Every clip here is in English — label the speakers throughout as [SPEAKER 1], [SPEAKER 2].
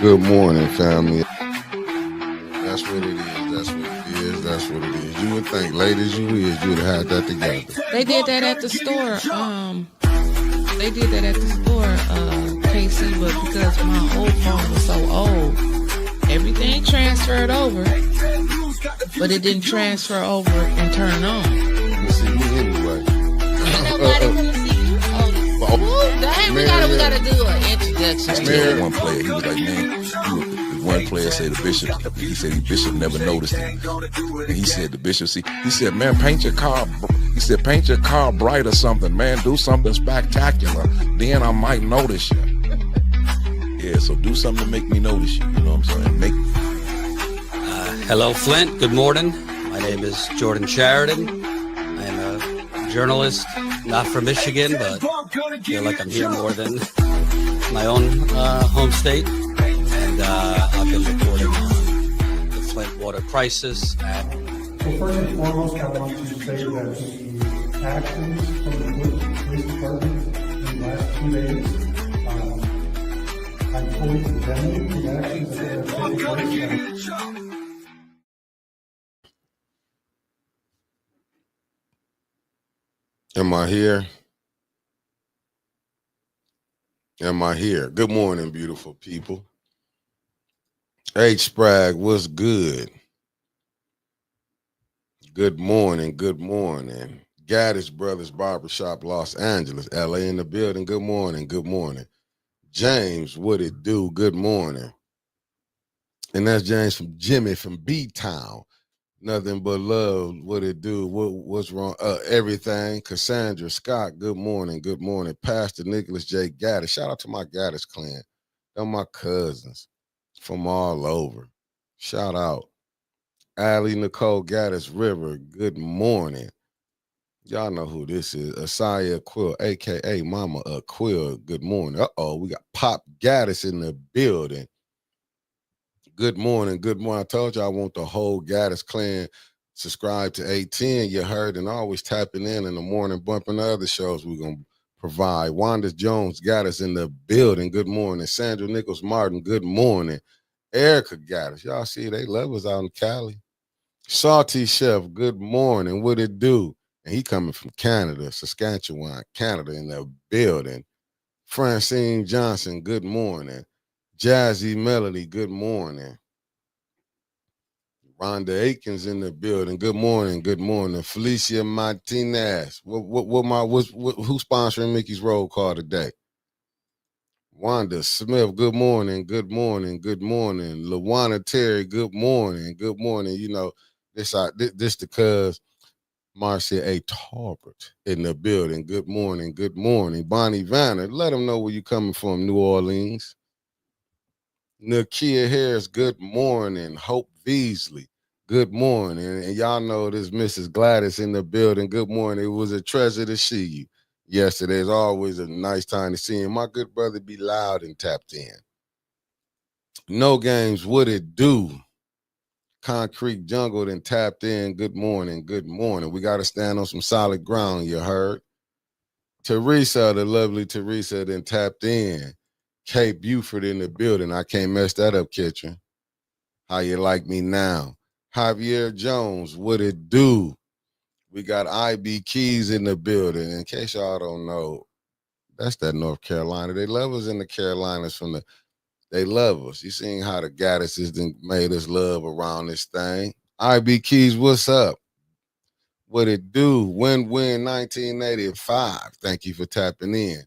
[SPEAKER 1] Good morning, family. That's what it is. That's what it is. That's what it is. You would think, late as you is, you would have had that together.
[SPEAKER 2] They did that at the store. They did that at the store, KC, but because my old phone was so old, everything transferred over, but it didn't transfer over and turn on.
[SPEAKER 1] You see me anyway.
[SPEAKER 2] Ain't nobody gonna see you. Oh, dang, we gotta do an introduction.
[SPEAKER 3] Tell one player, he was like, man, one player said the bishop, he said the bishop never noticed him. And he said the bishop, he said, man, paint your car bright or something, man, do something spectacular. Then I might notice you. Yeah, so do something to make me notice you, you know what I'm saying?
[SPEAKER 4] Hello, Flint. Good morning. My name is Jordan Sheridan. I am a journalist, not from Michigan, but I feel like I'm here more than my own home state. And I've been reporting on the Flint water crisis.
[SPEAKER 5] Well, first and foremost, I want to say that the actions from the Flint Police Department in the last 2 days, I'm fully condemning the actions that have taken place.
[SPEAKER 1] Am I here? Am I here? Good morning, beautiful people. H. Sprague, what's good? Good morning, good morning. Gattis Brothers Barbershop, Los Angeles, LA in the building. Good morning, good morning. James, what it do? Good morning. And that's James from Jimmy from B-Town. Nothing but love. What it do? What's wrong? Everything. Cassandra Scott. Good morning. Good morning. Pastor Nicholas J. Gattis. Shout out to my Gattis clan. They're my cousins from all over. Shout out. Allie Nicole Gattis River. Good morning. Y'all know who this is. Asaya Quill, a.k.a. Mama Quill. Good morning. Uh-oh, we got Pop Gattis in the building. Good morning. Good morning. I told you I want the whole Gattis clan subscribe to 810. You heard, and always tapping in the morning, bumping the other shows we're going to provide. Wanda Jones Gattis in the building. Good morning. Sandra Nichols Martin. Good morning. Erica Gattis. Y'all see they love us out in Cali. Salty Chef. Good morning. What it do? And he coming from Canada, Saskatchewan, Canada in the building. Francine Johnson. Good morning. Jazzy Melody, good morning. Rhonda Aikens in the building. Good morning, good morning. Felicia Martinez. Who's sponsoring Mickey's Roll Call today? Wanda Smith, good morning, good morning, good morning. LaWanna Terry, good morning, good morning. You know, this because Marcia A. Talbert in the building. Good morning, good morning. Bonnie Vanner, let them know where you coming from, New Orleans. Nakia Harris, good morning. Hope Beasley, good morning. And y'all know this Mrs. Gladys in the building. Good morning. It was a treasure to see you yesterday. It's always a nice time to see him. My good brother be loud and tapped in. No Games, what it do? Concrete Jungle and tapped in. Good morning. Good morning. We got to stand on some solid ground, you heard. Teresa, the lovely Teresa, then tapped in. Kay Buford in the building. I can't mess that up, Kitchen. How you like me now? Javier Jones, what it do? We got IB Keys in the building. In case y'all don't know, that's that North Carolina. They love us in the Carolinas they love us. You seen how the Gattises made us love around this thing. IB Keys, what's up? What it do? Win-win 1985. Thank you for tapping in.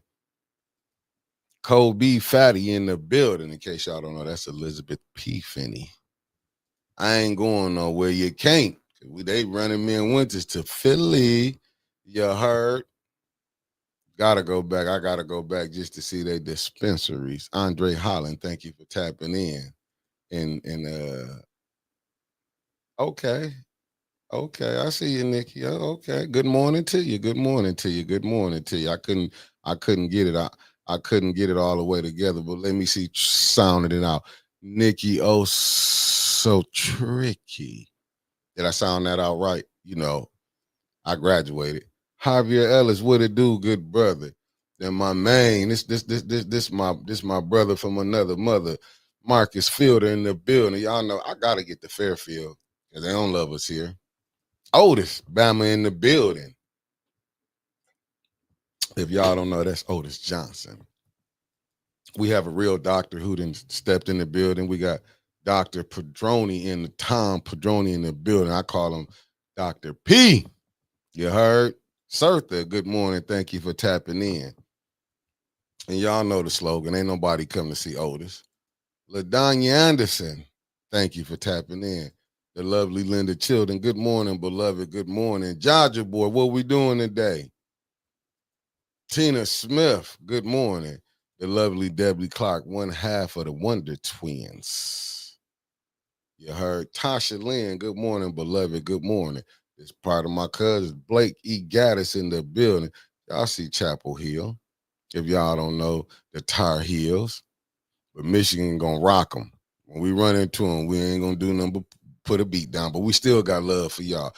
[SPEAKER 1] Kobe Fatty in the building. In case y'all don't know, that's Elizabeth P. Finney. I ain't going nowhere. You can't. They running me in Winters to Philly. You heard? Gotta go back. I gotta go back just to see their dispensaries. Andre Holland, thank you for tapping in. Okay. Okay, I see you, Nikki. Okay. Good morning to you. Good morning to you. Good morning to you. I couldn't get it out. I couldn't get it all the way together, but let me see sounding it out. Nikki, oh, so tricky. Did I sound that out right? You know, I graduated. Javier Ellis, what it do, good brother? Then my main, this my brother from another mother. Marcus Fielder in the building. Y'all know I gotta get to Fairfield because they don't love us here. Otis, Bama in the building. If y'all don't know, that's Otis Johnson. We have a real doctor who then stepped in the building. We got Dr. Tom Padroni in the building. I call him Dr. P. You heard? Sertha, good morning. Thank you for tapping in. And y'all know the slogan, ain't nobody come to see Otis. LaDonya Anderson, thank you for tapping in. The lovely Linda Chilton, good morning, beloved, good morning. Jaja boy, what we doing today? Tina Smith, good morning. The lovely Debbie Clark, one half of the Wonder Twins. You heard Tasha Lynn, good morning, beloved, good morning. It's part of my cousin, Blake E. Gattis in the building. Y'all see Chapel Hill. If y'all don't know, the Tar Heels. But Michigan gonna rock them. When we run into them, we ain't gonna do nothing but put a beat down. But we still got love for y'all.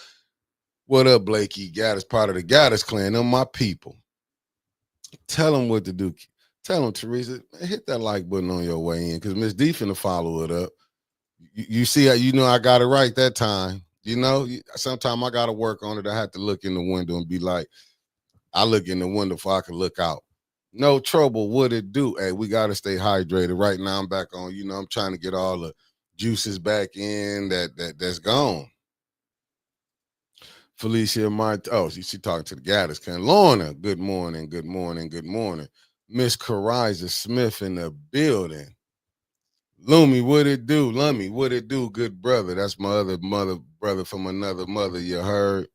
[SPEAKER 1] What up, Blake E. Gattis, part of the Gattis clan? Them my people. Tell them what to do. Tell them, Teresa, hit that like button on your way in because Miss D finna follow it up. You see how you know I got it right that time. You know, sometimes I got to work on it. I have to look in the window and be like, I look in the window before I can look out. No trouble, what it do? Hey, we got to stay hydrated. Right now I'm back on, I'm trying to get all the juices back in that's gone. Felicia Martin, she talking to the Gattis. Lorna, good morning, good morning, good morning. Miss Cariza Smith in the building. Lumi, what it do? Lummy, what it do? Good brother. That's my other brother from another mother, you heard?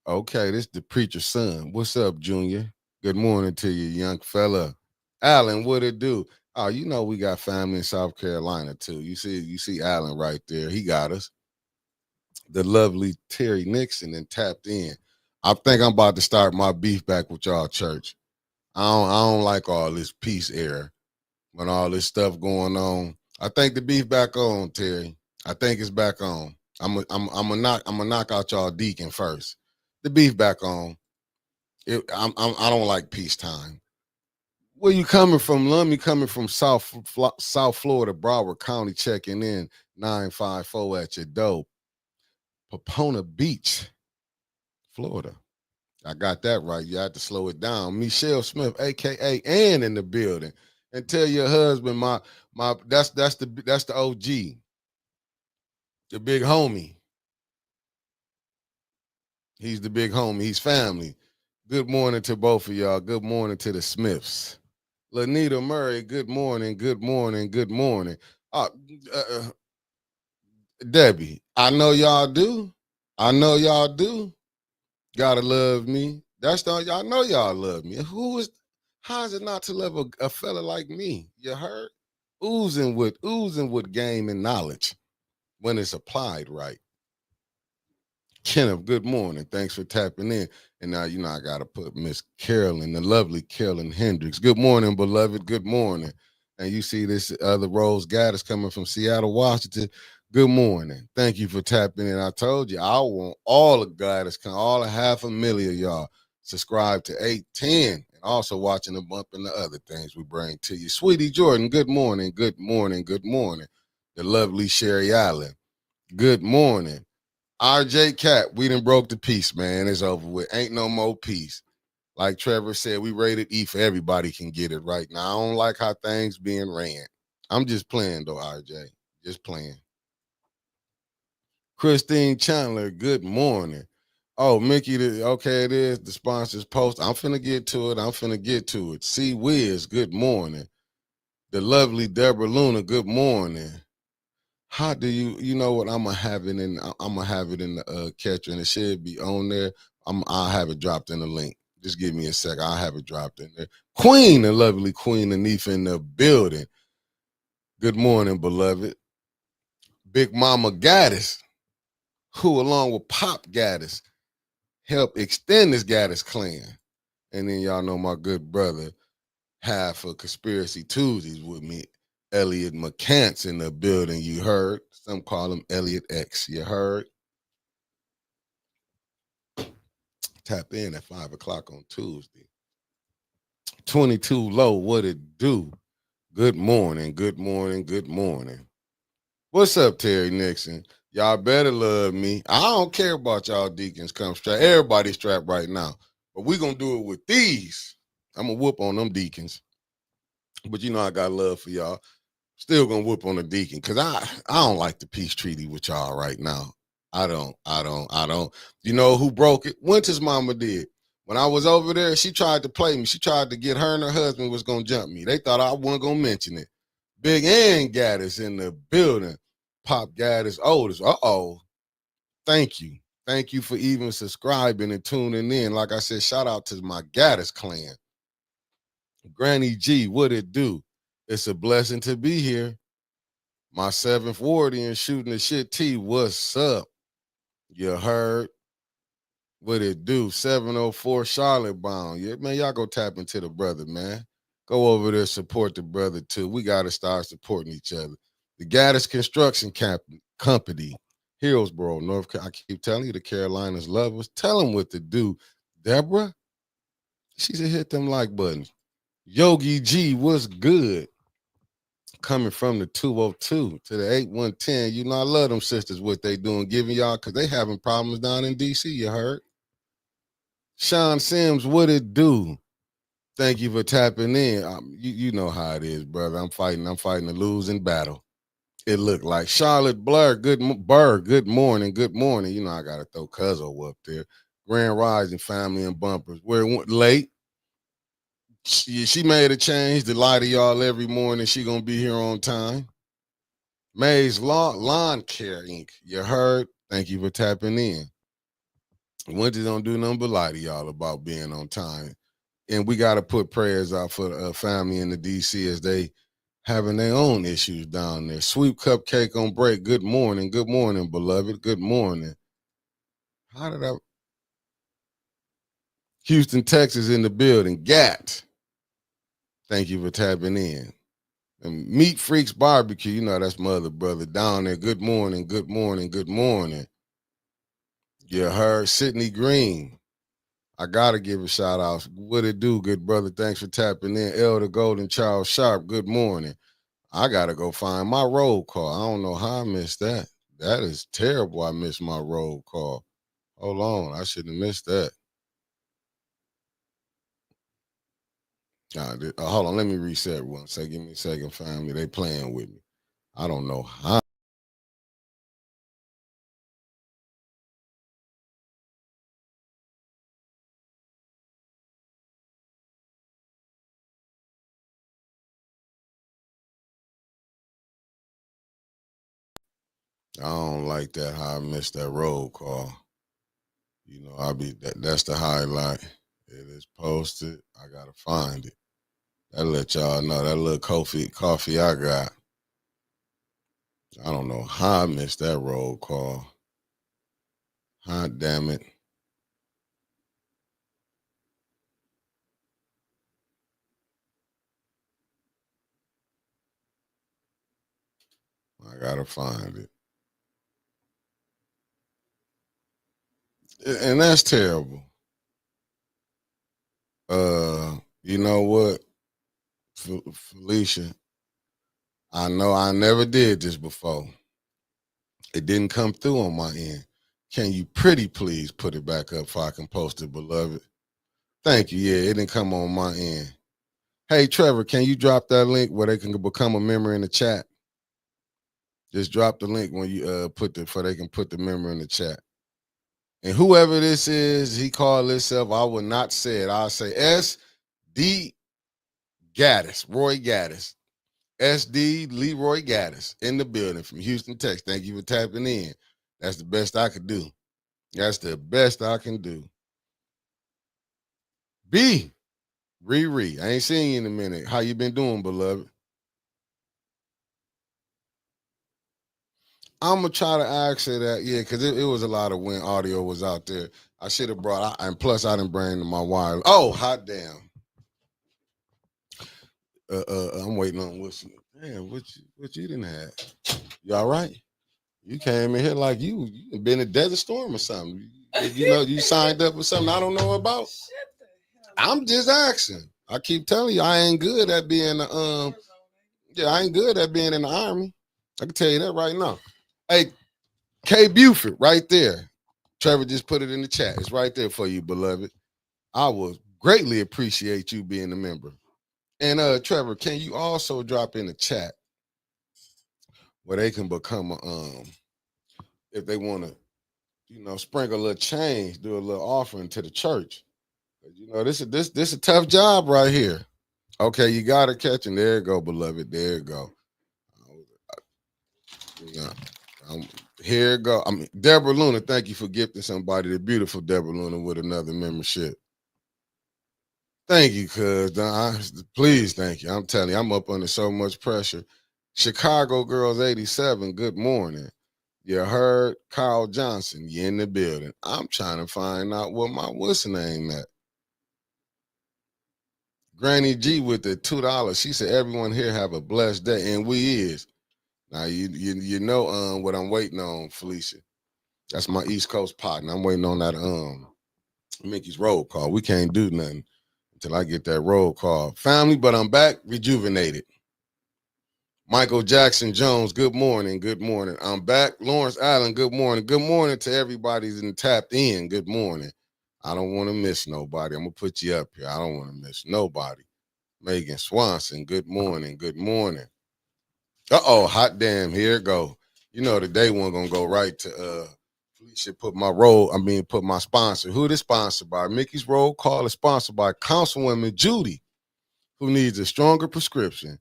[SPEAKER 1] Okay, this the preacher's son. What's up, Junior? Good morning to you, young fella. Alan, what it do? Oh, we got family in South Carolina, too. You see Alan right there. He got us. The lovely Terry Nixon and tapped in. I think I'm about to start my beef back with y'all, church. I don't like all this peace era when all this stuff going on. I think the beef back on, Terry. I think it's back on. I'm gonna knock out y'all deacon first. The beef back on. I don't like peacetime. Where you coming from, Lum? You coming from South Florida, Broward County, checking in 954 at your door. Popona Beach, Florida. I got that right. You had to slow it down. Michelle Smith, aka Ann, in the building. And tell your husband, that's the OG, the big homie. He's the big homie. He's family. Good morning to both of y'all. Good morning to the Smiths. Lanita Murray, good morning, good morning, good morning. Debbie, I know y'all do. I know y'all do. Gotta love me. That's all y'all know y'all love me. How is it not to love a fella like me? You heard? Oozing with game and knowledge when it's applied right. Kenneth, good morning. Thanks for tapping in. And now, I got to put Miss Carolyn, the lovely Carolyn Hendricks. Good morning, beloved. Good morning. And you see this other Rose Gattis coming from Seattle, Washington. Good morning. Thank you for tapping in. I told you, I want all the Gattis, all 500,000 of y'all subscribe to 810 and also watching the bump and the other things we bring to you. Sweetie Jordan, good morning. Good morning. Good morning. The lovely Sherry Allen. Good morning. RJ Cat, we done broke the peace, man. It's over with. Ain't no more peace. Like Trevor said, we rated E for everybody can get it right now. I don't like how things being ran. I'm just playing, though, RJ. Just playing. Christine Chandler, good morning. Oh, Mickey, okay, it is. The sponsors post. I'm finna get to it. C. Wiz, good morning. The lovely Deborah Luna, good morning. How do you know what I'm gonna have it in? I'm gonna have it in the catcher, and it should be on there. I'll have it dropped in the link. Just give me a sec. I'll have it dropped in there. Queen, the lovely Queen Anif in the building. Good morning, beloved. Big Mama Gattis, who along with Pop Gattis helped extend this Gattis clan. And then y'all know my good brother, half of Conspiracy Tuesdays with me, Elliot McCants in the building, you heard. Some call him Elliot X, you heard. Tap in at 5 o'clock on Tuesday. 22 low, what it do? Good morning, good morning, good morning. What's up, Terry Nixon? Y'all better love me. I don't care about y'all deacons come strapped. Everybody's strapped right now. But we gonna do it with these. I'm gonna whoop on them deacons. But you know I got love for y'all. Still gonna whoop on the deacon because I don't like the peace treaty with y'all right now. I don't. You know who broke it? Winter's mama did. When I was over there, she tried to play me. She tried to get her and her husband was gonna jump me. They thought I wasn't gonna mention it. Big and Gattis in the building. Pop Gattis Otis. Uh-oh. Thank you. Thank you for even subscribing and tuning in. Like I said, shout out to my Gattis clan. Granny G, what it do? It's a blessing to be here. My 7th Wardian shooting the shit T. What's up? You heard? What it do? 704 Charlotte bound. Yeah, man, y'all go tap into the brother, man. Go over there, support the brother too. We got to start supporting each other. The Gattis Construction Company, Hillsboro, North Carolina. I keep telling you, the Carolinas love us. Tell them what to do. Deborah, she said hit them like buttons. Yogi G, what's good? Coming from the 202 to the 8110. You know, I love them sisters, what they doing, giving y'all, because they having problems down in D.C., you heard? Sean Sims, what it do? Thank you for tapping in. You know how it is, brother. I'm fighting a losing battle. It looked like Charlotte Blur, good morning. You know, I got to throw Cuzzo up there. Grand Rising family and bumpers. We're late. She made a change to lie to y'all every morning. She gonna be here on time. May's Lawn Care Inc. You heard? Thank you for tapping in. Winter don't do nothing but lie to y'all about being on time. And we got to put prayers out for the family in the D.C. as they having their own issues down there. Sweet Cupcake on break. Good morning, beloved. Good morning. How did I? Houston, Texas in the building. Gat. Thank you for tapping in. And Meat Freaks Barbecue, you know that's my other brother down there. Good morning. You heard Sydney Green. I gotta give a shout out. What it do, good brother? Thanks for tapping in. Elder Golden Charles Sharp. Good morning. I gotta go find my roll call. I don't know how I missed that. That is terrible. I missed my roll call. Hold on, I shouldn't have missed that. Hold on, let me reset one second. Give me a second, family. They playing with me. I don't know how. I don't like that, how I missed that roll call. You know, that's the highlight. It is posted. I gotta find it. That let y'all know that little coffee I got. I don't know how I missed that roll call. Hot damn it. I gotta find it. And that's terrible. You know what, Felicia? I know I never did this before. It didn't come through on my end. Can you pretty please put it back up so I can post it, beloved? Thank you. Yeah, it didn't come on my end. Hey, Trevor, can you drop that link where they can become a member in the chat? Just drop the link when you so they can put the member in the chat. And whoever this is, he called himself, I will not say it. I'll say S.D. Gattis, Roy Gattis. SD Leroy Gattis in the building from Houston, Texas. Thank you for tapping in. That's the best I could do. That's the best I can do. B, Riri, I ain't seen you in a minute. How you been doing, beloved? I'm going to try to ask her that, yeah, because it was a lot of when audio was out there. I should have brought, and plus I didn't bring my wire. Oh, hot damn. I'm waiting on what you didn't have. You all right? You came in here like you been in a desert storm or something. You know, you signed up for something I don't know about. I'm just asking. I keep telling you, I ain't good at being Yeah, I ain't good at being in the Army. I can tell you that right now. Hey, K. Buford, right there. Trevor just put it in the chat. It's right there for you, beloved. I will greatly appreciate you being a member. And Trevor, can you also drop in the chat where they can become a if they want to, sprinkle a little change, do a little offering to the church. This a tough job right here. Okay, you got to catch him. There you go, beloved. There you go. Yeah. Here you go. Deborah Luna, thank you for gifting somebody, the beautiful Deborah Luna, with another membership. Thank you, cuz. Please, thank you. I'm telling you, I'm up under so much pressure. Chicago Girls 87, good morning. You heard Kyle Johnson, you in the building. I'm trying to find out what my what's the name at. Granny G with the $2. She said, everyone here have a blessed day, and we is. Now, you know what I'm waiting on, Felicia. That's my East Coast partner. I'm waiting on that Mickey's roll call. We can't do nothing until I get that roll call. Family, but I'm back rejuvenated. Michael Jackson Jones, good morning. Good morning. I'm back. Lawrence Allen, good morning. Good morning to everybody that's tapped in. Good morning. I don't want to miss nobody. I'm going to put you up here. I don't want to miss nobody. Megan Swanson, good morning. Good morning. Uh-oh, hot damn. Here it go. You know, today one going to go right to Felicia put my sponsor. Who this sponsored by? Mickey's Roll Call is sponsored by Councilwoman Judy, who needs a stronger prescription.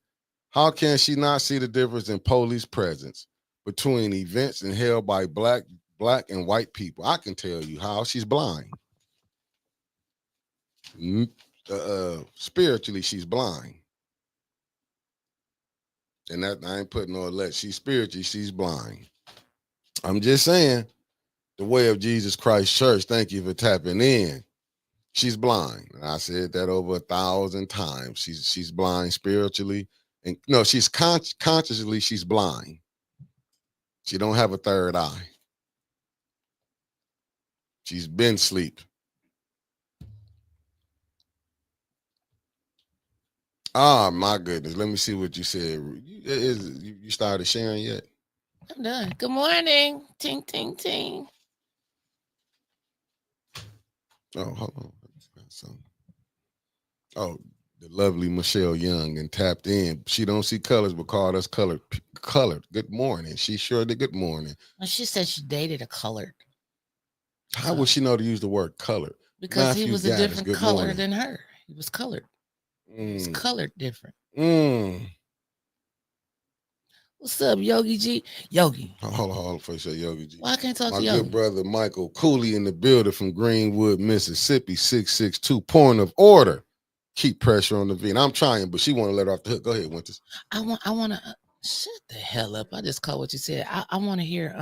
[SPEAKER 1] How can she not see the difference in police presence between events and held by black and white people? I can tell you how. She's blind. Spiritually, she's blind. And that I ain't putting no let. She's spiritually, she's blind. I'm just saying, the Way of Jesus Christ Church, thank you for tapping in. She's blind. And I said that over 1,000 times. She's blind spiritually. And no, she's consciously, she's blind. She don't have a third eye. She's been asleep. Ah, my goodness. Let me see what you said. You started sharing yet?
[SPEAKER 2] I'm done. Good morning. Ting, ting, ting.
[SPEAKER 1] Oh, hold on. Oh, the lovely Michelle Young and tapped in. She don't see colors, but called us colored. Good morning. She sure did. Good morning.
[SPEAKER 2] Well, she said she dated a colored.
[SPEAKER 1] How would she know to use the word colored?
[SPEAKER 2] Because
[SPEAKER 1] Matthew
[SPEAKER 2] he was
[SPEAKER 1] Gattis,
[SPEAKER 2] a different
[SPEAKER 1] good
[SPEAKER 2] color
[SPEAKER 1] morning.
[SPEAKER 2] than her. He was colored. He was colored different. What's up, Yogi G? Yogi.
[SPEAKER 1] Hold on before you say Yogi G.
[SPEAKER 2] Why I can't talk
[SPEAKER 1] My
[SPEAKER 2] to Yogi?
[SPEAKER 1] good brother Michael Cooley in the building from Greenwood, Mississippi, 662. Point of order. Keep pressure on the V. And I'm trying, but she want to let her off the hook. Go ahead, Winters.
[SPEAKER 2] I want to shut the hell up. I just caught what you said. I want to hear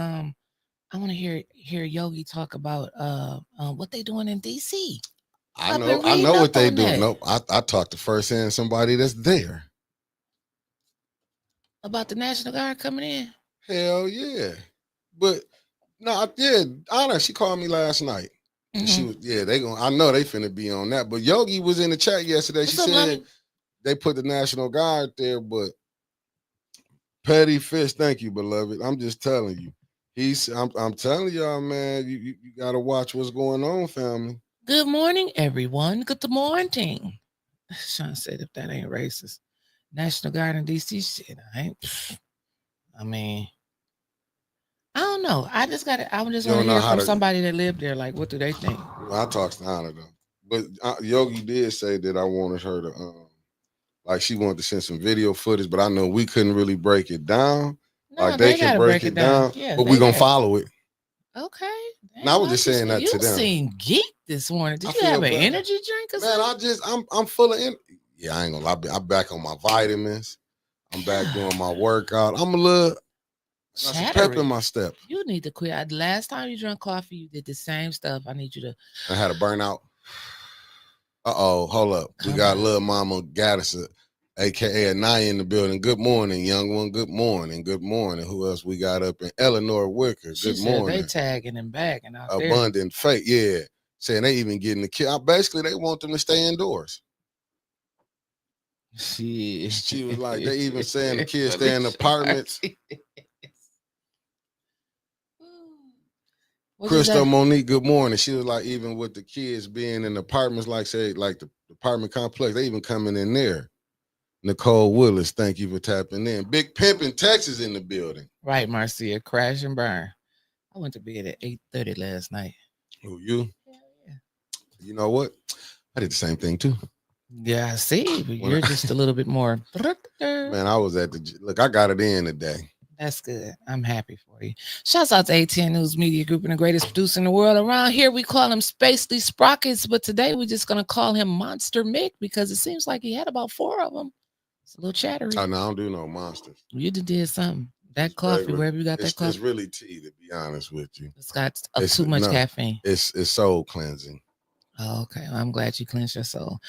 [SPEAKER 2] hear Yogi talk about what they doing in DC.
[SPEAKER 1] I know what they do. Nope. I talked to firsthand somebody that's there.
[SPEAKER 2] About the National Guard coming in?
[SPEAKER 1] Hell yeah. But no, Anna, she called me last night. Mm-hmm. She was, I know they finna be on that. But Yogi was in the chat yesterday. She said they put the National Guard there, but Petty Fish, thank you, beloved. I'm just telling you. I'm telling y'all, man, you gotta watch what's going on, family.
[SPEAKER 2] Good morning, everyone. Good morning. Sean said if that ain't racist. National Guard in DC shit. I don't know. I just want to hear from somebody that lived there. Like, what do they think?
[SPEAKER 1] Well, I talked to Anna though, but Yogi did say that I wanted her to, like, she wanted to send some video footage, but I know we couldn't really break it down.
[SPEAKER 2] No,
[SPEAKER 1] like they can break it down, yeah, but we're gonna follow it.
[SPEAKER 2] Okay.
[SPEAKER 1] And I was just saying that to them.
[SPEAKER 2] You seem geek this morning. Did you have an energy drink or something?
[SPEAKER 1] Man, I'm full of energy. Yeah, I ain't gonna lie. I'm back on my vitamins. I'm back doing my workout. I'm a little pep in my step.
[SPEAKER 2] You need to quit. Last time you drank coffee, you did the same stuff. I need you to.
[SPEAKER 1] I had a burnout. Hold up. We got little mama Gattis, aka Anaya in the building. Good morning, young one. Good morning. Good morning. Who else we got up in Eleanor Wicker? Good morning.
[SPEAKER 2] They tagging and bagging out
[SPEAKER 1] there. Abundant Fate, yeah. Saying they even getting the kid. Basically, they want them to stay indoors. She was like, they even saying the kids stay in apartments. Crystal Monique, good morning. She was like, even with the kids being in apartments, like say, like the apartment complex, they even coming in there. Nicole Willis, thank you for tapping in. Big Pimp in Texas in the building.
[SPEAKER 2] Right, Marcia, crash and burn. I went to bed at 8:30 last night.
[SPEAKER 1] Who, you?
[SPEAKER 2] Yeah.
[SPEAKER 1] You know what? I did the same thing too.
[SPEAKER 2] Yeah, I see. But you're just a little bit more.
[SPEAKER 1] Man, I was at the look. I got it in today.
[SPEAKER 2] That's good. I'm happy for you. Shouts out to ATN News Media Group and the greatest producer in the world. Around here, we call him Spacely Sprockets, but today we're just going to call him Monster Mick because it seems like he had about 4 of them. It's a little chattery.
[SPEAKER 1] Oh, no, I don't do no monsters.
[SPEAKER 2] You did something. That coffee, wherever you got that coffee.
[SPEAKER 1] It's really tea, to be honest with you.
[SPEAKER 2] It's got too much caffeine.
[SPEAKER 1] It's soul cleansing.
[SPEAKER 2] Oh, okay. Well, I'm glad you cleansed your soul.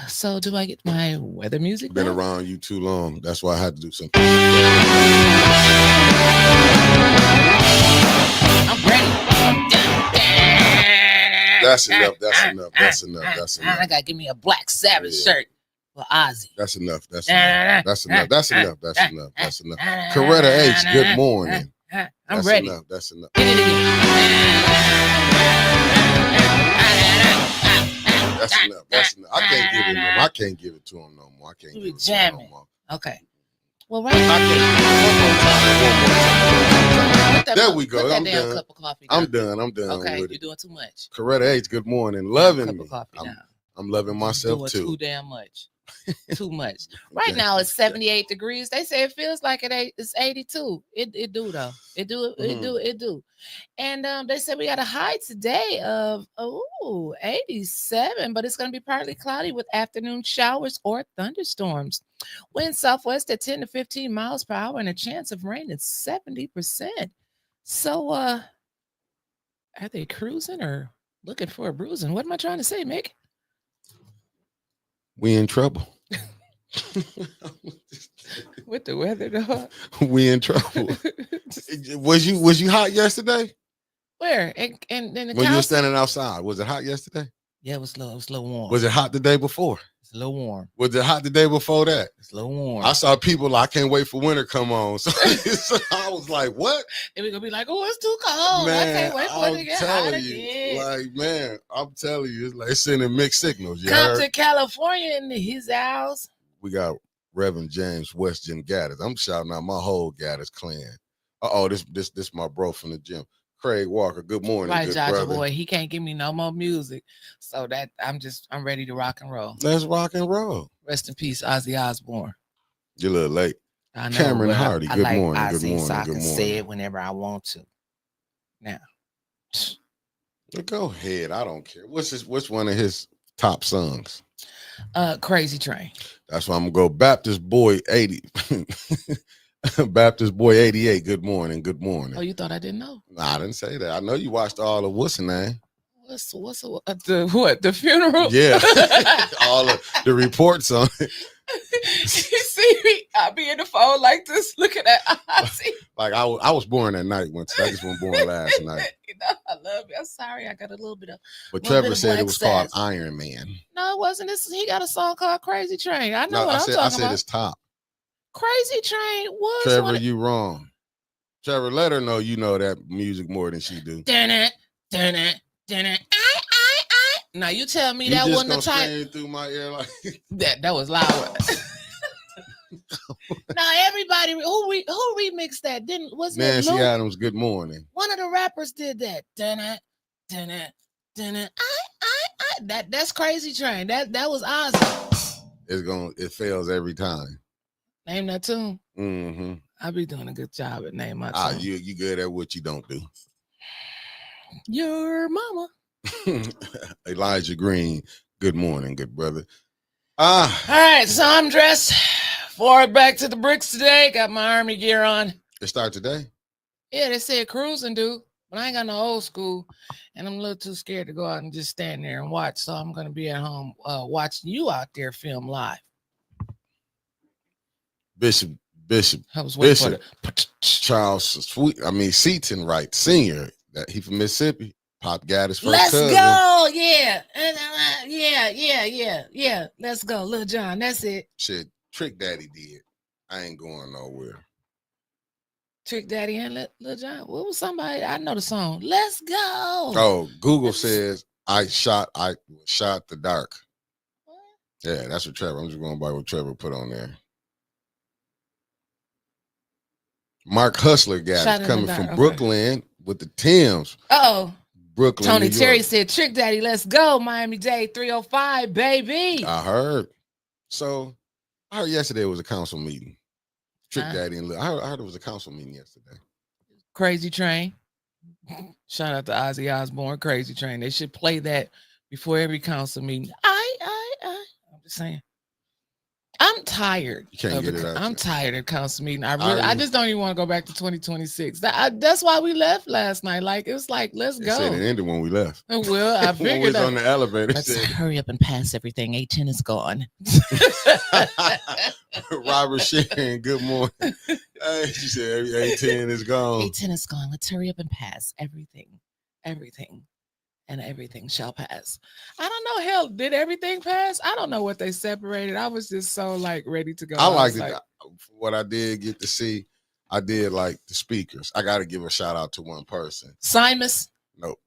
[SPEAKER 2] So do I get my weather music?
[SPEAKER 1] Been around you too long. That's why I had to do something.
[SPEAKER 2] I'm ready.
[SPEAKER 1] That's enough. That's enough. That's enough. That's enough.
[SPEAKER 2] I gotta give me a Black Sabbath shirt for Ozzy.
[SPEAKER 1] That's enough. That's enough. That's enough. That's enough. That's enough. That's enough. Coretta H, good morning.
[SPEAKER 2] I'm ready.
[SPEAKER 1] Enough. That's enough.
[SPEAKER 2] Hit it again.
[SPEAKER 1] That's enough. That's enough. I can't give it no more. I can't give it to him no more. I can't give it to him no more.
[SPEAKER 2] Okay. Well, right now.
[SPEAKER 1] I can't. One more time. There we go. I'm done.
[SPEAKER 2] Cup of coffee
[SPEAKER 1] I'm done. I'm done.
[SPEAKER 2] Okay,
[SPEAKER 1] with
[SPEAKER 2] you're
[SPEAKER 1] it.
[SPEAKER 2] doing too much.
[SPEAKER 1] Coretta H, good morning. Loving me. I'm loving myself
[SPEAKER 2] doing
[SPEAKER 1] too.
[SPEAKER 2] Too damn much. Too much. Right now it's 78 degrees. They say it feels like it's 82. It do though. It do. And they said we got a high today of 87, but it's going to be partly cloudy with afternoon showers or thunderstorms. Wind southwest at 10 to 15 miles per hour and a chance of rain at 70%. So are they cruising or looking for a bruising? What am I trying to say, Mick?
[SPEAKER 1] We in trouble.
[SPEAKER 2] With the weather, dog.
[SPEAKER 1] We in trouble. Was you hot yesterday?
[SPEAKER 2] Where? And the
[SPEAKER 1] when you were standing outside, was it hot yesterday?
[SPEAKER 2] Yeah, it was a little warm.
[SPEAKER 1] Was it hot the day before?
[SPEAKER 2] It's a little warm.
[SPEAKER 1] Was it hot the day before that?
[SPEAKER 2] It's a little warm.
[SPEAKER 1] I saw people like, I can't wait for winter come on. So I was like, what?
[SPEAKER 2] And we're gonna be like, oh, it's too cold.
[SPEAKER 1] Man,
[SPEAKER 2] I can't wait for it to get hot again.
[SPEAKER 1] Like, man, I'm telling you, it's like sending mixed signals. You
[SPEAKER 2] Come
[SPEAKER 1] heard?
[SPEAKER 2] to California in his house.
[SPEAKER 1] We got Reverend James Western Gattis. I'm shouting out my whole Gattis clan. This my bro from the gym. Craig Walker, good morning.
[SPEAKER 2] Right,
[SPEAKER 1] good
[SPEAKER 2] Josh
[SPEAKER 1] brother.
[SPEAKER 2] Boy. He can't give me no more music. So that I'm ready to rock and roll.
[SPEAKER 1] Let's rock and roll.
[SPEAKER 2] Rest in peace, Ozzy Osbourne.
[SPEAKER 1] You're a little late.
[SPEAKER 2] I know,
[SPEAKER 1] Cameron Hardy, good
[SPEAKER 2] like
[SPEAKER 1] morning.
[SPEAKER 2] Ozzy,
[SPEAKER 1] Good morning.
[SPEAKER 2] so I
[SPEAKER 1] good
[SPEAKER 2] can
[SPEAKER 1] morning.
[SPEAKER 2] say it whenever I want to. Now.
[SPEAKER 1] Go ahead. I don't care. What's one of his top songs?
[SPEAKER 2] Crazy Train.
[SPEAKER 1] That's why I'm gonna go Baptist Boy 80. Baptist Boy 88. Good morning. Good morning.
[SPEAKER 2] Oh, you thought I didn't know?
[SPEAKER 1] Nah, I didn't say that. I know you watched all of what's her name.
[SPEAKER 2] What's the funeral?
[SPEAKER 1] Yeah. All of the reports on it.
[SPEAKER 2] You see me? I'll be in the phone like this, looking at Ozzy.
[SPEAKER 1] Like I was born that night once. I just wasn't born last night.
[SPEAKER 2] You know, I love you. I'm sorry, I got a little bit of.
[SPEAKER 1] But Trevor said it was called Iron Man.
[SPEAKER 2] No, it wasn't. He got a song called Crazy Train. I know what I'm talking about.
[SPEAKER 1] I said it's top.
[SPEAKER 2] Crazy Train was.
[SPEAKER 1] Trevor, you wrong. Trevor, let her know you know that music more than she do.
[SPEAKER 2] Dun it. Now you tell me that wasn't the type.
[SPEAKER 1] Through my ear like
[SPEAKER 2] that was loud. Now everybody who remixed that wasn't
[SPEAKER 1] Nancy
[SPEAKER 2] it
[SPEAKER 1] Adams? Good morning.
[SPEAKER 2] One of the rappers did that. That's Crazy Train. That was Ozzy.
[SPEAKER 1] It fails every time.
[SPEAKER 2] Name that tune.
[SPEAKER 1] Mm-hmm.
[SPEAKER 2] I be doing a good job at name my tune.
[SPEAKER 1] You good at what you don't do.
[SPEAKER 2] Your mama.
[SPEAKER 1] Elijah Green. Good morning, good brother.
[SPEAKER 2] All right, so I'm dressed. Forward back to the bricks today. Got my army gear on.
[SPEAKER 1] It start today?
[SPEAKER 2] Yeah, they said cruising, dude. But I ain't got no old school. And I'm a little too scared to go out and just stand there and watch. So I'm going to be at home watching you out there film live.
[SPEAKER 1] Bishop.
[SPEAKER 2] I was waiting for
[SPEAKER 1] Charles Seaton, right? Senior. That he from Mississippi. Pop Gattis' first
[SPEAKER 2] Let's
[SPEAKER 1] cousin.
[SPEAKER 2] go. Yeah. Yeah. Let's go. Lil Jon. That's it.
[SPEAKER 1] Shit, Trick Daddy did. I ain't going nowhere.
[SPEAKER 2] Trick Daddy and Lil Jon. What was somebody? I know the song. Let's go.
[SPEAKER 1] Oh, Google says I shot the dark. Yeah, that's what Trevor. I'm just going by what Trevor put on there. Mark Hustler got it coming from Brooklyn with the Timbs.
[SPEAKER 2] Oh,
[SPEAKER 1] Brooklyn.
[SPEAKER 2] Tony Terry said, "Trick Daddy, let's go, Miami-Dade 305, baby."
[SPEAKER 1] I heard. So I heard yesterday was a council meeting. Trick Daddy and I heard it was a council meeting yesterday.
[SPEAKER 2] Crazy Train. Shout out to Ozzy Osbourne, Crazy Train. They should play that before every council meeting. I'm just saying. I'm tired.
[SPEAKER 1] You can't get it out.
[SPEAKER 2] I'm tired of council meeting. I just don't even want to go back to 2026. That's why we left last night. Like it was like, let's go.
[SPEAKER 1] Said it ended when we left.
[SPEAKER 2] Well, I figured
[SPEAKER 1] when we was on the elevator.
[SPEAKER 2] Let's hurry up and pass everything. 810 is gone.
[SPEAKER 1] Robert Sheehan, good morning. She said 810 is gone.
[SPEAKER 2] 810 is gone. Let's hurry up and pass everything. And everything shall pass. I don't know. Hell, did everything pass? I don't know what they separated. I was just so like ready to go.
[SPEAKER 1] I liked it. What I did get to see, I did like the speakers. I got to give a shout out to one person.
[SPEAKER 2] Simus?
[SPEAKER 1] Nope.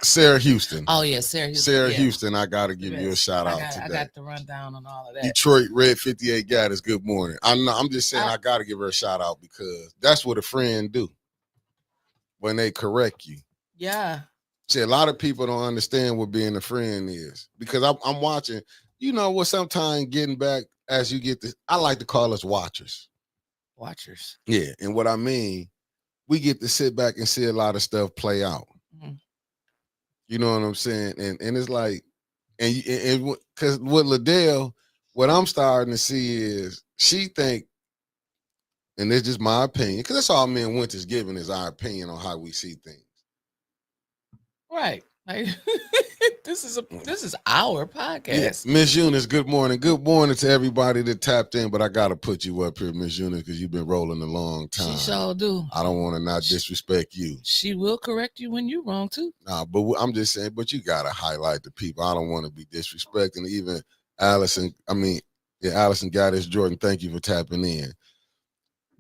[SPEAKER 1] Sarah Houston.
[SPEAKER 2] Oh yeah, Sarah Houston.
[SPEAKER 1] Houston. I got to give you a shout out today.
[SPEAKER 2] I got the rundown on all of that.
[SPEAKER 1] Detroit Red 58 Gattis. Good morning. I'm just saying I got to give her a shout out because that's what a friend do. When they correct you.
[SPEAKER 2] Yeah.
[SPEAKER 1] See, a lot of people don't understand what being a friend is because I'm watching, you know what, sometimes getting back as you get this, I like to call us watchers.
[SPEAKER 2] Watchers.
[SPEAKER 1] Yeah. And what I mean, we get to sit back and see a lot of stuff play out. Mm-hmm. You know what I'm saying? And it's like, and because with Liddell, what I'm starting to see is she think, and it's just my opinion, because that's all me and Winter's giving is our opinion on how we see things.
[SPEAKER 2] Right. Like, this is our podcast.
[SPEAKER 1] Yeah. Miss Eunice, good morning. Good morning to everybody that tapped in, but I got to put you up here, Miss Eunice, because you've been rolling a long time.
[SPEAKER 2] She sure do.
[SPEAKER 1] I don't want to not disrespect you.
[SPEAKER 2] She will correct you when you're wrong, too.
[SPEAKER 1] Nah, but I'm just saying, but you got to highlight the people. I don't want to be disrespecting even Allison. Allison Gattis, Jordan, thank you for tapping in.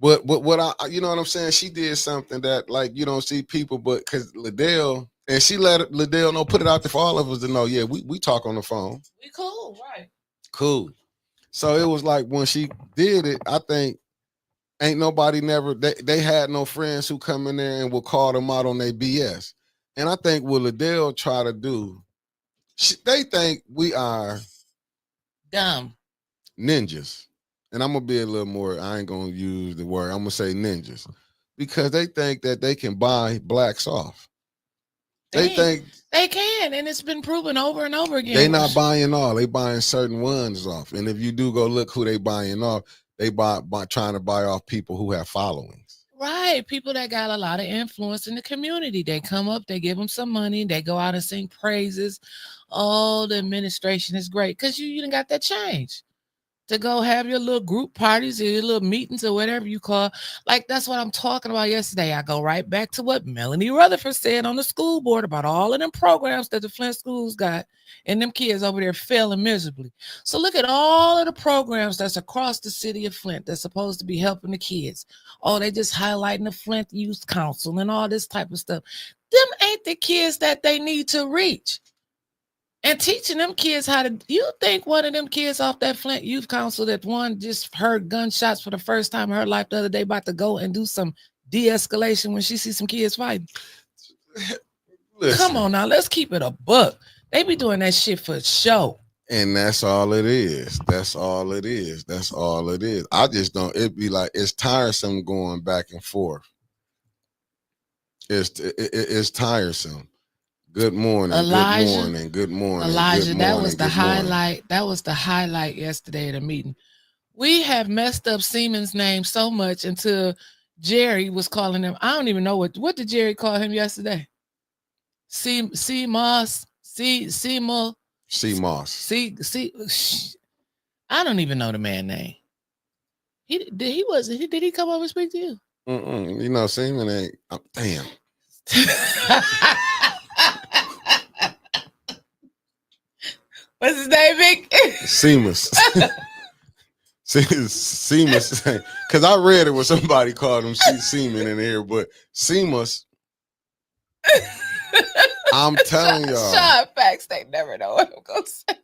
[SPEAKER 1] But what I, you know what I'm saying? She did something that like you don't see people, but because Liddell, and she let Liddell know, put it out there for all of us to know. Yeah, we talk on the phone.
[SPEAKER 2] We cool, right?
[SPEAKER 1] Cool. So it was like when she did it, I think ain't nobody never they had no friends who come in there and will call them out on their BS. And I think what Liddell try to do, they think we are
[SPEAKER 2] dumb
[SPEAKER 1] ninjas. And I'm going to be a little more, I ain't going to use the word, I'm going to say ninjas. Because they think that they can buy blacks off. They think
[SPEAKER 2] they can, and it's been proven over and over again.
[SPEAKER 1] They not buying all, they buying certain ones off. And if you do go look who they buying off, they buy trying to buy off people who have followings.
[SPEAKER 2] Right, people that got a lot of influence in the community. They come up, they give them some money, they go out and sing praises. Oh, the administration is great because you done got that change. To go have your little group parties or your little meetings or whatever you call. Like, that's what I'm talking about yesterday. I go right back to what Melanie Rutherford said on the school board about all of them programs that the Flint schools got and them kids over there failing miserably. So look at all of the programs that's across the city of Flint that's supposed to be helping the kids. Oh, they just highlighting the Flint Youth Council and all this type of stuff. Them ain't the kids that they need to reach. And teaching them kids how to, you think one of them kids off that Flint Youth Council that one just heard gunshots for the first time in her life the other day about to go and do some de-escalation when she sees some kids fighting? Listen, come on now, let's keep it a buck. They be doing that shit for show.
[SPEAKER 1] And that's all it is. That's all it is. That's all it is. I just don't, it'd be like, it's tiresome going back and forth. It's tiresome. Good morning.
[SPEAKER 2] Elijah,
[SPEAKER 1] good morning.
[SPEAKER 2] Elijah, that was the highlight. That was the highlight yesterday at a meeting. We have messed up Seaman's name so much until Jerry was calling him. I don't even know what did Jerry call him yesterday? Moss. I don't even know the man's name. Did he come over and speak to you?
[SPEAKER 1] You know, Seaman ain't. Damn.
[SPEAKER 2] What's his name, Vic?
[SPEAKER 1] Seamus. Seamus. Because I read it where somebody called him Seaman in here, but Seamus. I'm telling y'all.
[SPEAKER 2] Sean Facts, they never know what I'm going to say.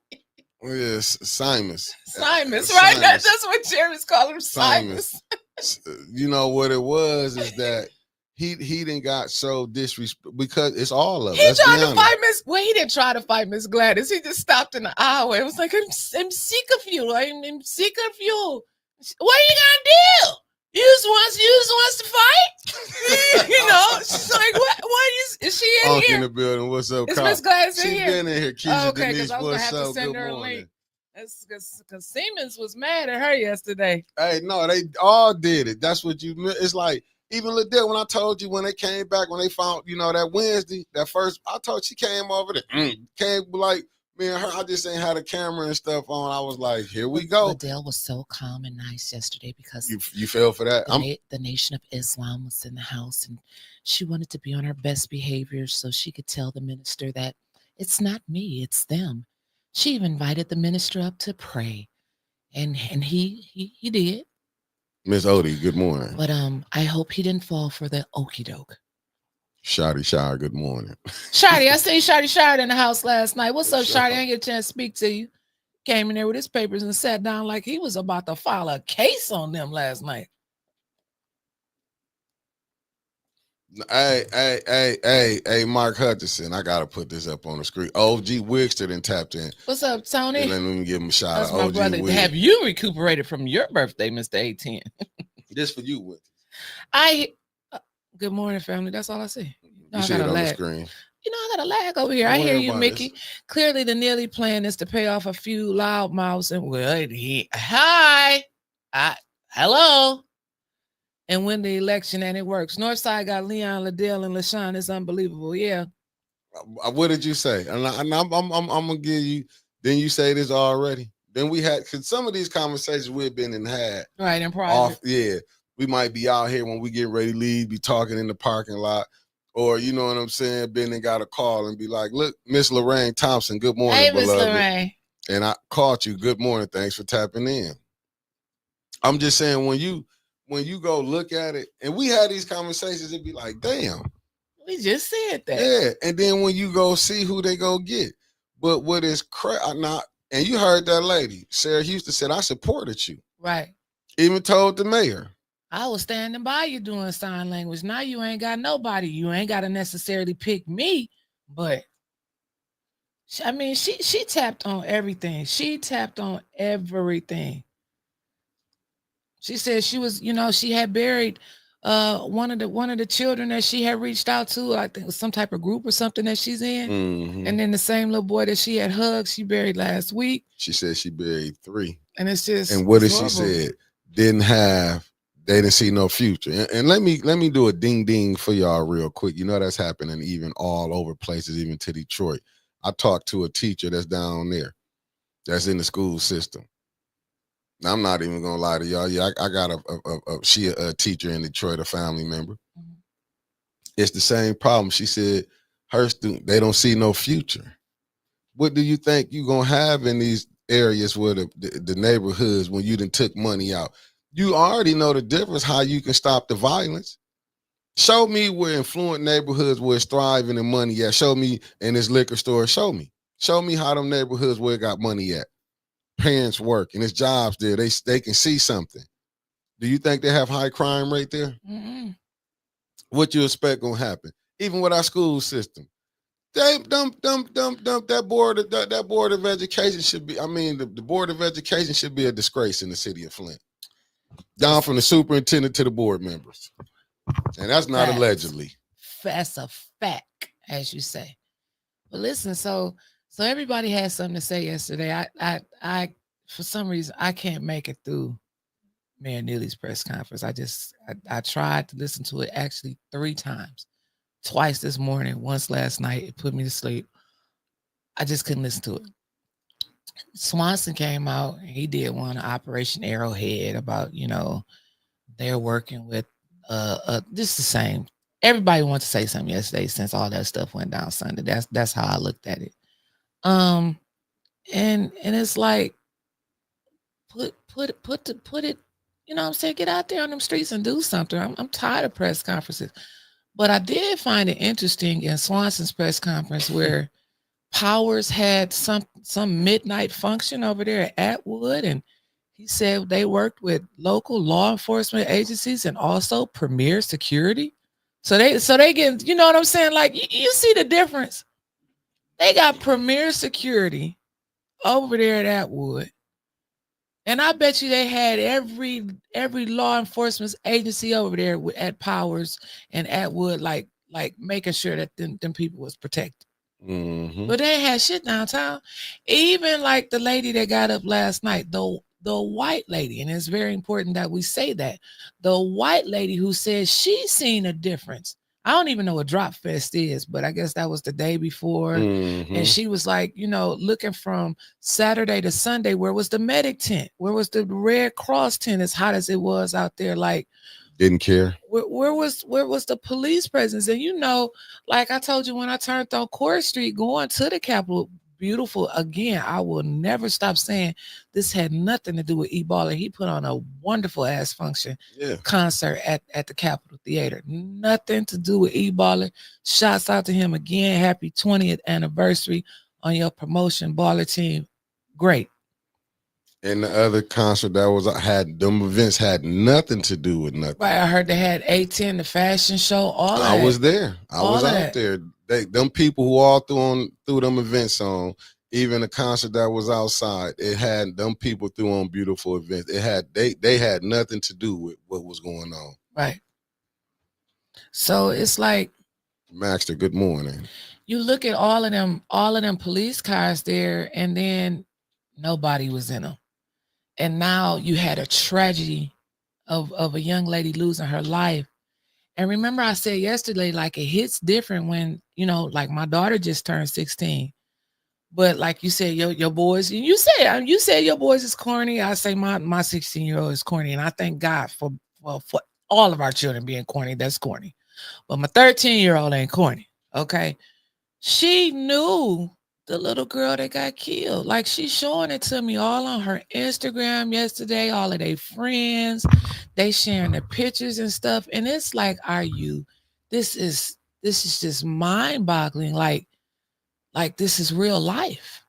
[SPEAKER 1] Yes, Simus.
[SPEAKER 2] Simus, right?
[SPEAKER 1] Simus.
[SPEAKER 2] That's what Jerry's calling him, Simus.
[SPEAKER 1] You know what it was is that he didn't got so disrespect because it's all of it.
[SPEAKER 2] He tried to fight Miss. Well, he didn't try to fight Miss Gladys. He just stopped in the aisle. It was like, I'm sick of you. I'm sick of you. What are you gonna do? You just wants to fight? You know, she's like, what is she in here?
[SPEAKER 1] In the building. What's up,
[SPEAKER 2] Is Miss Gladys in
[SPEAKER 1] here? She been in here. Keisha
[SPEAKER 2] okay,
[SPEAKER 1] Denise,
[SPEAKER 2] because I was gonna have to send her a link. That's because Siemens was mad at her yesterday.
[SPEAKER 1] Hey, no, they all did it. That's what you. It's like even Liddell, when I told you when they came back, when they found, you know, that Wednesday, that first, I told she came over there, came like me and her. I just ain't had a camera and stuff on. I was like, here we go.
[SPEAKER 2] Liddell was so calm and nice yesterday because
[SPEAKER 1] you fell for that.
[SPEAKER 2] The Nation of Islam was in the house and she wanted to be on her best behavior so she could tell the minister that it's not me, it's them. She even invited the minister up to pray, and he did.
[SPEAKER 1] Miss Odie, good morning.
[SPEAKER 2] But I hope he didn't fall for the okie doke.
[SPEAKER 1] Shotty Shire, good morning.
[SPEAKER 2] Shotty, I seen Shotty Shire in the house last night. What's up, Shotty? I didn't get a chance to speak to you. Came in there with his papers and sat down like he was about to file a case on them last night.
[SPEAKER 1] Hey, Mark Hutchinson. I gotta put this up on the screen. OG Wigster then tapped in.
[SPEAKER 2] What's up, Tony?
[SPEAKER 1] And let me give him a shout
[SPEAKER 2] That's
[SPEAKER 1] out.
[SPEAKER 2] my
[SPEAKER 1] OG
[SPEAKER 2] brother.
[SPEAKER 1] Wigster.
[SPEAKER 2] Have you recuperated from your birthday, Mr. 18?
[SPEAKER 1] This for you, Wick.
[SPEAKER 2] Good morning, family. That's all I see.
[SPEAKER 1] You see it on the screen.
[SPEAKER 2] You know, I got a lag over here. I hear you, Mickey. Clearly, the Neely plan is to pay off a few loudmouths and hello. And win the election, and it works. Northside got Leon, Liddell, and LaShawn. It's unbelievable. Yeah.
[SPEAKER 1] What did you say? And I'm gonna give you. Then you say this already. Then we had because some of these conversations we've been and had
[SPEAKER 2] right in private.
[SPEAKER 1] We might be out here when we get ready to leave, be talking in the parking lot, or you know what I'm saying. Ben and got a call and be like, "Look, Miss Lorraine Thompson, good morning,
[SPEAKER 2] hey,
[SPEAKER 1] beloved."
[SPEAKER 2] Miss Lorraine.
[SPEAKER 1] And I caught you. Good morning. Thanks for tapping in. I'm just saying when you go look at it, and we had these conversations, it'd be like, damn.
[SPEAKER 2] We just said that.
[SPEAKER 1] Yeah. And then when you go see who they go get. But what is not, and you heard that lady, Sarah Houston said, I supported you.
[SPEAKER 2] Right.
[SPEAKER 1] Even told the mayor.
[SPEAKER 2] I was standing by you doing sign language. Now you ain't got nobody. You ain't got to necessarily pick me. But I mean, she tapped on everything. She tapped on everything. She said she was, you know, she had buried one of the children that she had reached out to. I think it was some type of group or something that she's in. Mm-hmm. And then the same little boy that she had hugged, she buried last week.
[SPEAKER 1] She said she buried 3.
[SPEAKER 2] And it's just.
[SPEAKER 1] And what did she say? They didn't see no future. And let me do a ding ding for y'all real quick. You know that's happening even all over places, even to Detroit. I talked to a teacher that's down there, that's in the school system. Now, I'm not even gonna lie to y'all. Yeah, I got a teacher in Detroit, a family member. Mm-hmm. It's the same problem. She said her student, they don't see no future. What do you think you gonna have in these areas where the neighborhoods when you done took money out? You already know the difference, how you can stop the violence. Show me where affluent neighborhoods where it's thriving and money at. Show me in this liquor store. Show me how them neighborhoods where it got money at. Parents work and it's jobs there. They can see something. Do you think they have high crime rate there? Mm-hmm. What you expect gonna happen? Even with our school system, they dump that board of education should be. I mean, the board of education should be a disgrace in the city of Flint. Down from the superintendent to the board members, and that's not allegedly.
[SPEAKER 2] That's a fact, as you say. But listen, so everybody had something to say yesterday. I for some reason I can't make it through Mayor Neely's press conference. I tried to listen to it actually 3 times, twice this morning, once last night. It put me to sleep. I just couldn't listen to it. Swanson came out and he did one, Operation Arrowhead, about, you know, they're working with just the same everybody wanted to say something yesterday since all that stuff went down Sunday. That's how I looked at it. Um, and it's like put it. You know what I'm saying? Get out there on them streets and do something. I'm tired of press conferences. But I did find it interesting in Swanson's press conference where Powers had some midnight function over there at Atwood, and he said they worked with local law enforcement agencies and also Premier Security. So they get, you know what I'm saying? Like you see the difference. They got Premier Security over there at Atwood. And I bet you they had every law enforcement agency over there at Powers and Atwood, like making sure that them people was protected.
[SPEAKER 1] Mm-hmm.
[SPEAKER 2] But they had shit downtown. Even like the lady that got up last night, the white lady, and it's very important that we say that. The white lady who says she's seen a difference. I don't even know what Drop Fest is, but I guess that was the day before.
[SPEAKER 1] Mm-hmm.
[SPEAKER 2] And she was like, looking from Saturday to Sunday, where was the medic tent? Where was the Red Cross tent as hot as it was out there? Like,
[SPEAKER 1] didn't care.
[SPEAKER 2] Where was the police presence? And like I told you when I turned on Court Street going to the Capitol, beautiful. Again, I will never stop saying this had nothing to do with E-Baller. He put on a wonderful ass concert at the Capitol Theater. Nothing to do with E-Baller. Shouts out to him again. Happy 20th anniversary on your promotion, Baller team. Great.
[SPEAKER 1] And the other concert that had them events had nothing to do with nothing.
[SPEAKER 2] Right, I heard they had 810, the fashion show, all that.
[SPEAKER 1] I was there. I was out there. Them people who all threw them events on, even the concert that was outside, it had them people threw on beautiful events. They had nothing to do with what was going on.
[SPEAKER 2] Right. So it's like,
[SPEAKER 1] Maxter, good morning.
[SPEAKER 2] You look at all of them police cars there, and then nobody was in them. And now you had a tragedy of a young lady losing her life. And remember I said yesterday, like it hits different when, like my daughter just turned 16. But like you said, your boys, you said your boys is corny. I say my 16-year-old is corny. And I thank God for all of our children being corny. That's corny. But my 13-year-old ain't corny. Okay. She knew the little girl that got killed. Like she's showing it to me all on her Instagram yesterday, all of their friends, they sharing the pictures and stuff. And it's like, this is just mind-boggling. Like this is real life.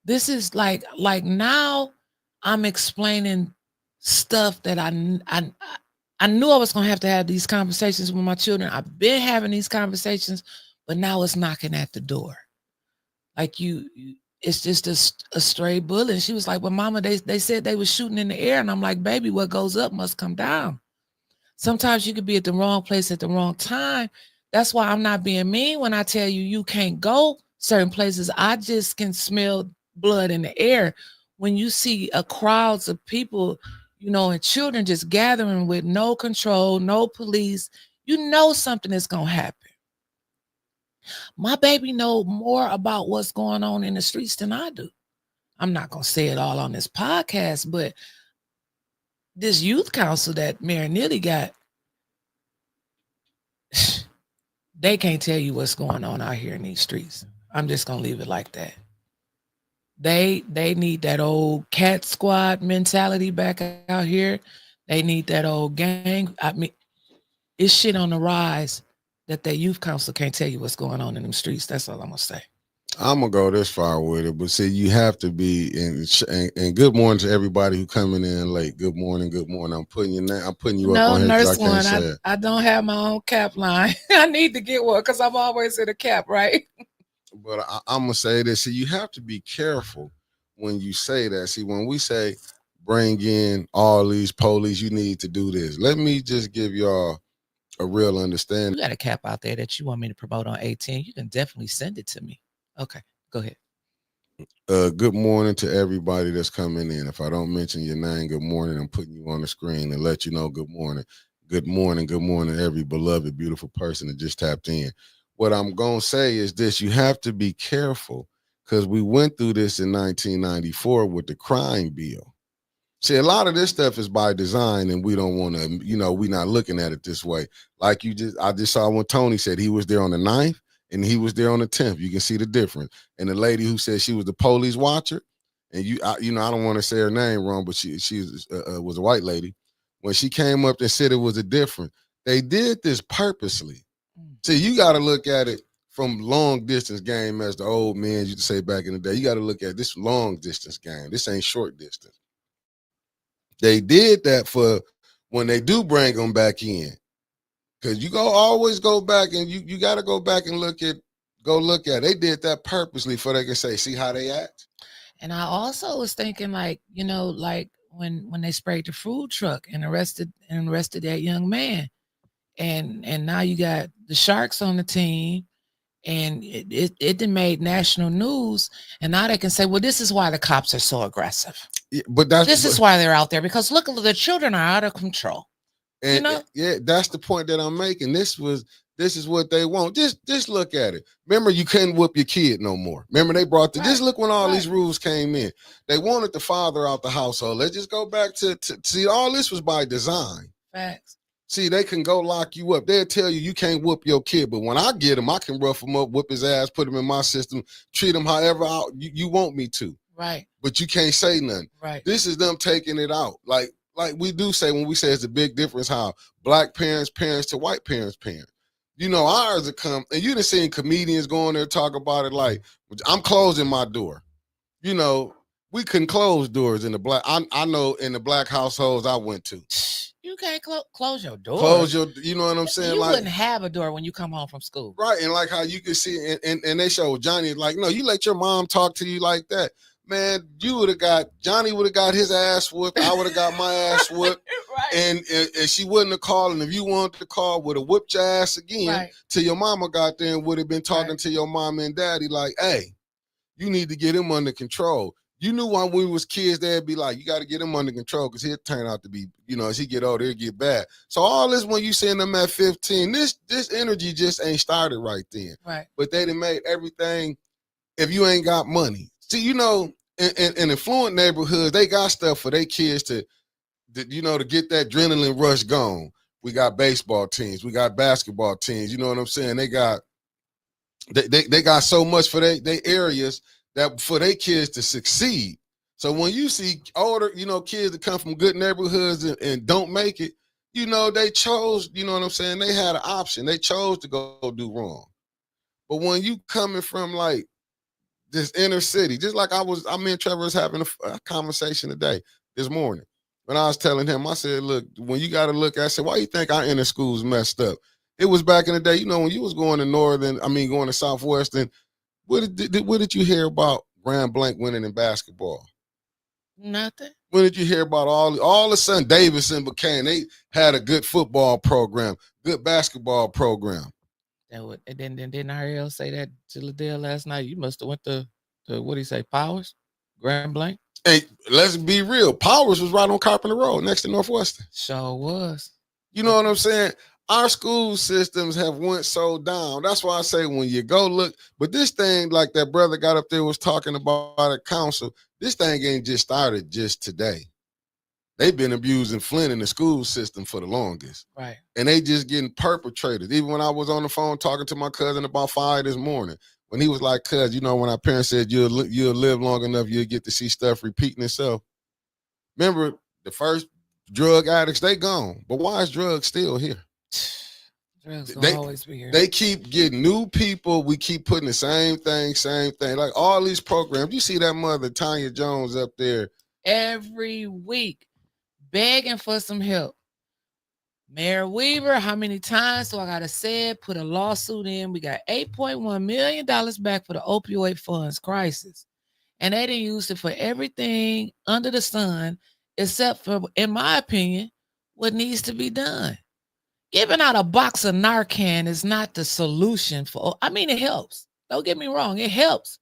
[SPEAKER 2] This is like now I'm explaining stuff that I knew I was going to have these conversations with my children. I've been having these conversations, but now it's knocking at the door. Like it's just a stray bullet. And she was like, well, mama, they said they were shooting in the air. And I'm like, baby, what goes up must come down. Sometimes you could be at the wrong place at the wrong time. That's why I'm not being mean when I tell you can't go certain places. I just can smell blood in the air. When you see crowds of people, and children just gathering with no control, no police, something is going to happen. My baby know more about what's going on in the streets than I do. I'm not going to say it all on this podcast, but this youth council that Mayor Neely got, they can't tell you what's going on out here in these streets. I'm just going to leave it like that. They need that old cat squad mentality back out here. They need that old gang. I mean, it's shit on the rise that youth council can't tell you what's going on in them streets. That's all I'm gonna say.
[SPEAKER 1] I'm gonna go this far with it, but see, you have to be and good morning to everybody who coming in late. Good morning, good morning. I'm putting you up on here because I can't say it.
[SPEAKER 2] I don't have my own cap line. I need to get one because I'm always in a cap, right?
[SPEAKER 1] But I'm gonna say this. See, you have to be careful when you say that. See, when we say bring in all these police, you need to do this. Let me just give y'all a real understanding.
[SPEAKER 2] You got a cap out there that you want me to promote on 18, you can definitely send it to me. Okay, go ahead.
[SPEAKER 1] Good morning to everybody that's coming in. If I don't mention your name, good morning. I'm putting you on the screen and let you know good morning. Good morning, every beloved, beautiful person that just tapped in. What I'm going to say is this. You have to be careful because we went through this in 1994 with the crime bill. See, a lot of this stuff is by design, and we don't want to, we're not looking at it this way. Like I just saw when Tony said he was there on the 9th and he was there on the 10th. You can see the difference. And the lady who said she was the police watcher, and I don't want to say her name wrong, but she was a white lady. When she came up and said it was a difference, they did this purposely. See, you got to look at it from long distance game, as the old men used to say back in the day. You got to look at this long distance game. This ain't short distance. They did that for when they do bring them back in, because you always go back and you got to go back and look at. They did that purposely for they can say, see how they act.
[SPEAKER 2] And I also was thinking, like when they sprayed the food truck and arrested that young man, and now you got the Sharks on the team, and it done made national news, and now they can say, well, this is why the cops are so aggressive.
[SPEAKER 1] Yeah, but
[SPEAKER 2] this is why they're out there, because look, the children are out of control.
[SPEAKER 1] And yeah, that's the point that I'm making. This is what they want. Just look at it. Remember, you couldn't whoop your kid no more. Remember, they brought just look when all these rules came in. They wanted the father out the household. Let's just go back to see, all this was by design.
[SPEAKER 2] Facts.
[SPEAKER 1] See, they can go lock you up. They'll tell you can't whoop your kid, but when I get him, I can rough him up, whip his ass, put him in my system, treat him however you want me to.
[SPEAKER 2] Right.
[SPEAKER 1] But you can't say nothing.
[SPEAKER 2] Right. This
[SPEAKER 1] is them taking it out. Like we do say when we say it's a big difference how black parents to white parents. Ours have come, and you done seen comedians go in there talk about it like, I'm closing my door. We couldn't close doors in the black. I know in the black households I went to.
[SPEAKER 2] You can't close your door.
[SPEAKER 1] You know what I'm saying?
[SPEAKER 2] You wouldn't have a door when you come home from school.
[SPEAKER 1] Right, and like how you can see, and they show Johnny, like, no, you let your mom talk to you like that. Man, Johnny would have got his ass whooped. I would have got my ass whooped. Right. And she wouldn't have called. And if you wanted to call, would have whipped your ass again till your mama got there and would have been talking to your mom and daddy like, hey, you need to get him under control. You knew when we was kids, they'd be like, you got to get him under control because he'll turn out to be, as he get older, he'll get bad. So all this, when you send them at 15, this energy just ain't started right then.
[SPEAKER 2] Right.
[SPEAKER 1] But they done made everything, if you ain't got money. See, in affluent neighborhoods, they got stuff for their kids to get that adrenaline rush gone. We got baseball teams. We got basketball teams. You know what I'm saying? They got so much for they areas that for their kids to succeed. So when you see older, kids that come from good neighborhoods and don't make it, they chose, you know what I'm saying? They had an option. They chose to go do wrong. But when you coming from like this inner city, just like me and Trevor was having a conversation this morning. When I was telling him, I said, look, when you got to look, I said, why you think our inner school's messed up? It was back in the day, when you was going to going to Southwestern, what did you hear about Grand Blanc winning in basketball?
[SPEAKER 2] Nothing.
[SPEAKER 1] When did you hear about all of a sudden Davidson became, they had a good football program, good basketball program.
[SPEAKER 2] And then didn't I hear say that to Liddell last night? You must have went to what do you say, Powers? Grand Blanc?
[SPEAKER 1] Hey, let's be real. Powers was right on Carpenter Road next to Northwestern.
[SPEAKER 2] Sure was.
[SPEAKER 1] You know what I'm saying? Our school systems have went so down. That's why I say when you go look, but this thing like that brother got up there was talking about at council, this thing ain't just started just today. They've been abusing Flint in the school system for the longest.
[SPEAKER 2] Right.
[SPEAKER 1] And they just getting perpetrated. Even when I was on the phone talking to my cousin about 5 this morning, when he was like, cuz, when our parents said you'll live long enough, you'll get to see stuff repeating itself. Remember, the first drug addicts, they gone. But why is drugs still here?
[SPEAKER 2] Drugs gonna always be here.
[SPEAKER 1] They keep getting new people. We keep putting the same thing. Like all these programs. You see that mother, Tanya Jones, up there
[SPEAKER 2] every week begging for some help. Mayor Weaver, how many times do I gotta say it? Put a lawsuit in. We got $8.1 million back for the opioid funds crisis. And they didn't use it for everything under the sun, except for, in my opinion, what needs to be done. Giving out a box of Narcan is not the solution it helps. Don't get me wrong, it helps.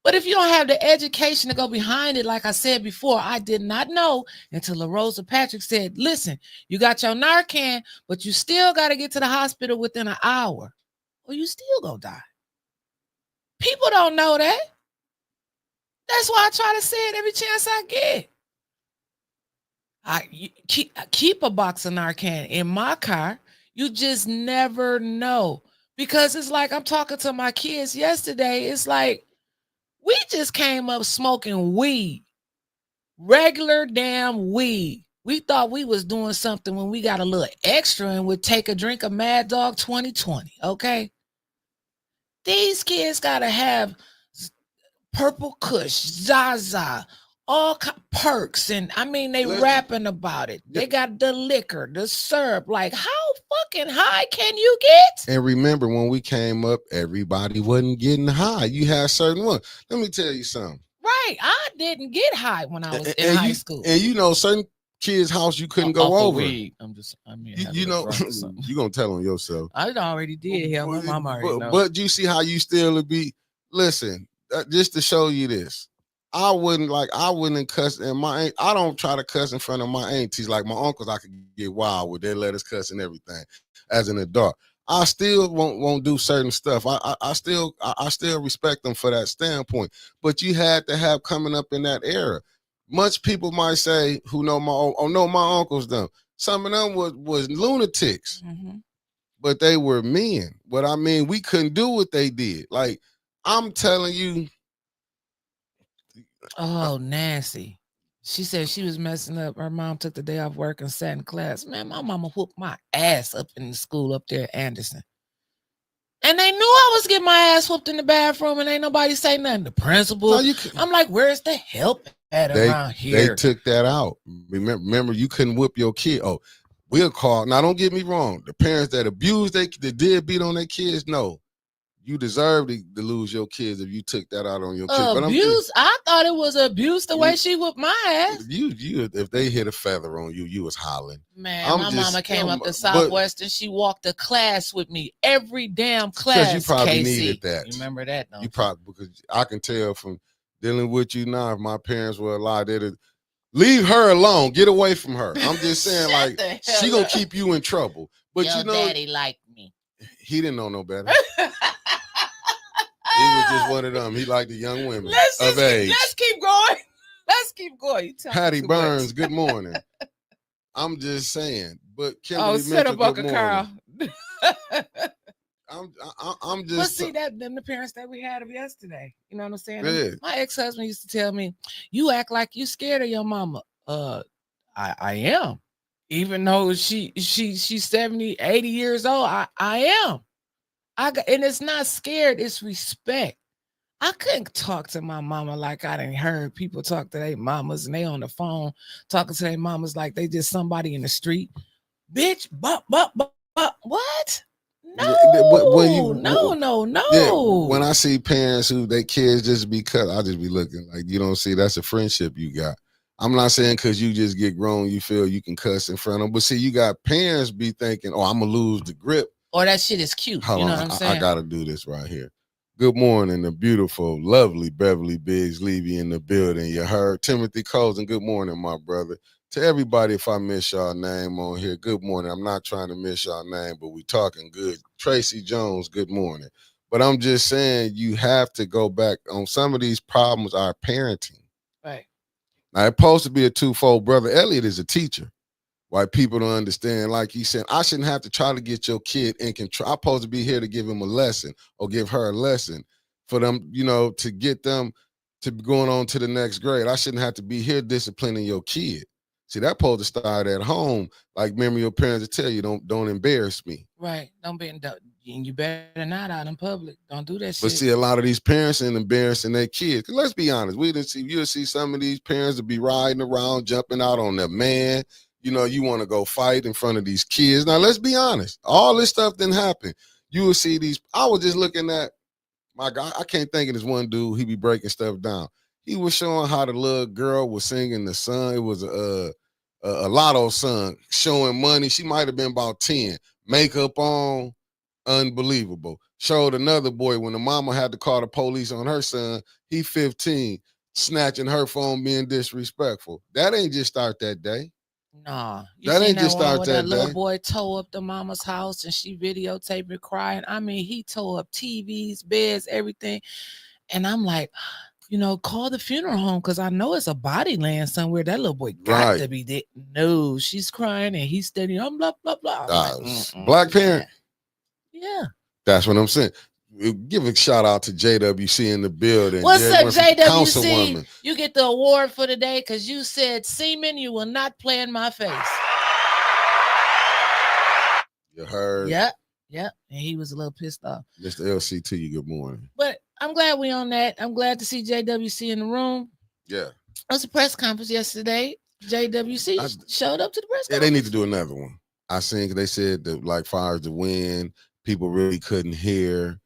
[SPEAKER 2] But if you don't have the education to go behind it, like I said before, I did not know until LaRosa Patrick said, listen, you got your Narcan, but you still got to get to the hospital within an hour or you still gonna die. People don't know that. That's why I try to say it every chance I get. Keep a box of Narcan in my car. You just never know, because it's like I'm talking to my kids yesterday. It's like we just came up smoking weed, regular damn weed. We thought we was doing something when we got a little extra and would take a drink of Mad Dog 2020. Okay, these kids gotta have Purple Kush, Zaza, all perks, and I mean they rapping about it. They got the liquor, the syrup. Like, how fucking high can you get?
[SPEAKER 1] And remember, when we came up, everybody wasn't getting high. You had certain ones. Let me tell you something.
[SPEAKER 2] Right, I didn't get high when I was in high school.
[SPEAKER 1] And you know, certain kids' house you couldn't go over.
[SPEAKER 2] Weed. You
[SPEAKER 1] know, you gonna tell on yourself.
[SPEAKER 2] I already did. Hell, my mama already knows.
[SPEAKER 1] But you see how you still would be. Listen, just to show you this, I wouldn't cuss, and I don't try to cuss in front of my aunties. Like my uncles, I could get wild with. They let us cuss and everything. As an adult, I still won't do certain stuff. I still respect them for that standpoint. But you had to have coming up in that era. Much people might say who know my uncles them. Some of them was lunatics, but they were men. But I mean, we couldn't do what they did. Like I'm telling you.
[SPEAKER 2] Oh, Nancy. She said she was messing up. Her mom took the day off work and sat in class. Man, my mama whooped my ass up in the school up there at Anderson. And they knew I was getting my ass whooped in the bathroom, and ain't nobody say nothing. The principal. I'm like, where's the help at around here?
[SPEAKER 1] They took that out. Remember, you couldn't whip your kid. Oh, we'll call. Now, don't get me wrong. The parents that abused, that did beat on their kids, no. You deserve to lose your kids if you took that out on your kids.
[SPEAKER 2] Abuse? I thought it was abuse the way she whooped my ass.
[SPEAKER 1] You, if they hit a feather on you, you was hollering.
[SPEAKER 2] Man, my mama came up to Southwestern. She walked the class with me, every damn class.
[SPEAKER 1] Because you probably needed that.
[SPEAKER 2] You remember that?
[SPEAKER 1] You probably, because I can tell from dealing with you now, if my parents were alive, they'd leave her alone. Get away from her. I'm just saying, like, she gonna keep you in trouble. But
[SPEAKER 2] your
[SPEAKER 1] you know,
[SPEAKER 2] daddy liked me.
[SPEAKER 1] He didn't know no better. He was just one of them. He liked the young women of age.
[SPEAKER 2] Let's keep going. Let's keep going.
[SPEAKER 1] Patty Burns, good morning. I'm just saying. But Kimberly
[SPEAKER 2] set up Uncle Carl.
[SPEAKER 1] I'm just.
[SPEAKER 2] But see that them the parents that we had of yesterday. You know what I'm saying?
[SPEAKER 1] Yeah.
[SPEAKER 2] My ex-husband used to tell me, "You act like you scared of your mama." I am. Even though she's 70, 80 years old, I am. And it's not scared, it's respect. I couldn't talk to my mama like I didn't heard people talk to their mamas, and they on the phone talking to their mamas like they just somebody in the street. Bitch, but what? No, no.
[SPEAKER 1] Yeah, when I see parents who their kids just be cut, I just be looking like, you don't see that's a friendship you got. I'm not saying because you just get grown, you feel you can cuss in front of them. But see, you got parents be thinking, oh, I'm going to lose the grip.
[SPEAKER 2] Or that shit is cute.
[SPEAKER 1] Hold
[SPEAKER 2] you know
[SPEAKER 1] on,
[SPEAKER 2] what I'm saying?
[SPEAKER 1] I got to do this right here. Good morning, the beautiful, lovely Beverly Biggs Levy in the building. You heard Timothy Colson. Good morning, my brother. To everybody, if I miss y'all name on here, good morning. I'm not trying to miss y'all name, but we talking good. Tracy Jones, good morning. But I'm just saying you have to go back on some of these problems are parenting.
[SPEAKER 2] Right.
[SPEAKER 1] Now, it's supposed to be a twofold. Brother Elliot is a teacher. Why people don't understand, like he said, I shouldn't have to try to get your kid in control. I'm supposed to be here to give him a lesson or give her a lesson for them, you know, to get them to going on to the next grade. I shouldn't have to be here disciplining your kid. See, that supposed to start at home. Like, remember your parents to tell you, don't embarrass me.
[SPEAKER 2] Right. Don't be, you better not out in public. Don't do that shit.
[SPEAKER 1] But see, a lot of these parents are embarrassing their kids. Let's be honest. You'll see some of these parents will be riding around, jumping out on their man. You know, you want to go fight in front of these kids. Now, let's be honest. All this stuff didn't happen. You will see these. I was just looking at my guy. I can't think of this one dude. He be breaking stuff down. He was showing how the little girl was singing the song. It was a lotto song, showing money. She might have been about 10. Makeup on, unbelievable. Showed another boy when the mama had to call the police on her son. He 15, snatching her phone, being disrespectful. That ain't just start that day.
[SPEAKER 2] Nah,
[SPEAKER 1] that ain't just start that
[SPEAKER 2] little boy tore up the mama's house and she videotaped it crying. I mean, he tore up TVs, beds, everything. And I'm like, call the funeral home because I know it's a body laying somewhere. That little boy got to be dead. No, she's crying and he's steady. I'm blah, blah, blah.
[SPEAKER 1] Black parent?
[SPEAKER 2] Yeah.
[SPEAKER 1] That's what I'm saying. Give a shout out to JWC in the building.
[SPEAKER 2] What's up, JWC? You get the award for the day because you said, Seaman, you will not play in my face.
[SPEAKER 1] You heard?
[SPEAKER 2] Yep. And he was a little pissed off.
[SPEAKER 1] Mr. LC to you, good morning.
[SPEAKER 2] But I'm glad we on that. I'm glad to see JWC in the room.
[SPEAKER 1] Yeah.
[SPEAKER 2] It was a press conference yesterday. JWC showed up to the press conference.
[SPEAKER 1] Yeah, they need to do another one. I think they said that, like, far as the wind, people really couldn't hear.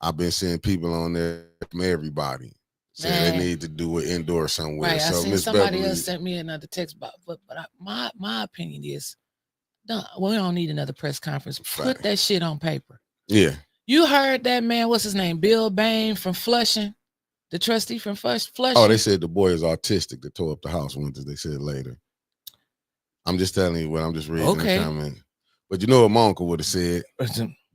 [SPEAKER 1] I've been seeing people on there from everybody saying they need to do it indoor somewhere.
[SPEAKER 2] Right.
[SPEAKER 1] So
[SPEAKER 2] I seen somebody else sent me another text about, but my opinion is, we don't need another press conference. Put that shit on paper.
[SPEAKER 1] Yeah.
[SPEAKER 2] You heard that man, what's his name? Bill Bain from Flushing, the trustee from Flushing.
[SPEAKER 1] Oh, they said the boy is autistic that tore up the house once, they said later. I'm just telling you what I'm just reading in the comment. But you know what my uncle would have said?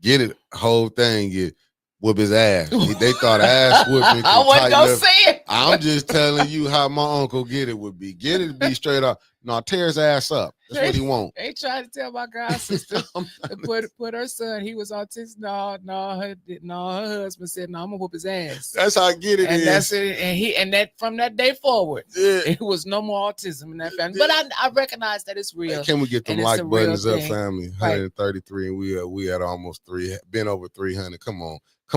[SPEAKER 1] Get it, whole thing, whoop his ass. They thought ass whooping.
[SPEAKER 2] I wasn't gonna say it.
[SPEAKER 1] I'm just telling you how my uncle get it would be. Get it be straight up. No, tear his ass up. That's what he want.
[SPEAKER 2] They tried to tell my god sister to put her son. He was autistic. No, her husband said, "No, I'm gonna whoop his ass."
[SPEAKER 1] That's how I get it.
[SPEAKER 2] And that's it. And that from that day forward, it was no more autism in that family. But I recognize that it's real.
[SPEAKER 1] Hey, can we get them like buttons up, family? 133, and we at almost 3, been over 300. Come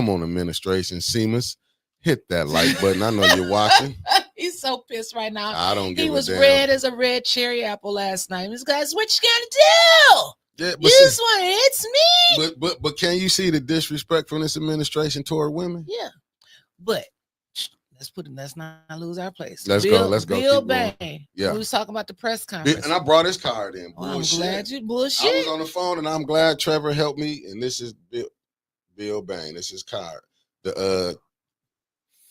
[SPEAKER 1] on, administration, Seamus. Hit that like button. I know you're watching.
[SPEAKER 2] He's so pissed right now.
[SPEAKER 1] I don't give a damn.
[SPEAKER 2] He was red as a red cherry apple last night. This guy's, what you gonna do? Yeah, you just want to hit me.
[SPEAKER 1] But can you see the disrespect from this administration toward women?
[SPEAKER 2] Yeah. But let's not lose our place.
[SPEAKER 1] Let's go.
[SPEAKER 2] Bill Bain. Yeah. We was talking about the press conference.
[SPEAKER 1] And I brought his card in.
[SPEAKER 2] I'm glad you bullshit.
[SPEAKER 1] I was on the phone and I'm glad Trevor helped me. And this is Bill Bain. This is card. The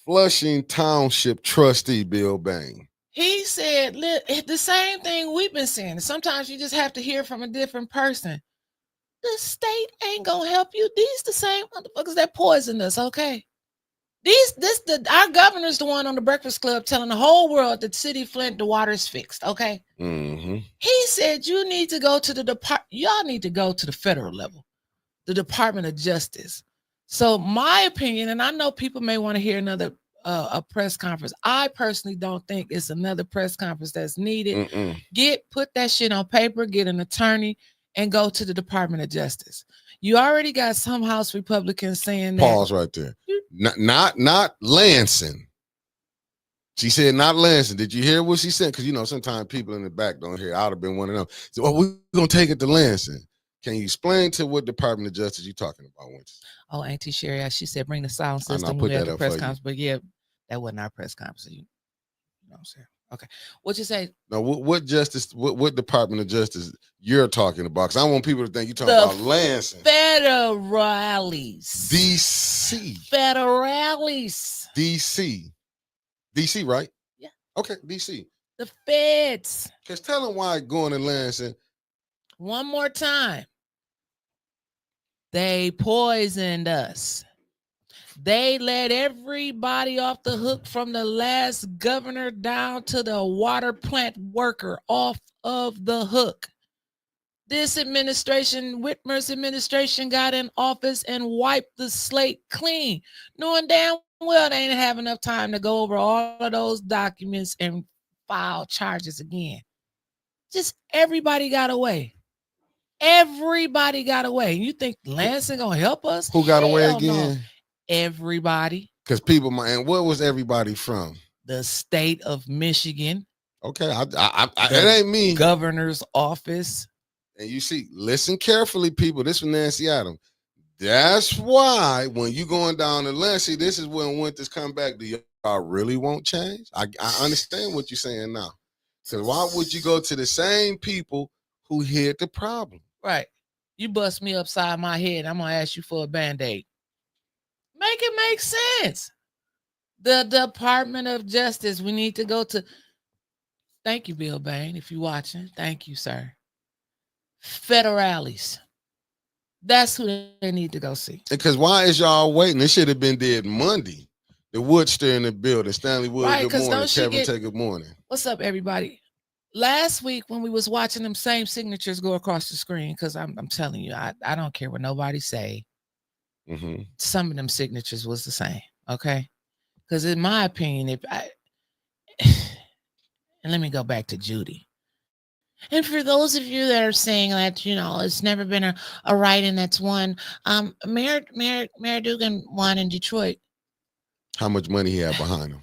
[SPEAKER 1] Flushing Township trustee, Bill Bain.
[SPEAKER 2] He said the same thing we've been saying. Sometimes you just have to hear from a different person. The state ain't gonna help you. These the same motherfuckers that poisoned us, okay? Our governor's the one on the Breakfast Club telling the whole world that City Flint, the water's fixed, okay?
[SPEAKER 1] Mm-hmm.
[SPEAKER 2] He said you need to go to y'all need to go to the federal level, the Department of Justice. So my opinion, and I know people may want to hear another a press conference. I personally don't think it's another press conference that's needed. Put that shit on paper, get an attorney, and go to the Department of Justice. You already got some House Republicans saying that.
[SPEAKER 1] Pause right there. Not Lansing. She said not Lansing. Did you hear what she said? Because sometimes people in the back don't hear. I'd have been one of them. So, we're gonna take it to Lansing. Can you explain to what Department of Justice you talking about, Winston?
[SPEAKER 2] Oh, Auntie Sherry, she said bring the sound system when we had the press conference. But yeah, that wasn't our press conference. You know what I'm saying? Okay. What you say?
[SPEAKER 1] No, what justice, what Department of Justice you're talking about? Because I want people to think you're talking about Lansing.
[SPEAKER 2] Federales.
[SPEAKER 1] DC.
[SPEAKER 2] Federales.
[SPEAKER 1] DC. DC, right?
[SPEAKER 2] Yeah.
[SPEAKER 1] Okay, DC.
[SPEAKER 2] The feds.
[SPEAKER 1] Because tell them why going to Lansing.
[SPEAKER 2] One more time. They poisoned us. They let everybody off the hook from the last governor down to the water plant worker off of the hook. This administration, Whitmer's administration, got in office and wiped the slate clean, knowing damn well they ain't have enough time to go over all of those documents and file charges again. Just everybody got away. Everybody got away. You think Lansing gonna help us?
[SPEAKER 1] Who got away again?
[SPEAKER 2] No. Everybody.
[SPEAKER 1] Because people, and where was everybody from?
[SPEAKER 2] The state of Michigan.
[SPEAKER 1] Okay, it ain't me.
[SPEAKER 2] Governor's office.
[SPEAKER 1] And you see, listen carefully, people. This from Nancy Adams. That's why when you going down to Lansing, this is when winters come back. Do y'all really want change? I understand what you're saying now. So why would you go to the same people who hid the problem?
[SPEAKER 2] Right. You bust me upside my head, I'm gonna ask you for a Band-Aid. Make it make sense. The Department of Justice, we need to go to. Thank you, Bill Bain, if you're watching. Thank you, sir. Federales. That's who they need to go see.
[SPEAKER 1] Because why is y'all waiting? It should have been dead Monday. The Woodster in the building. Stanley Wood,
[SPEAKER 2] Right,
[SPEAKER 1] good
[SPEAKER 2] 'cause
[SPEAKER 1] morning.
[SPEAKER 2] don't she
[SPEAKER 1] Kevin
[SPEAKER 2] get-
[SPEAKER 1] Tay, good morning.
[SPEAKER 2] What's up, everybody? Last week when we was watching them same signatures go across the screen, because I'm telling you, I don't care what nobody say.
[SPEAKER 1] Mm-hmm.
[SPEAKER 2] Some of them signatures was the same, okay? Because in my opinion, and let me go back to Judy. And for those of you that are saying that, it's never been a write-in that's won, Mayor Dugan won in Detroit.
[SPEAKER 1] How much money he had behind him?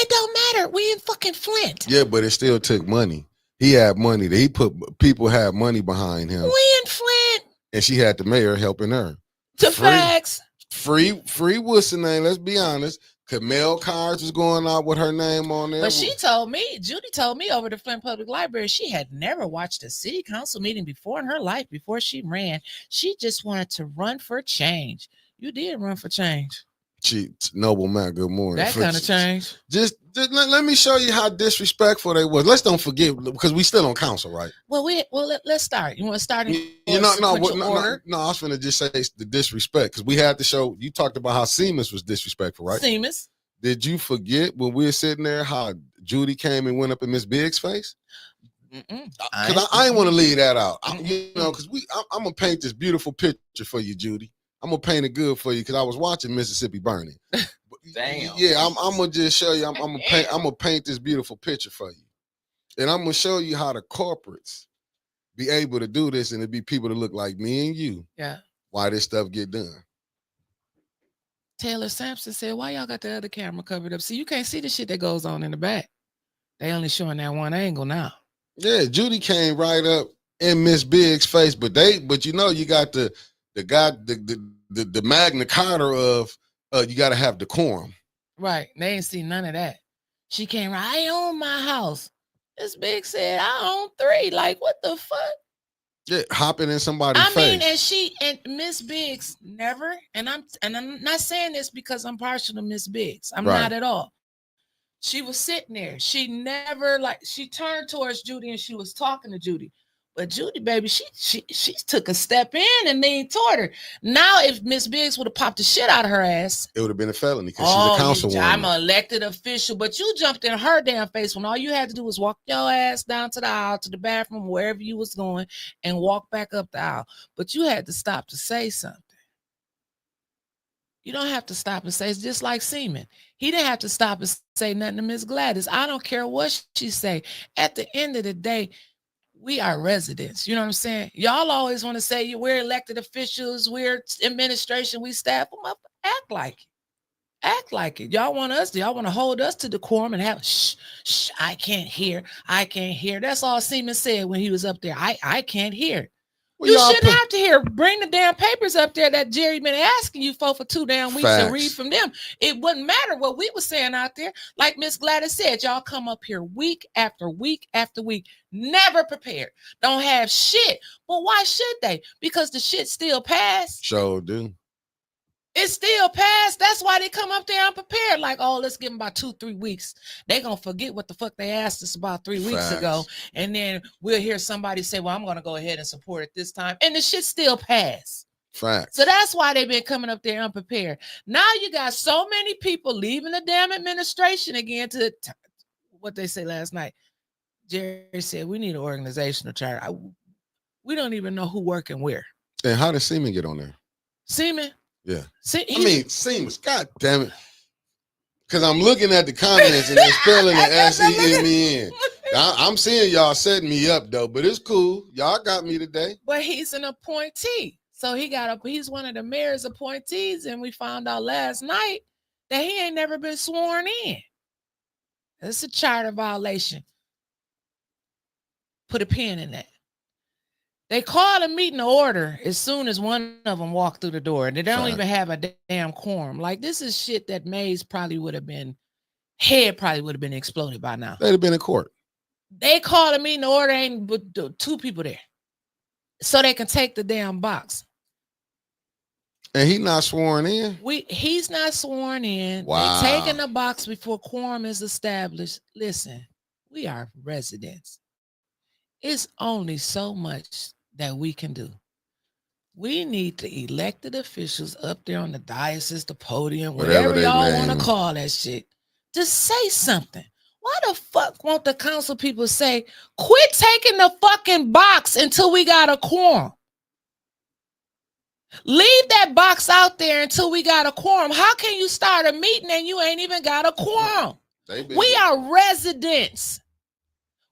[SPEAKER 2] It don't matter. We in fucking Flint.
[SPEAKER 1] Yeah, but it still took money. He had money. People had money behind him.
[SPEAKER 2] We in Flint.
[SPEAKER 1] And she had the mayor helping her.
[SPEAKER 2] Facts.
[SPEAKER 1] Free what's the name? Let's be honest. Camille Cards was going out with her name on there.
[SPEAKER 2] But Judy told me over the Flint Public Library, she had never watched a city council meeting before in her life before she ran. She just wanted to run for change. You did run for change.
[SPEAKER 1] Noble Matt, good morning.
[SPEAKER 2] That kind of change.
[SPEAKER 1] Just let me show you how disrespectful they was. Let's don't forget, because we still on council, right?
[SPEAKER 2] Well, let's start. You want to start in
[SPEAKER 1] No,
[SPEAKER 2] order?
[SPEAKER 1] I was going to just say the disrespect, because we had to show. You talked about how Seamus was disrespectful, right?
[SPEAKER 2] Seamus.
[SPEAKER 1] Did you forget when we were sitting there how Judy came and went up in Miss Biggs' face? Because I ain't want to leave that out. Because I'm gonna paint this beautiful picture for you, Judy. I'm gonna paint it good for you because I was watching Mississippi Burning.
[SPEAKER 2] Damn.
[SPEAKER 1] Yeah, I'm gonna just show you. I'm gonna paint this beautiful picture for you, and I'm gonna show you how the corporates be able to do this, and it be people that look like me and you.
[SPEAKER 2] Yeah.
[SPEAKER 1] Why this stuff get done?
[SPEAKER 2] Taylor Sampson said, "Why y'all got the other camera covered up? See, you can't see the shit that goes on in the back. They only showing that one angle now."
[SPEAKER 1] Yeah, Judy came right up in Miss Biggs' face, but you got the guy, the Magna Carta of you got to have decorum.
[SPEAKER 2] Right. They ain't seen none of that. She came right, I own my house. This Big said, I own 3. Like, what the fuck?
[SPEAKER 1] Yeah, hopping in somebody's face.
[SPEAKER 2] And Miss Biggs never, and I'm not saying this because I'm partial to Miss Biggs. I'm not at all. She was sitting there. She never she turned towards Judy and she was talking to Judy. But Judy, baby, she took a step in and leaned toward her. Now, if Miss Biggs would have popped the shit out of her ass,
[SPEAKER 1] it would have been a felony because she's a councilwoman.
[SPEAKER 2] I'm an elected official, but you jumped in her damn face when all you had to do was walk your ass down to the aisle, to the bathroom, wherever you was going, and walk back up the aisle. But you had to stop to say something. You don't have to stop and say, it's just like Seaman. He didn't have to stop and say nothing to Miss Gladys. I don't care what she say. At the end of the day, we are residents. You know what I'm saying? Y'all always want to say we're elected officials, we're administration, we staff. Act like it. Act like it. Y'all want to hold us to decorum and have shh, I can't hear. That's all Seaman said when he was up there. I can't hear. Well, you shouldn't have to hear. Bring the damn papers up there that Jerry been asking you for 2 damn weeks to read from them. It wouldn't matter what we were saying out there. Like Miss Gladys said, y'all come up here week after week after week, never prepared. Don't have shit. But why should they? Because the shit still passed.
[SPEAKER 1] Sure do.
[SPEAKER 2] It's still passed. That's why they come up there unprepared. Like, oh, let's give them about 2-3 weeks. They gonna forget what the fuck they asked us about 3 weeks ago. And then we'll hear somebody say, well, I'm gonna go ahead and support it this time. And the shit still passed.
[SPEAKER 1] Facts.
[SPEAKER 2] So that's why they've been coming up there unprepared. Now you got so many people leaving the damn administration again to what they say last night. Jerry said, we need an organizational chart. We don't even know who working where.
[SPEAKER 1] And how did Seaman get on there?
[SPEAKER 2] Seaman?
[SPEAKER 1] Yeah. Seamus, God damn it. Because I'm looking at the comments and they're spelling the S-E-M-E-N. I'm seeing y'all setting me up, though, but it's cool. Y'all got me today.
[SPEAKER 2] But he's an appointee. So he's one of the mayor's appointees, and we found out last night that he ain't never been sworn in. It's a charter violation. Put a pin in that. They called a meeting to order as soon as one of them walked through the door. They don't even have a damn quorum. Like, this is shit that Mays probably would have been exploded by now.
[SPEAKER 1] They'd have been in court.
[SPEAKER 2] They called a meeting to order, ain't but 2 people there. So they can take the damn box.
[SPEAKER 1] And he's not sworn in?
[SPEAKER 2] He's not sworn in.
[SPEAKER 1] Wow.
[SPEAKER 2] They taking the box before quorum is established. Listen, we are residents. It's only so much that we can do. We need the elected officials up there on the diocese, the podium,
[SPEAKER 1] Whatever
[SPEAKER 2] whatever
[SPEAKER 1] they
[SPEAKER 2] y'all
[SPEAKER 1] name
[SPEAKER 2] want to
[SPEAKER 1] them.
[SPEAKER 2] call that shit, to say something. Why the fuck won't the council people say, quit taking the fucking box until we got a quorum? Leave that box out there until we got a quorum. How can you start a meeting and you ain't even got a quorum? We are residents.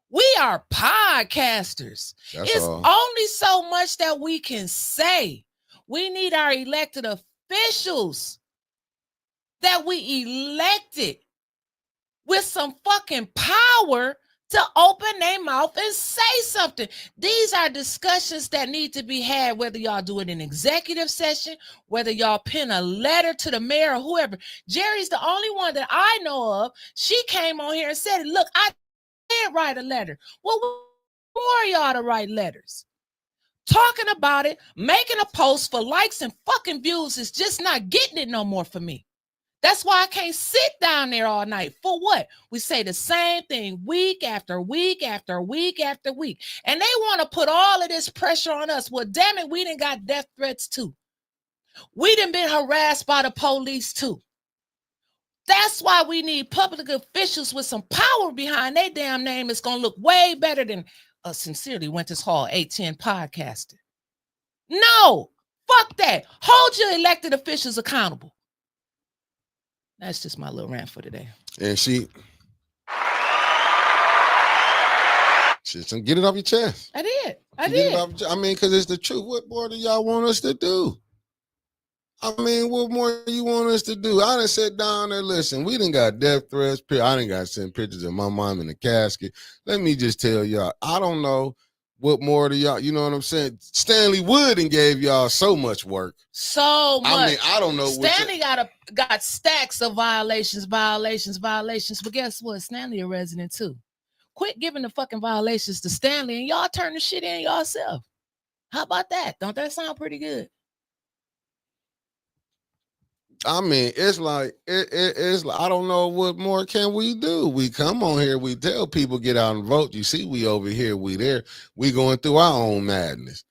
[SPEAKER 2] We are podcasters. It's only so much that we can say. We need our elected officials that we elected with some fucking power to open their mouth and say something. These are discussions that need to be had, whether y'all do it in executive session, whether y'all pen a letter to the mayor or whoever. Jerry's the only one that I know of. She came on here and said, look, I did write a letter. Well, more y'all to write letters. Talking about it, making a post for likes and fucking views is just not getting it no more for me. That's why I can't sit down there all night. For what? We say the same thing week after week after week after week. And they want to put all of this pressure on us. Well, damn it, we done got death threats too. We done been harassed by the police too. That's why we need public officials with some power behind their damn name. It's going to look way better than Sincerely Went This Hall 810 podcasting. No, fuck that. Hold your elected officials accountable. That's just my little rant for today.
[SPEAKER 1] And she get it off your chest.
[SPEAKER 2] I did.
[SPEAKER 1] I mean, because it's the truth. What more do y'all want us to do? I mean, what more do you want us to do? I done sit down there, listen, we done got death threats. I done got sent pictures of my mom in the casket. Let me just tell y'all, I don't know what more do y'all, you know what I'm saying? Stanley Wood and gave y'all so much work.
[SPEAKER 2] So much.
[SPEAKER 1] I mean, I don't know.
[SPEAKER 2] Stanley got stacks of violations. But guess what? Stanley a resident too. Quit giving the fucking violations to Stanley and y'all turn the shit in yourself. How about that? Don't that sound pretty good?
[SPEAKER 1] I mean, it's like it's like, I don't know what more can we do. We come on here, we tell people get out and vote. You see, we over here, we there, we going through our own madness.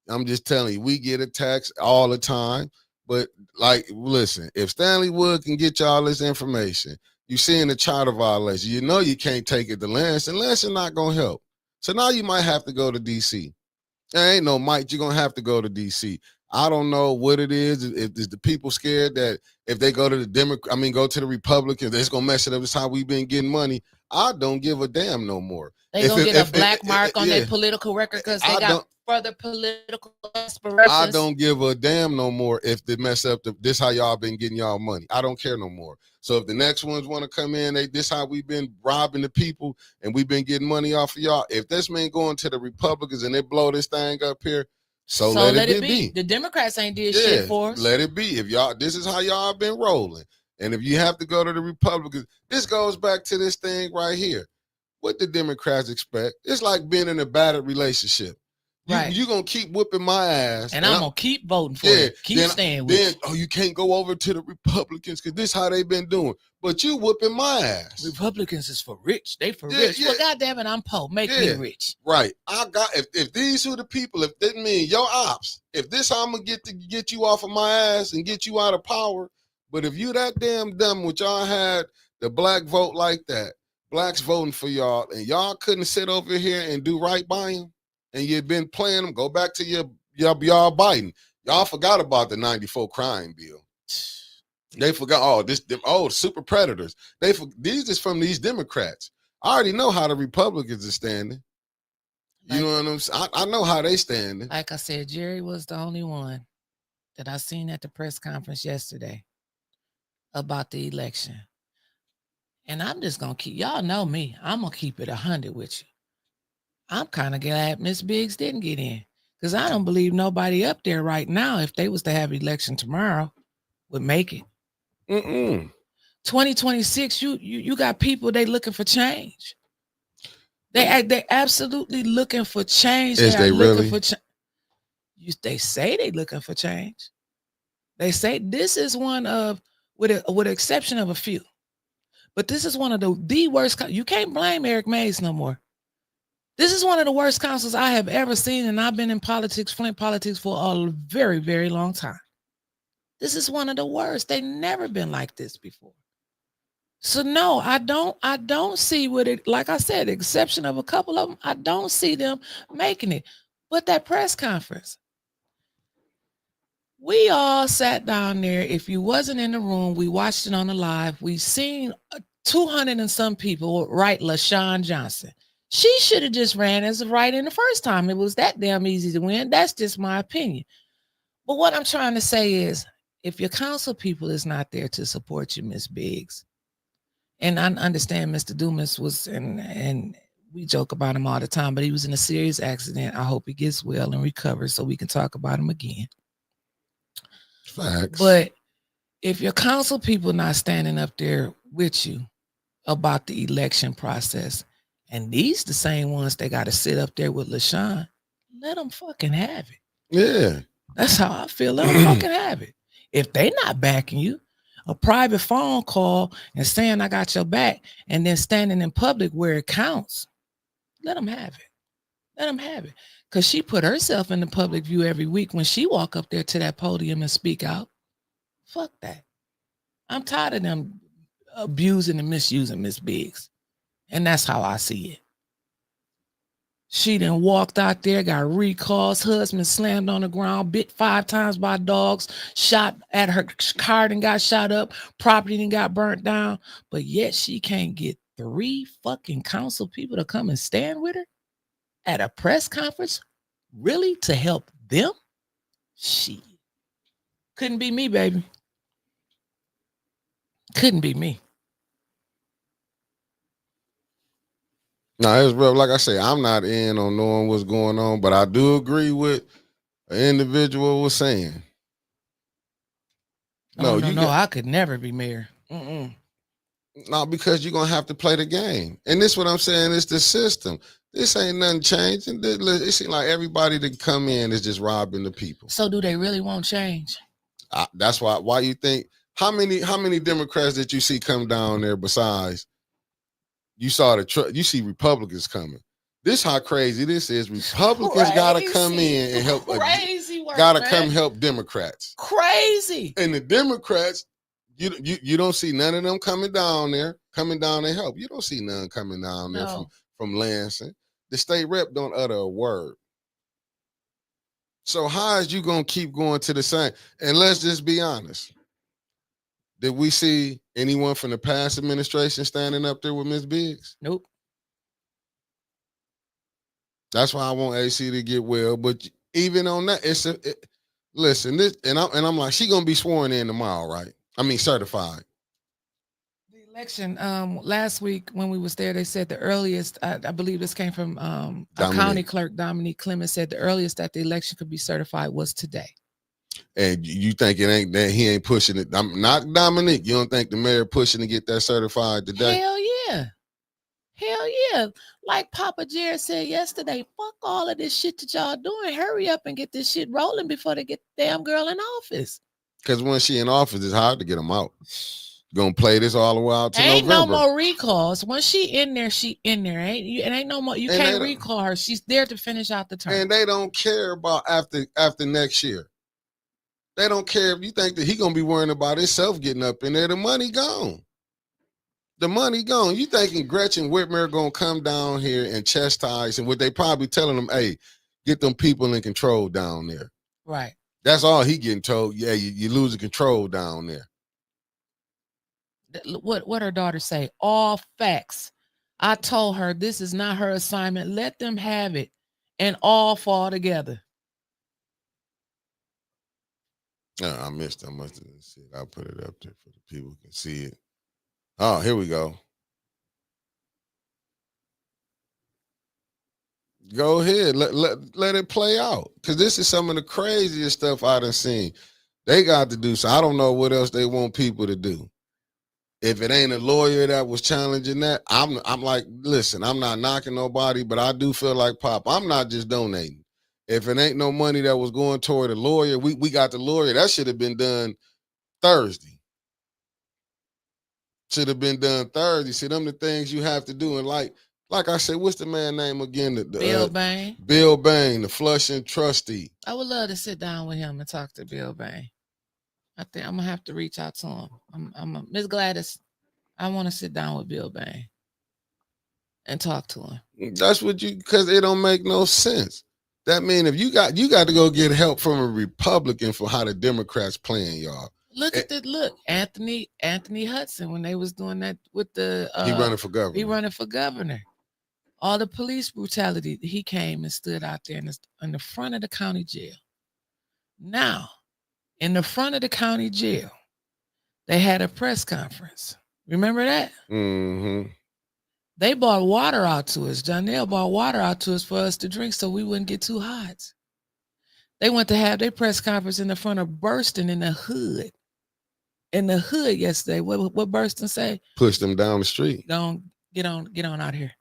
[SPEAKER 1] I'm just telling you, we get attacked all the time. But like, listen, if Stanley Wood can get y'all this information, you seeing the charter violation, you know you can't take it to Lance, and Lance is not gonna help. So now you might have to go to DC. There ain't no Mike, you're gonna have to go to DC. I don't know what it is. If the people scared that if they go to the go to the Republicans, it's gonna mess it up. That's how we've been getting money. I don't give a damn no more.
[SPEAKER 2] They gonna get a black mark on their political record because they got further political aspirations.
[SPEAKER 1] I don't give a damn no more if they mess up this how y'all been getting y'all money. I don't care no more. So if the next ones want to come in, this how we've been robbing the people and we've been getting money off of y'all. If this man going to the Republicans and they blow this thing up here, so let it be.
[SPEAKER 2] The Democrats ain't did shit for us.
[SPEAKER 1] Let it be. If y'all, this is how y'all been rolling. And if you have to go to the Republicans, this goes back to this thing right here. What the Democrats expect? It's like being in a battered relationship. You're going to keep whipping my ass.
[SPEAKER 2] And I'm going to keep voting for you. Keep staying with you.
[SPEAKER 1] You can't go over to the Republicans because this is how they been doing. But you whipping my ass.
[SPEAKER 2] Republicans is for rich. They for rich. Well, goddamn it, I'm poor. Make me rich.
[SPEAKER 1] Right. If these are the people, if that mean your ops, if this how I'm going to get you off of my ass and get you out of power. But if you that damn dumb, which y'all had the black vote like that, blacks voting for y'all, and y'all couldn't sit over here and do right by them, and you've been playing them, go back to y'all Biden. Y'all forgot about the 94 crime bill. They forgot, super predators. These is from these Democrats. I already know how the Republicans are standing. You know what I'm saying? I know how they standing.
[SPEAKER 2] Like I said, Jerry was the only one that I seen at the press conference yesterday about the election. And I'm just going to keep, y'all know me, I'm going to keep it 100 with you. I'm kind of glad Miss Biggs didn't get in because I don't believe nobody up there right now, if they was to have election tomorrow, would make it. 2026, you got people, they looking for change. They absolutely looking for change.
[SPEAKER 1] Is they really?
[SPEAKER 2] They say they looking for change. They say this is one of, with the exception of a few, but this is one of the worst. You can't blame Eric Mays no more. This is one of the worst councils I have ever seen, and I've been in politics, Flint politics, for a very, very long time. This is one of the worst. They've never been like this before. So no, I don't see what it, like I said, the exception of a couple of them, I don't see them making it. But that press conference, we all sat down there. If you wasn't in the room, we watched it on the live. We seen 200 and some people write LaShawn Johnson. She should have just ran as a write-in the first time. It was that damn easy to win. That's just my opinion. But what I'm trying to say is, if your council people is not there to support you, Miss Biggs, and I understand Mr. Dumas was, and we joke about him all the time, but he was in a serious accident. I hope he gets well and recovers so we can talk about him again.
[SPEAKER 1] Facts.
[SPEAKER 2] But if your council people not standing up there with you about the election process, and these the same ones that got to sit up there with LaShawn, let them fucking have it.
[SPEAKER 1] Yeah.
[SPEAKER 2] That's how I feel. Let them fucking have it. If they not backing you, a private phone call and saying I got your back, and then standing in public where it counts, let them have it. Let them have it. Because she put herself in the public view every week when she walk up there to that podium and speak out. Fuck that. I'm tired of them abusing and misusing Miss Biggs. And that's how I see it. She done walked out there, got recalls, husband slammed on the ground, bit 5 times by dogs, shot at her car and got shot up, property and got burnt down. But yet she can't get 3 fucking council people to come and stand with her at a press conference? Really? To help them? Shit. Couldn't be me, baby. Couldn't be me.
[SPEAKER 1] No, it's real. Like I say, I'm not in on knowing what's going on, but I do agree with an individual was saying.
[SPEAKER 2] No, I could never be mayor.
[SPEAKER 1] No, because you're gonna have to play the game, and this what I'm saying is the system. This ain't nothing changing. It seems like everybody that come in is just robbing the people.
[SPEAKER 2] So do they really want change?
[SPEAKER 1] That's why you think how many Democrats did you see come down there besides? You saw you see Republicans coming. This how crazy this is. Republicans gotta come in and help. Gotta come help Democrats.
[SPEAKER 2] Crazy.
[SPEAKER 1] And the Democrats, you don't see none of them coming down there to help. You don't see none coming down there from Lansing. The state rep don't utter a word. So how is you gonna keep going to the same? And let's just be honest. Did we see anyone from the past administration standing up there with Ms. Biggs?
[SPEAKER 2] Nope.
[SPEAKER 1] That's why I want AC to get well. But even on that, listen. This and I'm like, she gonna be sworn in tomorrow, right? I mean, certified.
[SPEAKER 2] The election last week when we was there, they said the earliest. I believe this came from a county clerk, Dominique Clemens, said the earliest that the election could be certified was today.
[SPEAKER 1] And you think it ain't that he ain't pushing it? I'm not Dominique. You don't think the mayor pushing to get that certified today?
[SPEAKER 2] Hell yeah. Like Papa Jared said yesterday, fuck all of this shit that y'all doing. Hurry up and get this shit rolling before they get the damn girl in office.
[SPEAKER 1] Because when she in office, it's hard to get them out. Gonna play this all the way out to
[SPEAKER 2] ain't
[SPEAKER 1] November.
[SPEAKER 2] No more recalls. Once she in there, she in there. Ain't no more. You can't recall her. She's there to finish out the term.
[SPEAKER 1] And they don't care about after next year. They don't care if you think that he gonna be worrying about himself getting up in there. The money gone. The money gone. You thinking Gretchen Whitmer gonna come down here and chastise, and what they probably telling them, hey, get them people in control down there.
[SPEAKER 2] Right.
[SPEAKER 1] That's all he getting told. Yeah, you losing control down there.
[SPEAKER 2] What her daughter say? All facts. I told her this is not her assignment. Let them have it and all fall together.
[SPEAKER 1] I missed. I must have said I'll put it up there for the people who can see it. Oh, here we go. Go ahead. Let it play out. Because this is some of the craziest stuff I done seen. They got to do so. I don't know what else they want people to do. If it ain't a lawyer that was challenging that, I'm like, listen, I'm not knocking nobody, but I do feel like Pop, I'm not just donating. If it ain't no money that was going toward a lawyer, we got the lawyer. That should have been done Thursday. Should have been done Thursday. See, them the things you have to do. And like Like I said, what's the man name again?
[SPEAKER 2] Bill Bain.
[SPEAKER 1] Bill Bain, the Flushing trustee.
[SPEAKER 2] I would love to sit down with him and talk to Bill Bain. I think I'm gonna have to reach out to him. I'm Miss Gladys. I want to sit down with Bill Bain and talk to him.
[SPEAKER 1] That's what because it don't make no sense. That mean if you got to go get help from a Republican for how the Democrats playing y'all.
[SPEAKER 2] Look Anthony Hudson when they was doing that with the
[SPEAKER 1] he running for governor.
[SPEAKER 2] He running for governor. All the police brutality, he came and stood out there in the front of the county jail. Now, in the front of the county jail, they had a press conference. Remember that?
[SPEAKER 1] Mm-hmm.
[SPEAKER 2] They brought water out to us. Janelle brought water out to us for us to drink so we wouldn't get too hot. They went to have their press conference in the front of Burston in the hood. In the hood yesterday. What Burston say?
[SPEAKER 1] Push them down the street.
[SPEAKER 2] Get on out here.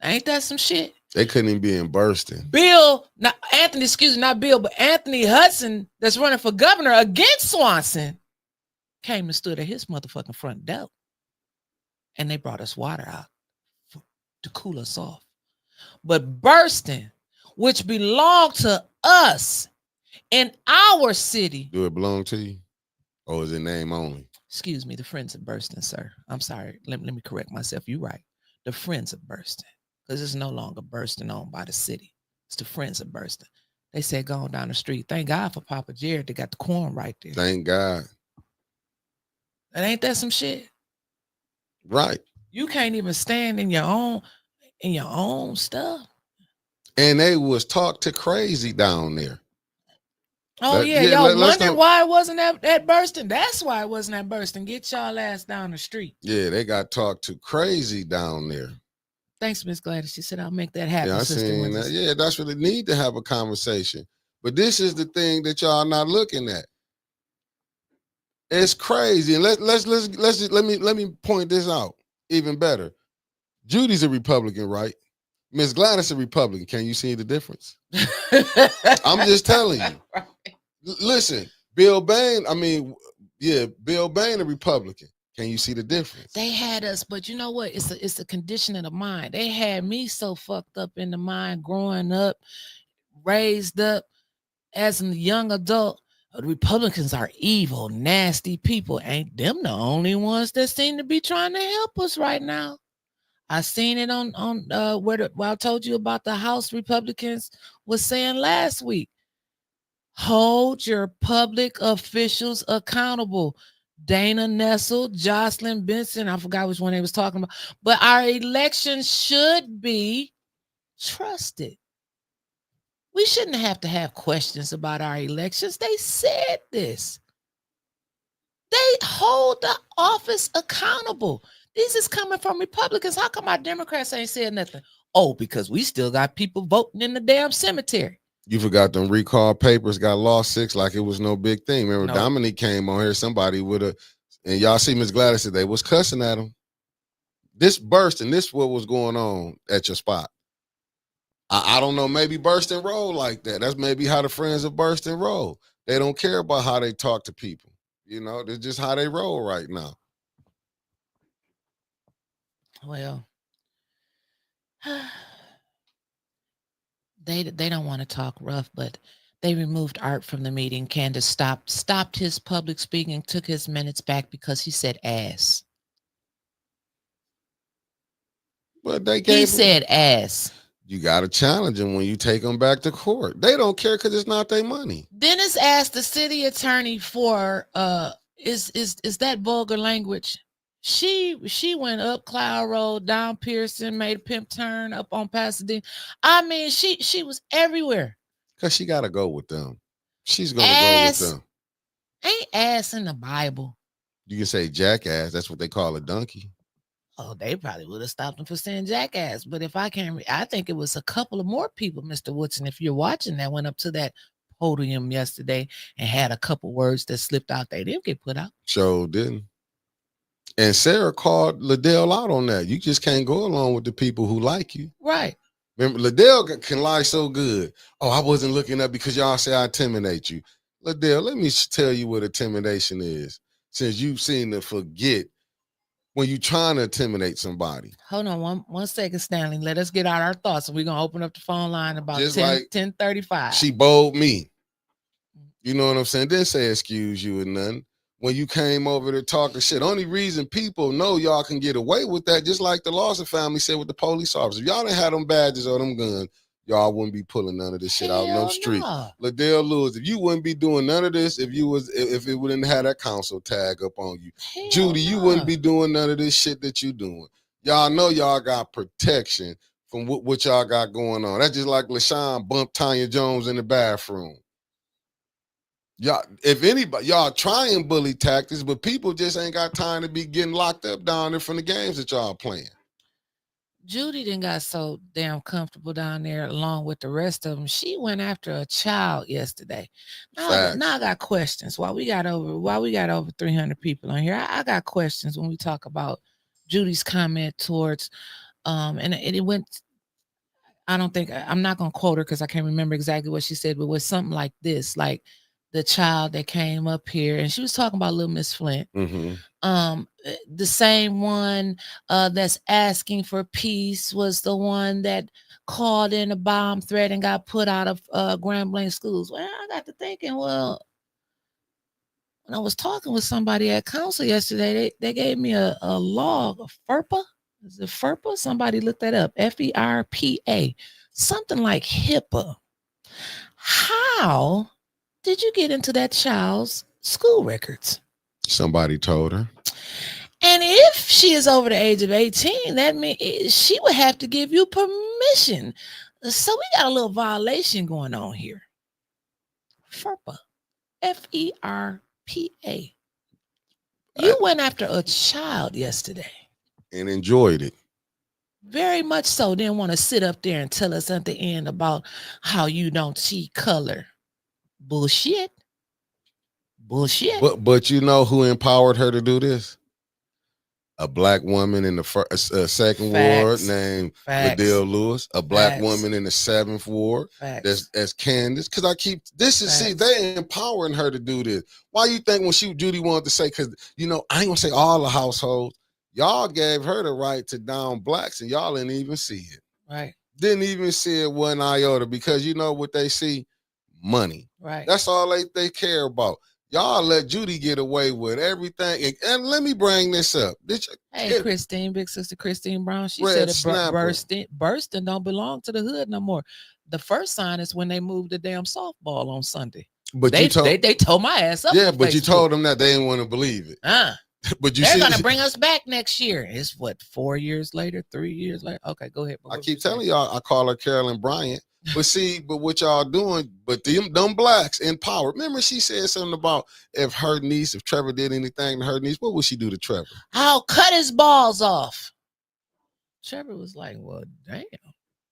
[SPEAKER 2] Ain't that some shit?
[SPEAKER 1] They couldn't even be in Burston.
[SPEAKER 2] Not Bill, but Anthony Hudson that's running for governor against Swanson came and stood at his motherfucking front door. And they brought us water out to cool us off. But Burston, which belonged to us in our city.
[SPEAKER 1] Do it belong to you? Or is it name only?
[SPEAKER 2] Excuse me, the Friends of Burston, sir. I'm sorry. Let me correct myself. You're right. The Friends of Burston. Because it's no longer Burston owned by the city. It's the Friends of Burston. They said going down the street. Thank God for Papa Jared. They got the corn right there.
[SPEAKER 1] Thank God.
[SPEAKER 2] And ain't that some shit?
[SPEAKER 1] Right.
[SPEAKER 2] You can't even stand in your own stuff.
[SPEAKER 1] And they was talked to crazy down there.
[SPEAKER 2] Oh, y'all wondered why it wasn't at Burston. That's why it wasn't at Burston. Get y'all ass down the street.
[SPEAKER 1] Yeah, they got talked to crazy down there.
[SPEAKER 2] Thanks, Miss Gladys. She said, I'll make that happen.
[SPEAKER 1] Yeah, I seen that. Yeah, that's what they need to have a conversation. But this is the thing that y'all not looking at. It's crazy. And let me point this out even better. Judy's a Republican, right? Miss Gladys a Republican. Can you see the difference? I'm just telling you. Right. Listen, Bill Bain a Republican. Can you see the difference?
[SPEAKER 2] They had us, but you know what? It's a condition of the mind. They had me so fucked up in the mind growing up, raised up as a young adult. Republicans are evil, nasty people. Ain't them the only ones that seem to be trying to help us right now? I seen it on where I told you about the House Republicans was saying last week. Hold your public officials accountable. Dana Nessel, Jocelyn Benson, I forgot which one they was talking about. But our elections should be trusted. We shouldn't have to have questions about our elections. They said this. They hold the office accountable. This is coming from Republicans. How come our Democrats ain't said nothing? Oh, because we still got people voting in the damn cemetery.
[SPEAKER 1] You forgot them recall papers got lost 6 like it was no big thing. Remember, Dominique came on here, somebody would have, and y'all see Miss Gladys today was cussing at him. This Burston, this what was going on at your spot. I don't know, maybe Burston roll like that. That's maybe how the Friends of Burston roll. They don't care about how they talk to people. You know, that's just how they roll right now.
[SPEAKER 2] Well, they don't want to talk rough, but they removed Art from the meeting. Candace stopped his public speaking, took his minutes back because he said ass.
[SPEAKER 1] But he
[SPEAKER 2] said ass.
[SPEAKER 1] You got to challenge them when you take them back to court. They don't care because it's not their money.
[SPEAKER 2] Dennis asked the city attorney for is that vulgar language? She went up Cloud Road, down Pearson, made a pimp turn up on Pasadena. I mean, she was everywhere.
[SPEAKER 1] Because she got to go with them. She's going to go with them.
[SPEAKER 2] Ain't ass in the Bible.
[SPEAKER 1] You can say jackass. That's what they call a donkey.
[SPEAKER 2] Oh, they probably would have stopped him for saying jackass. But if I can't, I think it was a couple of more people, Mr. Woodson, if you're watching, that went up to that podium yesterday and had a couple words that slipped out. They didn't get put out.
[SPEAKER 1] Sure didn't. And Sarah called Liddell out on that. You just can't go along with the people who like you.
[SPEAKER 2] Right.
[SPEAKER 1] Remember, Liddell can lie so good. Oh, I wasn't looking up because y'all say I intimidate you. Liddell, let me tell you what intimidation is. Since you seem to forget when you trying to intimidate somebody.
[SPEAKER 2] Hold on one second, Stanley. Let us get out our thoughts, and we're gonna open up the phone line about
[SPEAKER 1] Just
[SPEAKER 2] 10:35.
[SPEAKER 1] She bowled me. You know what I'm saying? Didn't say excuse you or nothing. When you came over there talking shit, only reason people know y'all can get away with that, just like the Lawson family said with the police officers. If y'all didn't have them badges or them guns, y'all wouldn't be pulling none of this shit out in them streets.
[SPEAKER 2] Nah.
[SPEAKER 1] Liddell Lewis, if you wouldn't be doing none of this, if it wouldn't have that council tag up on you.
[SPEAKER 2] Hell
[SPEAKER 1] Judy, you wouldn't be doing none of this shit that you doing. Y'all know y'all got protection from what y'all got going on. That's just like LaShawn bumped Tanya Jones in the bathroom. Y'all, if anybody, y'all trying bully tactics, but people just ain't got time to be getting locked up down there from the games that y'all playing.
[SPEAKER 2] Judy didn't got so damn comfortable down there along with the rest of them. She went after a child yesterday. Now I got questions. While we got over 300 people on here, I got questions when we talk about Judy's comment towards and it went. I'm not gonna quote her because I can't remember exactly what she said, but it was something like this, like the child that came up here, and she was talking about little Miss Flint.
[SPEAKER 1] Mm-hmm.
[SPEAKER 2] The same one that's asking for peace was the one that called in a bomb threat and got put out of Grand Blanc schools. Well, I got to thinking, well, when I was talking with somebody at council yesterday, they gave me a log of FERPA. Is it FERPA? Somebody look that up. FERPA. Something like HIPAA. How did you get into that child's school records?
[SPEAKER 1] Somebody told her.
[SPEAKER 2] And if she is over the age of 18, that means she would have to give you permission. So we got a little violation going on here. FERPA. FERPA. You went after a child yesterday.
[SPEAKER 1] And enjoyed it.
[SPEAKER 2] Very much so. Didn't want to sit up there and tell us at the end about how you don't see color. Bullshit.
[SPEAKER 1] But you know who empowered her to do this? A black woman in the second ward named Liddell Lewis. A black woman in the 7th ward that's Candace. Because they empowering her to do this. Why you think when Judy wanted to say, because I ain't gonna say all the households, y'all gave her the right to down blacks and y'all didn't even see it.
[SPEAKER 2] Right.
[SPEAKER 1] Didn't even see it one iota, because you know what they see? Money.
[SPEAKER 2] Right.
[SPEAKER 1] That's all they care about. Y'all let Judy get away with everything. And let me bring this up.
[SPEAKER 2] Christine, big sister Christine Brown, she said bursting don't belong to the hood no more. The first sign is when they moved the damn softball on Sunday.
[SPEAKER 1] But
[SPEAKER 2] they told my ass up.
[SPEAKER 1] Yeah, but Facebook. You told them that they didn't want to believe it. But they're
[SPEAKER 2] gonna bring us back next year. It's what, 4 years later, 3 years later? Okay, go ahead.
[SPEAKER 1] I keep telling y'all, I call her Carolyn Bryant. But what y'all doing, but them blacks in power. Remember she said something about if Trevor did anything to her niece, what would she do to Trevor?
[SPEAKER 2] I'll cut his balls off. Trevor was like, well, damn,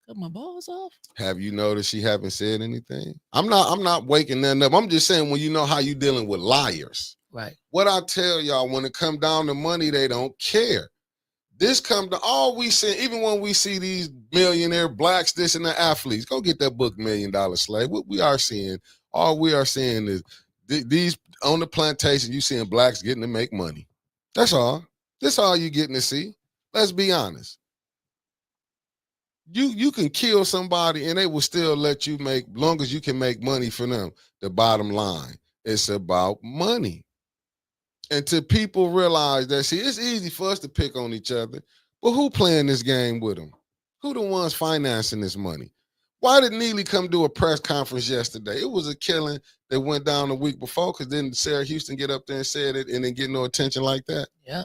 [SPEAKER 2] cut my balls off.
[SPEAKER 1] Have you noticed she haven't said anything? I'm not waking nothing up. I'm just saying, when you know how you dealing with liars.
[SPEAKER 2] Right.
[SPEAKER 1] What I tell y'all, when it come down to money, they don't care. This come to all we see, even when we see these millionaire blacks, this and the athletes, go get that book, $1 Million Slave. What we are seeing, all we are seeing is these on the plantation, you seeing blacks getting to make money. That's all. That's all you getting to see. Let's be honest. You can kill somebody and they will still let you make, long as you can make money for them. The bottom line, it's about money. Until people realize that, see, it's easy for us to pick on each other, but who playing this game with them? Who the ones financing this money? Why did Neely come do a press conference yesterday? It was a killing that went down the week before, because then Sarah Houston get up there and said it and then get no attention like that.
[SPEAKER 2] Yeah.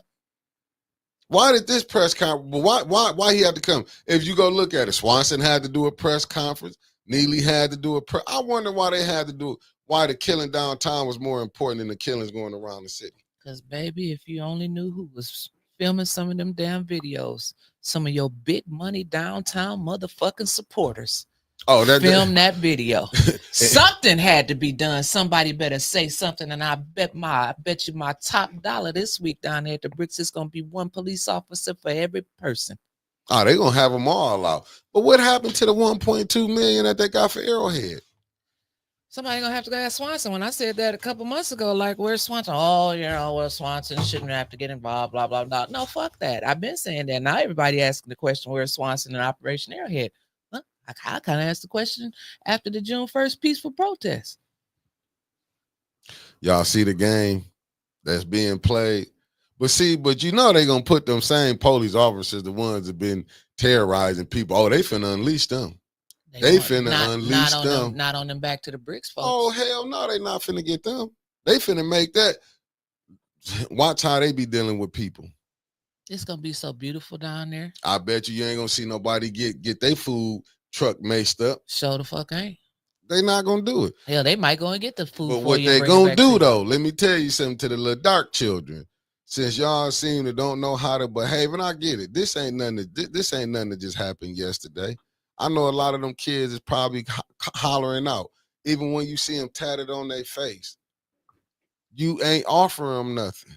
[SPEAKER 1] Why did this press conference, why he had to come? If you go look at it, Swanson had to do a press conference. Neely had to do a press. I wonder why they had to do it. Why the killing downtown was more important than the killings going around the city.
[SPEAKER 2] Because, baby, if you only knew who was filming some of them damn videos, some of your big money downtown motherfucking supporters film that video. Something had to be done. Somebody better say something. And I bet you my top dollar this week down there at the Bricks is going to be one police officer for every person.
[SPEAKER 1] Oh, they're going to have them all out. But what happened to the $1.2 million that they got for Arrowhead?
[SPEAKER 2] Somebody gonna have to go ask Swanson. When I said that a couple months ago, like, where's Swanson? Oh, well, Swanson shouldn't have to get involved, blah, blah, blah. No, fuck that. I've been saying that. Now everybody asking the question, where's Swanson in Operation Airhead? Well, I kind of asked the question after the June 1st peaceful protest.
[SPEAKER 1] Y'all see the game that's being played? But you know they gonna put them same police officers, the ones that been terrorizing people. Oh, they finna unleash them. They finna unleash them.
[SPEAKER 2] Not on them back to the bricks, folks.
[SPEAKER 1] Oh, hell no, they not finna get them. They finna make that. Watch how they be dealing with people.
[SPEAKER 2] It's gonna be so beautiful down there.
[SPEAKER 1] I bet you ain't gonna see nobody get their food truck maced up.
[SPEAKER 2] Show the fuck ain't.
[SPEAKER 1] They not gonna do it.
[SPEAKER 2] Hell, they might go and get the food.
[SPEAKER 1] But what they gonna do though, let me tell you something to the little dark children. Since y'all seem to don't know how to behave, and I get it, this ain't nothing that just happened yesterday. I know a lot of them kids is probably hollering out, even when you see them tatted on their face. You ain't offering them nothing.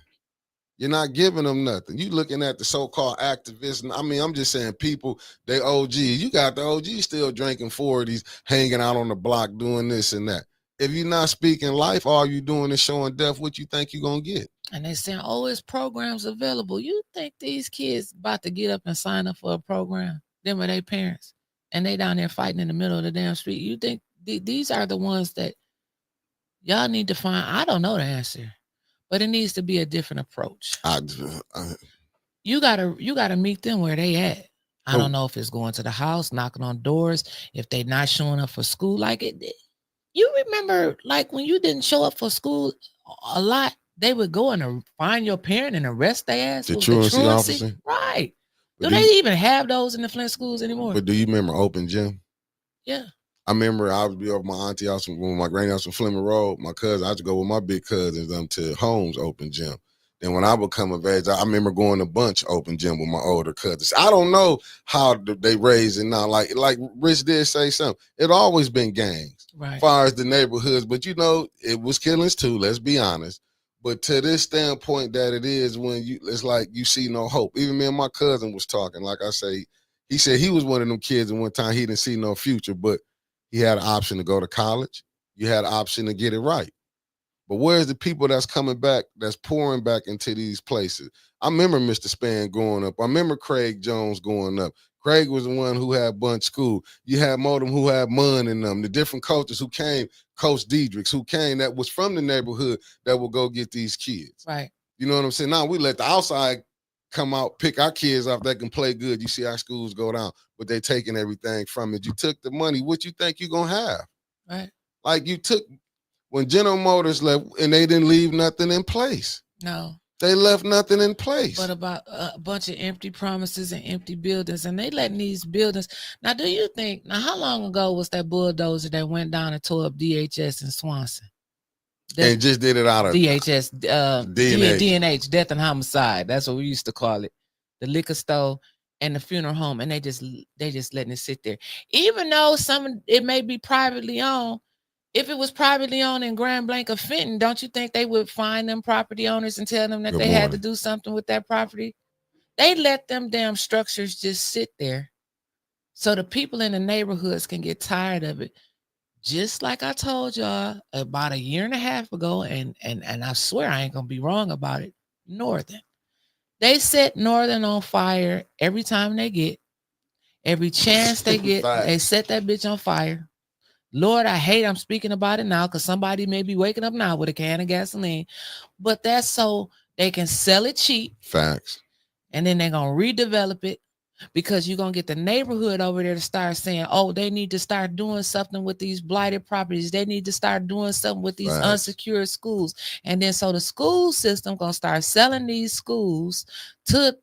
[SPEAKER 1] You're not giving them nothing. You looking at the so-called activists. I mean, I'm just saying people, they OGs. You got the OGs still drinking 40s, hanging out on the block, doing this and that. If you're not speaking life, all you doing is showing death. What you think you're going to get?
[SPEAKER 2] And they saying, oh, it's programs available. You think these kids about to get up and sign up for a program? Them are their parents. And they down there fighting in the middle of the damn street. You think these are the ones that y'all need to find? I don't know the answer. But it needs to be a different approach. You gotta meet them where they at. I don't know if it's going to the house, knocking on doors, if they not showing up for school. Like it, you remember, like when you didn't show up for school a lot, they would go and find your parent and arrest their ass.
[SPEAKER 1] The truancy officer,
[SPEAKER 2] right? Do they even have those in the Flint schools anymore?
[SPEAKER 1] But do you remember open gym?
[SPEAKER 2] Yeah.
[SPEAKER 1] I remember I would be over my auntie house when my granny house from Fleming Road. My cousin, I had to go with my big cousins to Holmes open gym. Then when I become of age, I remember going to Bunch open gym with my older cousins. I don't know how they raise it now. Like Rich did say something. It always been gangs,
[SPEAKER 2] right?
[SPEAKER 1] As far as the neighborhoods, but you know it was killings too. Let's be honest. But to this standpoint that it is when it's like you see no hope. Even me and my cousin was talking. Like I say, he said he was one of them kids, and one time he didn't see no future, but he had an option to go to college. You had an option to get it right. But where's the people that's coming back, that's pouring back into these places? I remember Mr. Spann growing up. I remember Craig Jones going up. Craig was the one who had Bunch School. You had Modem who had Munn in them. The different coaches who came, Coach Diedrichs, who came that was from the neighborhood that would go get these kids.
[SPEAKER 2] Right.
[SPEAKER 1] You know what I'm saying? Now we let the outside come out, pick our kids off that can play good. You see our schools go down, but they taking everything from it. You took the money. What you think you gonna have?
[SPEAKER 2] Right.
[SPEAKER 1] Like you took when General Motors left and they didn't leave nothing in place.
[SPEAKER 2] No.
[SPEAKER 1] They left nothing in place.
[SPEAKER 2] But about a bunch of empty promises and empty buildings, and they letting these buildings. Now, do you think? Now, how long ago was that bulldozer that went down and tore up DHS in Swanson?
[SPEAKER 1] And just did it out of
[SPEAKER 2] DHS, DNH, death and homicide. That's what we used to call it. The liquor store and the funeral home, and they just letting it sit there. Even though it may be privately owned, if it was privately owned in Grand Blanc or Fenton, don't you think they would find them property owners and tell them that they had to do something with that property? They let them damn structures just sit there so the people in the neighborhoods can get tired of it. Just like I told y'all about a year and a half ago, and I swear I ain't gonna be wrong about it. Northern. They set Northern on fire every time they get, every chance they get, they set that bitch on fire. Lord, I hate I'm speaking about it now because somebody may be waking up now with a can of gasoline. But that's so they can sell it cheap.
[SPEAKER 1] Facts.
[SPEAKER 2] And then they're gonna redevelop it. Because you're going to get the neighborhood over there to start saying, oh, they need to start doing something with these blighted properties. They need to start doing something with these unsecured schools. And then so the school system going to start selling these schools to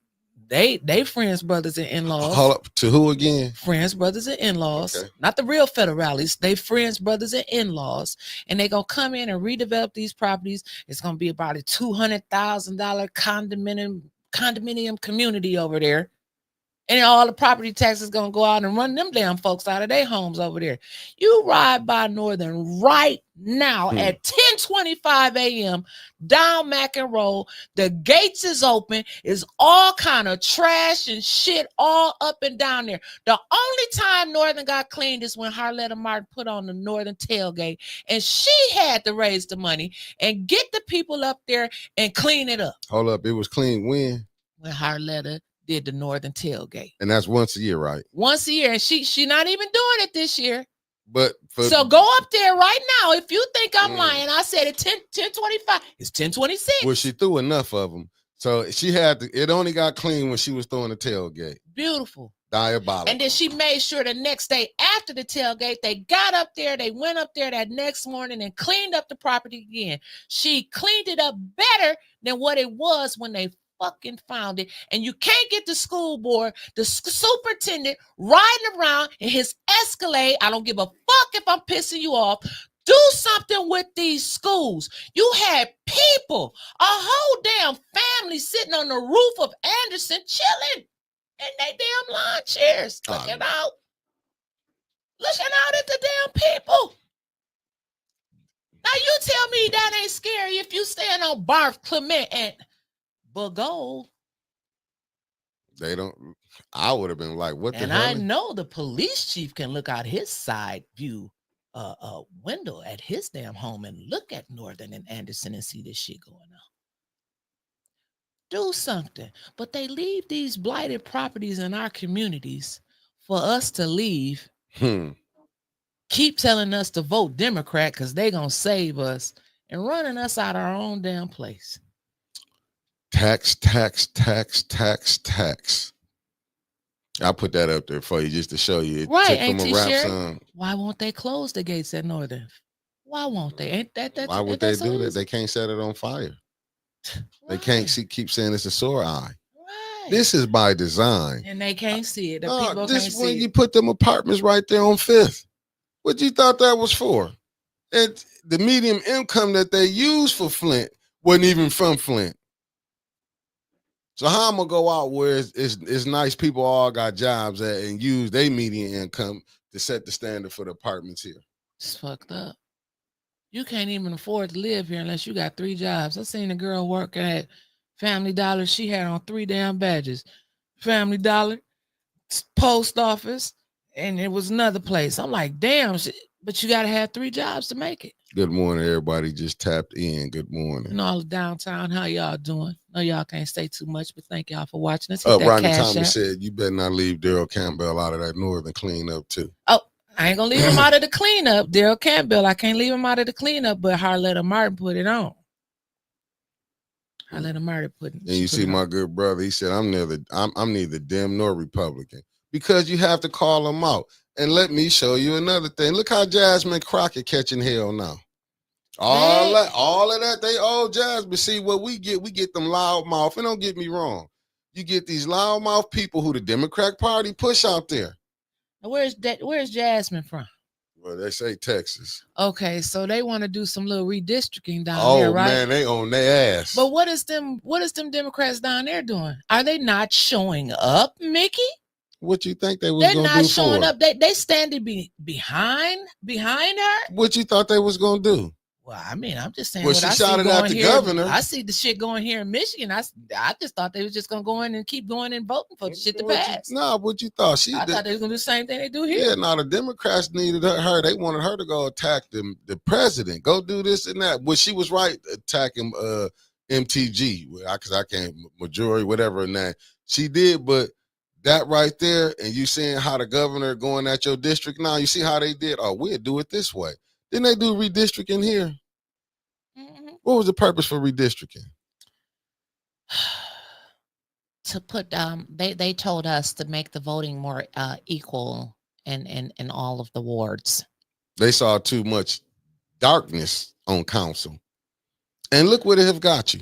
[SPEAKER 2] they friends, brothers, and in-laws.
[SPEAKER 1] Hold up. To who again?
[SPEAKER 2] Friends, brothers, and in-laws. Okay. Not the real federales. They friends, brothers, and in-laws. And they're going to come in and redevelop these properties. It's going to be about a $200,000 condominium community over there. And all the property taxes gonna go out and run them damn folks out of their homes over there. You ride by Northern right now at 10:25 a.m. down Mackin Road. The gates is open. Is all kind of trash and shit all up and down there. The only time Northern got cleaned is when Harletta Martin put on the Northern tailgate, and she had to raise the money and get the people up there and clean it up.
[SPEAKER 1] Hold up, it was clean when
[SPEAKER 2] Harletta did the Northern tailgate,
[SPEAKER 1] and that's once a year, right?
[SPEAKER 2] Once a year, and she not even doing it this year.
[SPEAKER 1] But
[SPEAKER 2] so go up there right now. If you think I'm lying, I said at 10:25. It's 10:26.
[SPEAKER 1] Well, she threw enough of them, so she had to. It only got clean when she was throwing the tailgate.
[SPEAKER 2] Beautiful,
[SPEAKER 1] diabolical.
[SPEAKER 2] And then she made sure the next day after the tailgate, they got up there. They went up there that next morning and cleaned up the property again. She cleaned it up better than what it was when they fucking found it. And you can't get the school board, the superintendent riding around in his Escalade. I don't give a fuck if I'm pissing you off. Do something with these schools. You had people, a whole damn family sitting on the roof of Anderson chilling in they damn lawn chairs, looking out at the damn people. Now you tell me that ain't scary if you stand on Barth, Clement, and Bagold.
[SPEAKER 1] They don't. I would have been like, "What the hell?"
[SPEAKER 2] And I know the police chief can look out his side view window at his damn home and look at Northern and Anderson and see this shit going on. Do something. But they leave these blighted properties in our communities for us to leave. Keep telling us to vote Democrat because they gonna save us and running us out of our own damn place.
[SPEAKER 1] Tax. I put that up there for you just to show you. It
[SPEAKER 2] right,
[SPEAKER 1] from a rap song.
[SPEAKER 2] Why won't they close the gates at Northern? Why won't they? Ain't that
[SPEAKER 1] why would they do
[SPEAKER 2] easy?
[SPEAKER 1] that? They can't set it on fire.
[SPEAKER 2] Right.
[SPEAKER 1] They can't keep saying it's a sore eye.
[SPEAKER 2] Right.
[SPEAKER 1] This is by design.
[SPEAKER 2] And they can't see it. The people
[SPEAKER 1] this
[SPEAKER 2] can't
[SPEAKER 1] when
[SPEAKER 2] see
[SPEAKER 1] you
[SPEAKER 2] it.
[SPEAKER 1] put them apartments right there on 5th. What you thought that was for? And the medium income that they use for Flint wasn't even from Flint. So how I'm gonna go out where it's nice people all got jobs at and use their median income to set the standard for the apartments here?
[SPEAKER 2] It's fucked up. You can't even afford to live here unless you got 3 jobs. I seen a girl working at Family Dollar. She had on 3 damn badges. Family Dollar, post office, and it was another place. I'm like, damn, but you got to have 3 jobs to make it.
[SPEAKER 1] Good morning, everybody. Just tapped in. Good morning.
[SPEAKER 2] And all the downtown, how y'all doing? No, y'all can't say too much, but thank y'all for watching us.
[SPEAKER 1] Rodney Thomas said, you better not leave Daryl Campbell out of that Northern cleanup, too.
[SPEAKER 2] Oh, I ain't going to leave him out of the cleanup. Daryl Campbell, I can't leave him out of the cleanup, but Harletta Martin put it on. Harletta Martin put it on.
[SPEAKER 1] And you see my good brother, he said, I'm neither Dem nor Republican. Because you have to call them out. And let me show you another thing. Look how Jasmine Crockett catching hell now. All of that, they owe Jasmine. See what we get them loudmouth. And don't get me wrong. You get these loudmouth people who the Democratic Party push out there.
[SPEAKER 2] Where's Jasmine from?
[SPEAKER 1] Well, they say Texas.
[SPEAKER 2] Okay, so they want to do some little redistricting down there, right? Oh
[SPEAKER 1] man, they on their ass.
[SPEAKER 2] But what is them Democrats down there doing? Are they not showing up, Mickey?
[SPEAKER 1] What you think they was gonna do?
[SPEAKER 2] They're not showing up. They standing behind her.
[SPEAKER 1] What you thought they was gonna do?
[SPEAKER 2] Well, I mean, I'm just saying.
[SPEAKER 1] Well, she shouted at the governor.
[SPEAKER 2] I see the shit going here in Michigan. I just thought they was just gonna go in and keep going and voting for the shit to pass.
[SPEAKER 1] What you thought?
[SPEAKER 2] I thought they was gonna do the same thing they do here.
[SPEAKER 1] Yeah, now the Democrats needed her. They wanted her to go attack the president. Go do this and that. Well, she was right attacking MTG because I can't majority whatever and that she did, but. That right there, and you seeing how the governor going at your district now, you see how they did? Oh, we'll do it this way. Didn't they do redistricting here? Mm-hmm. What was the purpose for redistricting?
[SPEAKER 2] To put they told us to make the voting more equal in all of the wards.
[SPEAKER 1] They saw too much darkness on council. And look what it have got you.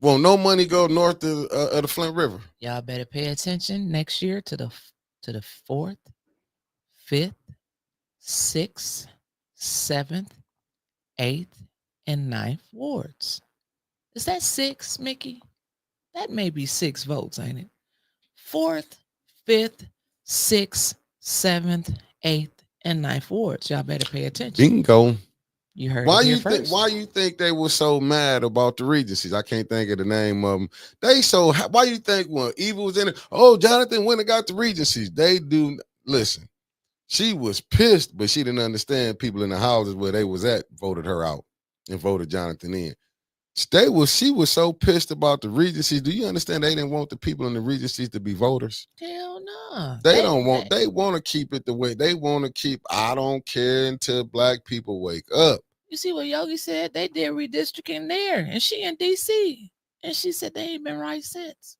[SPEAKER 1] Won't no money go north of the Flint River?
[SPEAKER 2] Y'all better pay attention next year to the 4th, 5th, 6th, 7th, 8th, and 9th wards. Is that 6, Mickey? That may be 6 votes, ain't it? 4th, 5th, 6th, 7th, 8th, and 9th wards. Y'all better pay attention.
[SPEAKER 1] Bingo.
[SPEAKER 2] You heard
[SPEAKER 1] Why
[SPEAKER 2] it here
[SPEAKER 1] you think?
[SPEAKER 2] first.
[SPEAKER 1] Why you think they were so mad about the regencies? I can't think of the name of them. They so. Why you think when Eva was in it? Oh, Jonathan went and got the regencies. They do. Listen, she was pissed, but she didn't understand people in the houses where they was at voted her out and voted Jonathan in. She was so pissed about the regencies. Do you understand? They didn't want the people in the regencies to be voters.
[SPEAKER 2] Hell no.
[SPEAKER 1] They don't want. They want to keep it the way they want to keep. I don't care until black people wake up.
[SPEAKER 2] You see what Yogi said? They did redistricting there, and she in DC, and she said they ain't been right since.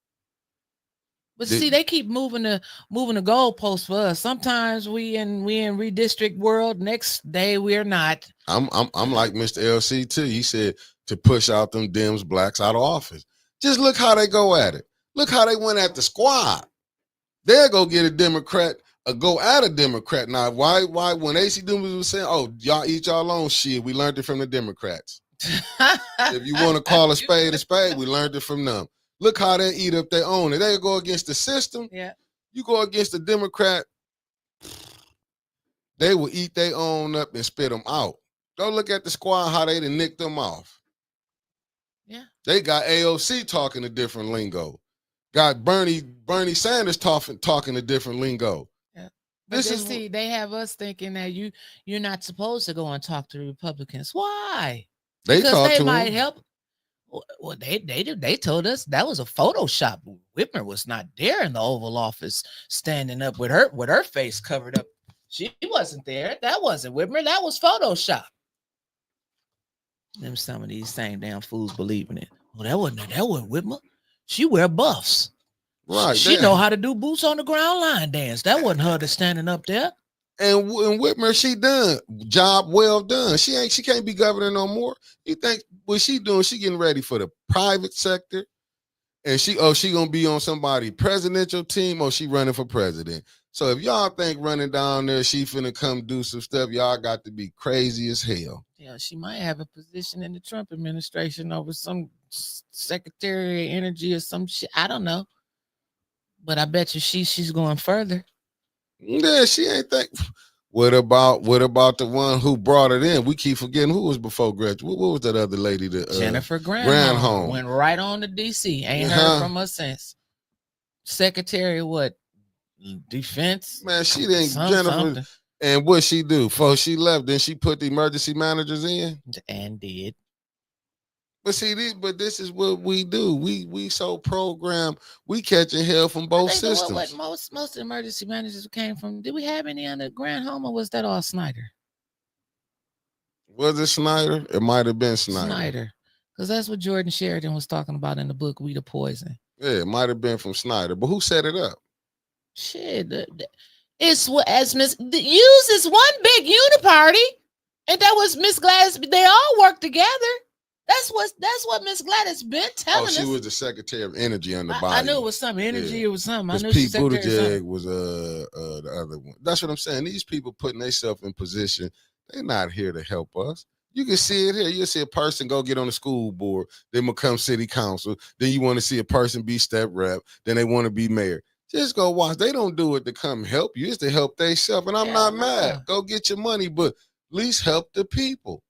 [SPEAKER 2] But see, they keep moving the goalposts for us. Sometimes we in redistrict world. Next day we're not.
[SPEAKER 1] I'm like Mr. LC too. He said to push out them Dems blacks out of office. Just look how they go at it. Look how they went at the squad. They'll go get a Democrat or go at a Democrat. Now, why when AC Dumas was saying, oh, y'all eat y'all own shit, we learned it from the Democrats. If you want to call a spade, we learned it from them. Look how they eat up their own. If they go against the system, you go against the Democrat, they will eat their own up and spit them out. Go look at the squad, how they done nicked them off.
[SPEAKER 2] Yeah.
[SPEAKER 1] They got AOC talking a different lingo. Got Bernie Sanders talking a different lingo.
[SPEAKER 2] Yeah. But they have us thinking that you're not supposed to go and talk to the Republicans. Why? Because they might help. Well, they told us that was a Photoshop. Whitmer was not there in the Oval Office standing up with her face covered up. She wasn't there. That wasn't Whitmer. That was Photoshop. Them some of these same damn fools believing it. Well, that wasn't Whitmer. She wear buffs.
[SPEAKER 1] Right.
[SPEAKER 2] She know how to do boots on the ground line dance. That wasn't her that's standing up there.
[SPEAKER 1] And Whitmer, she done. Job well done. She can't be governor no more. You think what she doing? She getting ready for the private sector. And she gonna be on somebody presidential team or she running for president. So if y'all think running down there, she finna come do some stuff, y'all got to be crazy as hell.
[SPEAKER 2] Yeah, she might have a position in the Trump administration over some Secretary of Energy or some shit. I don't know. But I bet you she's going further.
[SPEAKER 1] Yeah, she ain't think. What about the one who brought it in? We keep forgetting who was before Gretchen. What was that other lady?
[SPEAKER 2] Jennifer Granholm went right on to DC. Ain't heard from her since. Secretary of what? Defense.
[SPEAKER 1] Man, she didn't. Jennifer. And what she do? Before she left, then she put the emergency managers in
[SPEAKER 2] and did.
[SPEAKER 1] But see, this is what we do. We so programmed. We catching hell from both systems.
[SPEAKER 2] What most of the emergency managers came from. Did we have any under Granholm, or was that all Snyder?
[SPEAKER 1] Was it Snyder? It might have been Snyder.
[SPEAKER 2] Because that's what Jordan Sheridan was talking about in the book We the Poison.
[SPEAKER 1] Yeah, it might have been from Snyder. But who set it up?
[SPEAKER 2] Shit, it's what as Miss use is one big uniparty, and that was Miss Gladys. They all work together. That's what Miss Gladys been telling us.
[SPEAKER 1] She was the Secretary of Energy on the body.
[SPEAKER 2] I knew it was something energy. Yeah. It was something. I knew
[SPEAKER 1] Pete Buttigieg was the other one. That's what I'm saying. These people putting themselves in position. They're not here to help us. You can see it here. You'll see a person go get on the school board, then become city council. Then you want to see a person be step rep. Then they want to be mayor. Just go watch. They don't do it to come help you. It's to help themselves. And I'm not mad. Go get your money, but at least help the people.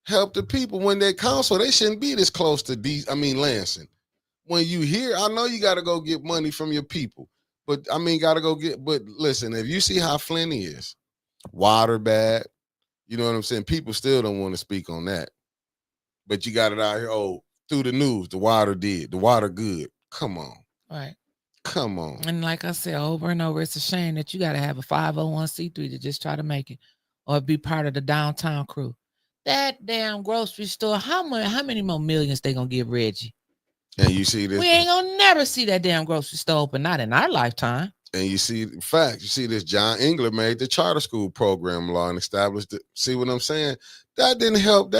[SPEAKER 1] Help the people. When they council, they shouldn't be this close to Lansing. When you hear, I know you got to go get money from your people, but but listen, if you see how Flint is, water bad, you know what I'm saying? People still don't want to speak on that, but you got it out here. Oh, through the news, the water good. Come on.
[SPEAKER 2] Right.
[SPEAKER 1] Come on.
[SPEAKER 2] And like I said over and over, it's a shame that you got to have a 501c3 to just try to make it or be part of the downtown crew. That damn grocery store, how many more millions they gonna give Reggie?
[SPEAKER 1] And you see this.
[SPEAKER 2] We ain't gonna never see that damn grocery store open, not in our lifetime.
[SPEAKER 1] And you see, in fact, you see this John Engler made the charter school program law and established it. See what I'm saying? That didn't help.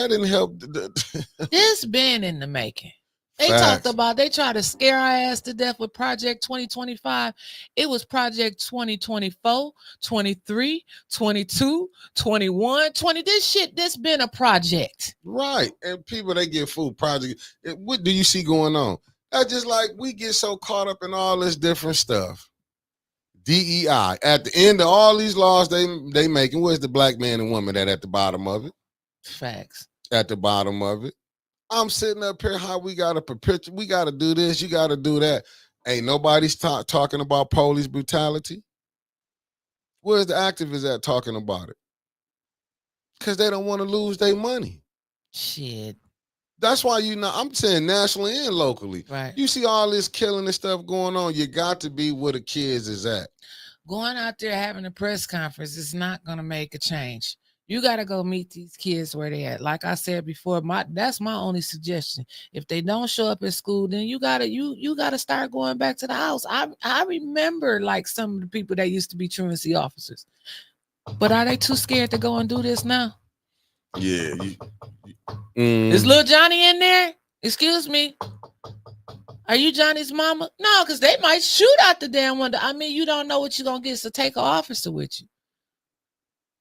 [SPEAKER 2] This been in the making. They talked about, they tried to scare our ass to death with Project 2025. It was Project 2024, 23, 22, 21, 20. This been a project.
[SPEAKER 1] Right. And people, they get food project. What do you see going on? That's just like we get so caught up in all this different stuff. DEI. At the end of all these laws they making, where's the black man and woman that at the bottom of it?
[SPEAKER 2] Facts.
[SPEAKER 1] At the bottom of it. I'm sitting up here, how we got to perpetuate, we got to do this, you got to do that. Ain't nobody's talking about police brutality. Where's the activists at talking about it? Because they don't want to lose their money.
[SPEAKER 2] Shit.
[SPEAKER 1] That's why I'm saying nationally and locally.
[SPEAKER 2] Right.
[SPEAKER 1] You see all this killing and stuff going on, you got to be where the kids is at.
[SPEAKER 2] Going out there having a press conference is not going to make a change. You got to go meet these kids where they at. Like I said before, that's my only suggestion. If they don't show up at school, then you gotta start going back to the house. I remember like some of the people that used to be truancy officers, but are they too scared to go and do this now?
[SPEAKER 1] Yeah.
[SPEAKER 2] Is little Johnny in there? Excuse me. Are you Johnny's mama? No, because they might shoot out the damn window. I mean, you don't know what you're gonna get, so take an officer with you.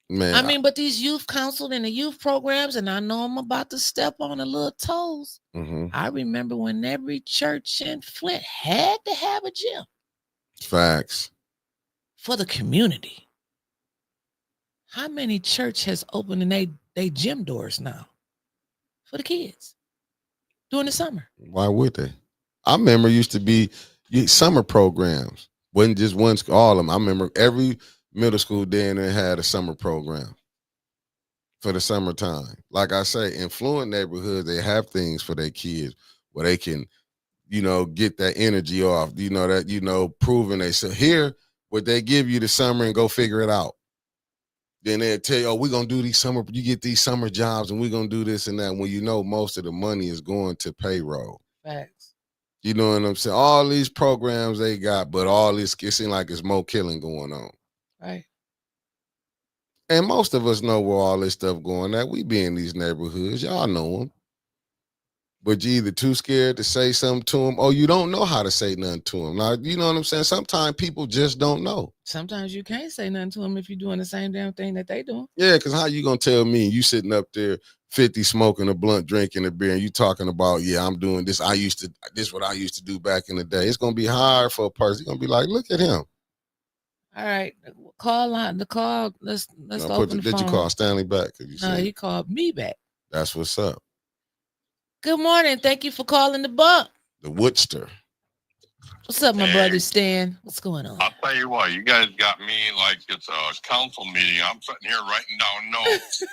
[SPEAKER 1] Man,
[SPEAKER 2] I mean, but these youth council and the youth programs, and I know I'm about to step on a little toes.
[SPEAKER 1] Mm-hmm.
[SPEAKER 2] I remember when every church in Flint had to have a gym.
[SPEAKER 1] Facts.
[SPEAKER 2] For the community. How many church has opened in they gym doors now? For the kids. During the summer.
[SPEAKER 1] Why would they? I remember used to be summer programs. Wasn't just one, all of them. I remember every middle school day and they had a summer program for the summertime. Like I say, in fluent neighborhoods, they have things for their kids where they can, get that energy off, proving they so here, what they give you the summer and go figure it out. Then they'll tell you, we're going to do these summer, you get these summer jobs and we're going to do this and that, when most of the money is going to payroll.
[SPEAKER 2] Facts.
[SPEAKER 1] You know what I'm saying? All these programs they got, but all this, it seems like it's more killing going on.
[SPEAKER 2] Right.
[SPEAKER 1] And most of us know where all this stuff going at. We be in these neighborhoods. Y'all know them. But you either too scared to say something to them or you don't know how to say nothing to them. Now, you know what I'm saying? Sometimes people just don't know.
[SPEAKER 2] Sometimes you can't say nothing to them if you're doing the same damn thing that they doing.
[SPEAKER 1] Yeah, because how you going to tell me you sitting up there 50 smoking a blunt, drinking a beer, and you talking about, I'm doing this. This what I used to do back in the day. It's going to be hard for a person. You're going to be like, look at him.
[SPEAKER 2] All right, call on the call. Let's open the phone.
[SPEAKER 1] Did you call Stanley back?
[SPEAKER 2] No, he called me back.
[SPEAKER 1] That's what's up.
[SPEAKER 2] Good morning. Thank you for calling the Buck.
[SPEAKER 1] The Woodster.
[SPEAKER 2] What's up, my brother Stan? What's going on?
[SPEAKER 6] I'll tell you what, you guys got me like it's a council meeting. I'm sitting here writing down notes.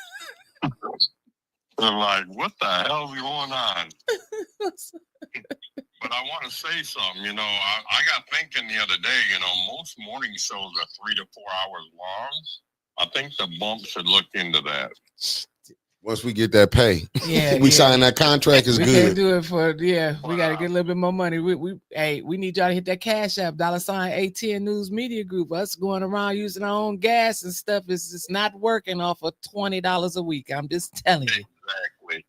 [SPEAKER 6] I'm like, what the hell is going on? But I want to say something, I got thinking the other day, most morning shows are 3 to 4 hours long. I think the bump should look into that.
[SPEAKER 1] Once we get that pay, we sign that contract is
[SPEAKER 2] we
[SPEAKER 1] good.
[SPEAKER 2] We can't do it for, we got to get a little bit more money. We need y'all to hit that Cash App, $ATN News Media Group. Us going around using our own gas and stuff is just not working off of $20 a week. I'm just telling you.
[SPEAKER 6] Exactly.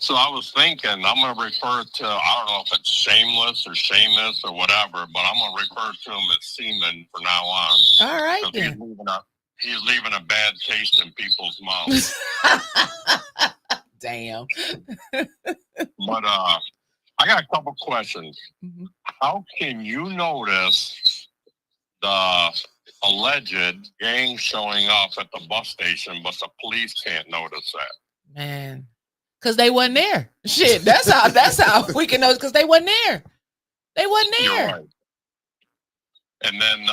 [SPEAKER 6] So I was thinking, I'm going to refer to, I don't know if it's Shameless or Seamus or whatever, but I'm going to refer to him as Seaman from now on.
[SPEAKER 2] All right, then.
[SPEAKER 6] He's leaving a bad taste in people's mouths.
[SPEAKER 2] Damn.
[SPEAKER 6] But I got a couple questions. Mm-hmm. How can you notice the alleged gang showing up at the bus station, but the police can't notice that?
[SPEAKER 2] Man, because they wasn't there. Shit, that's how we can know, because they wasn't there. They wasn't there.
[SPEAKER 6] Right. And then,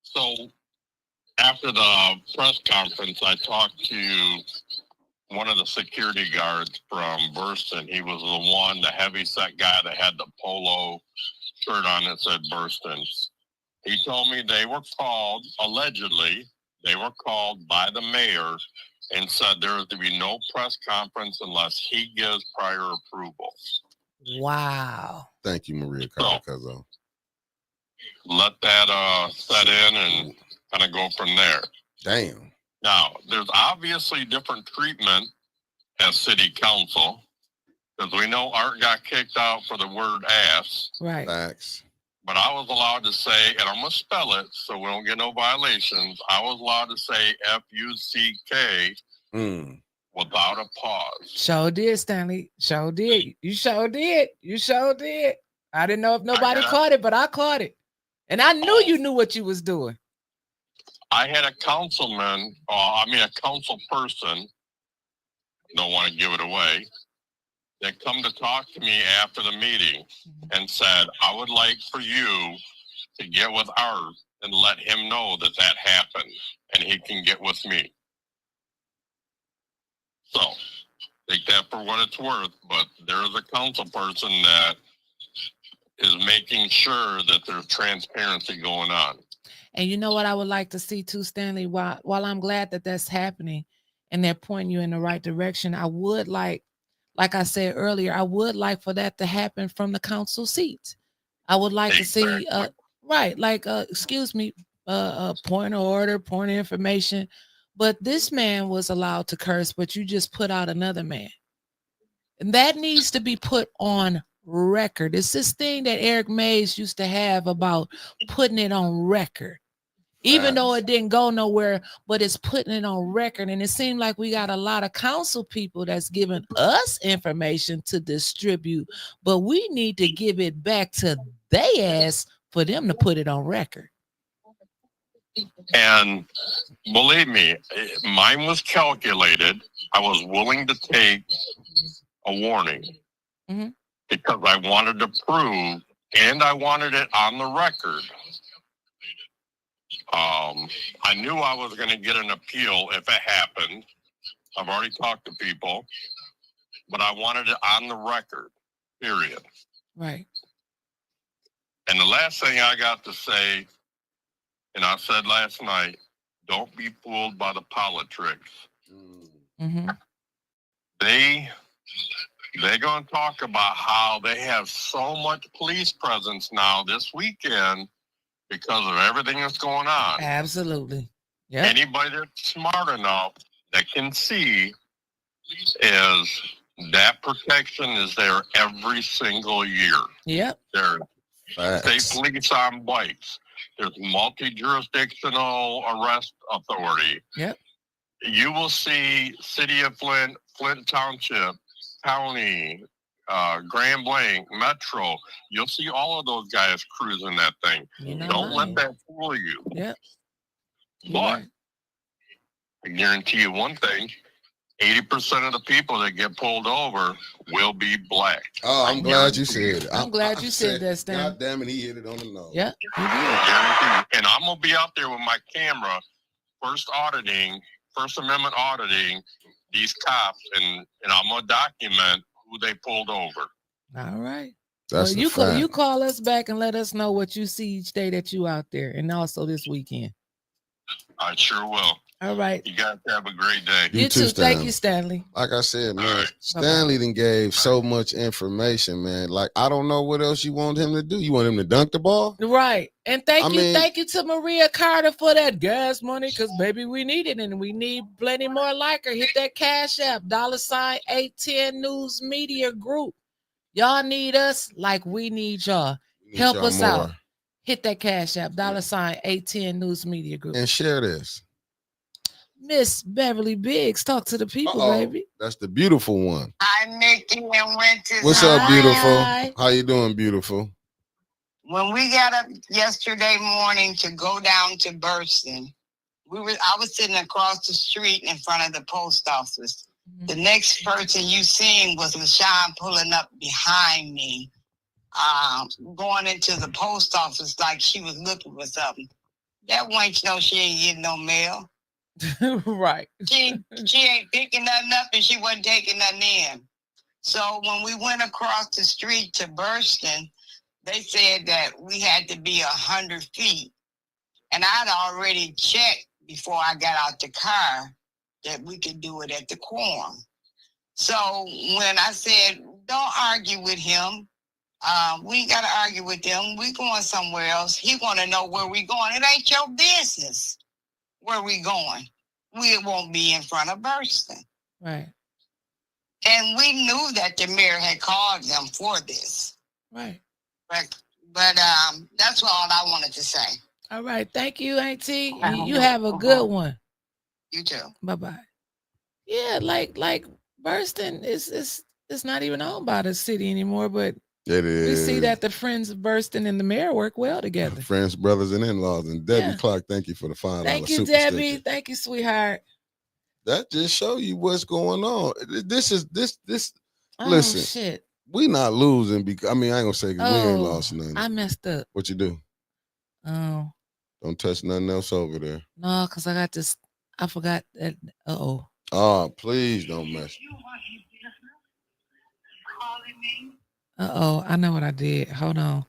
[SPEAKER 6] so after the press conference, I talked to one of the security guards from Burston. He was the heavy-set guy that had the polo shirt on that said Burston. He told me they were called, allegedly, by the mayor and said there is to be no press conference unless he gives prior approval.
[SPEAKER 2] Wow.
[SPEAKER 1] Thank you, Maria Caracazzo.
[SPEAKER 6] Let that set in and kind of go from there.
[SPEAKER 1] Damn.
[SPEAKER 6] Now, there's obviously different treatment as city council because we know Art got kicked out for the word ass.
[SPEAKER 2] Right.
[SPEAKER 1] Facts.
[SPEAKER 6] But I was allowed to say, and I'm going to spell it so we don't get no violations. I was allowed to say F-U-C-K without a pause.
[SPEAKER 2] Sure did, Stanley. Sure did. You sure did. You sure did. I didn't know if nobody caught it, but I caught it. And I knew you knew what you was doing.
[SPEAKER 6] I had a councilman, a council person, don't want to give it away, that come to talk to me after the meeting and said, I would like for you to get with Art and let him know that that happened and he can get with me. So take that for what it's worth, but there is a council person that is making sure that there's transparency going on.
[SPEAKER 2] And you know what I would like to see too, Stanley, while I'm glad that that's happening and they're pointing you in the right direction, I would like I said earlier, I would like for that to happen from the council seats. I would like to see, point of order, point of information. But this man was allowed to curse, but you just put out another man. And that needs to be put on record. It's this thing that Eric Mays used to have about putting it on record. Even though it didn't go nowhere, but it's putting it on record. And it seemed like we got a lot of council people that's giving us information to distribute, but we need to give it back to their ass for them to put it on record.
[SPEAKER 6] And believe me, mine was calculated. I was willing to take a warning because I wanted to prove, and I wanted it on the record. I knew I was going to get an appeal if it happened. I've already talked to people, but I wanted it on the record, period.
[SPEAKER 2] Right.
[SPEAKER 6] And the last thing I got to say, and I said last night, don't be fooled by the politics.
[SPEAKER 2] Mm-hmm.
[SPEAKER 6] They're going to talk about how they have so much police presence now this weekend because of everything that's going on.
[SPEAKER 2] Absolutely. Yeah.
[SPEAKER 6] Anybody that's smart enough that can see is that protection is there every single year.
[SPEAKER 2] Yep.
[SPEAKER 6] There's state police on bikes. There's multi-jurisdictional arrest authority.
[SPEAKER 2] Yep.
[SPEAKER 6] You will see City of Flint, Flint Township, County, Grand Blanc, Metro. You'll see all of those guys cruising that thing. Don't let that fool you.
[SPEAKER 2] Yep.
[SPEAKER 6] But I guarantee you one thing, 80% of the people that get pulled over will be black.
[SPEAKER 1] Oh, I'm glad you said it.
[SPEAKER 2] I'm glad you said that, Stan.
[SPEAKER 1] God damn it, he hit it on the nose.
[SPEAKER 2] Yeah, he did.
[SPEAKER 6] And I'm going to be out there with my camera, First Amendment auditing these cops, and I'm going to document who they pulled over.
[SPEAKER 2] All right.
[SPEAKER 1] That's
[SPEAKER 2] you call us back and let us know what you see each day that you out there, and also this weekend.
[SPEAKER 6] I sure will.
[SPEAKER 2] All right.
[SPEAKER 6] You guys have a great day.
[SPEAKER 2] You too. Thank you, Stanley.
[SPEAKER 1] Like I said, man, Stanley then gave so much information, man. Like, I don't know what else you want him to do. You want him to dunk the ball?
[SPEAKER 2] Right. And thank you to Maria Carter for that gas money, because baby, we need it, and we need plenty more like her. Hit that Cash App, $810 News Media Group. Y'all need us like we need y'all. Help us out. Hit that Cash App, $810 News Media Group.
[SPEAKER 1] And share this.
[SPEAKER 2] Miss Beverly Biggs, talk to the people, baby.
[SPEAKER 1] That's the beautiful one.
[SPEAKER 7] Hi, Mickey and Winters.
[SPEAKER 1] What's up, beautiful? How you doing, beautiful?
[SPEAKER 7] When we got up yesterday morning to go down to Burston, I was sitting across the street in front of the post office. Mm-hmm. The next person you seen was LaShawn pulling up behind me, going into the post office like she was looking for something. That wench know she ain't getting no mail.
[SPEAKER 2] Right.
[SPEAKER 7] She ain't picking nothing up, and she wasn't taking nothing in. So when we went across the street to Burston, they said that we had to be 100 feet. And I'd already checked before I got out the car that we could do it at the quorum. So when I said, don't argue with him, we ain't got to argue with them. We going somewhere else. He want to know where we going. It ain't your business where we going. We won't be in front of Burston.
[SPEAKER 2] Right.
[SPEAKER 7] And we knew that the mayor had called them for this.
[SPEAKER 2] Right.
[SPEAKER 7] But that's all I wanted to say.
[SPEAKER 2] All right. Thank you, Auntie. You have a good one.
[SPEAKER 7] You too.
[SPEAKER 2] Bye-bye. Yeah, like Burston is it's not even owned by the city anymore, but
[SPEAKER 1] It
[SPEAKER 2] we see
[SPEAKER 1] is.
[SPEAKER 2] that the Friends of Burston and the mayor work well together.
[SPEAKER 1] Friends, brothers, and in-laws. And Debbie
[SPEAKER 2] Yeah.
[SPEAKER 1] Clark, thank you for the $5
[SPEAKER 2] Thank you,
[SPEAKER 1] super
[SPEAKER 2] Debbie.
[SPEAKER 1] sticker.
[SPEAKER 2] Thank you, sweetheart.
[SPEAKER 1] That just show you what's going on. This.
[SPEAKER 2] Oh
[SPEAKER 1] Listen,
[SPEAKER 2] shit.
[SPEAKER 1] we not losing because I ain't gonna say 'cause we ain't
[SPEAKER 2] Oh,
[SPEAKER 1] lost nothing.
[SPEAKER 2] I messed up.
[SPEAKER 1] What you do?
[SPEAKER 2] Oh
[SPEAKER 1] Don't touch nothing else over there.
[SPEAKER 2] no, because I got this. I forgot that. Oh.
[SPEAKER 1] Oh, please don't mess.
[SPEAKER 2] I know what I did. Hold on.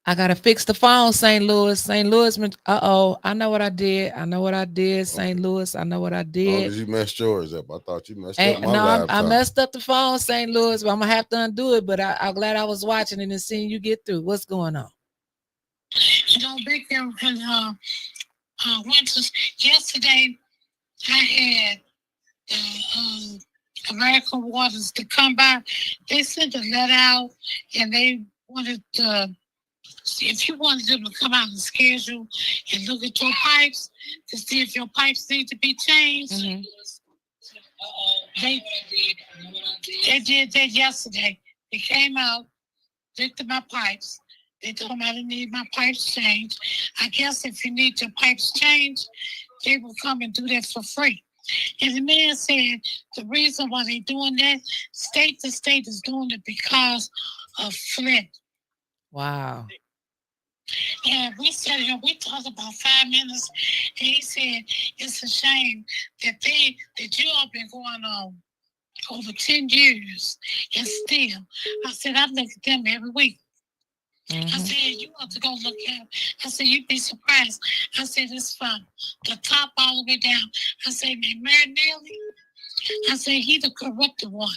[SPEAKER 2] I gotta fix the phone, St. Louis. St. Louis. I know what I did. I know what I did. St. Louis. I know what I
[SPEAKER 1] Oh,
[SPEAKER 2] did.
[SPEAKER 1] did you mess yours up? I thought you messed up my
[SPEAKER 2] No,
[SPEAKER 1] laptop.
[SPEAKER 2] I messed up the phone, St. Louis, but I'm gonna have to undo it. But I'm glad I was watching it and seeing you get through. What's going on?
[SPEAKER 8] Back there in Winters, yesterday I had American Waters to come by. They sent a letter out and they wanted to see if you wanted them to come out and schedule and look at your pipes to see if your pipes need to be changed.
[SPEAKER 2] Mm-hmm.
[SPEAKER 8] They did that yesterday. They came out, looked at my pipes. They told me I didn't need my pipes changed. I guess if you need your pipes changed, they will come and do that for free. And the man said the reason why they're doing that, state to state is doing it because of Flint.
[SPEAKER 2] Wow.
[SPEAKER 8] And we sat here, we talked about 5 minutes, and he said it's a shame that you all been going on over 10 years, and still, I said, I look at them every week.
[SPEAKER 2] Mm-hmm.
[SPEAKER 8] I said, you want to go look at it. I said, you'd be surprised. I said, it's from the top all the way down. I said, Mayor Neely, I said, he the corrupted one.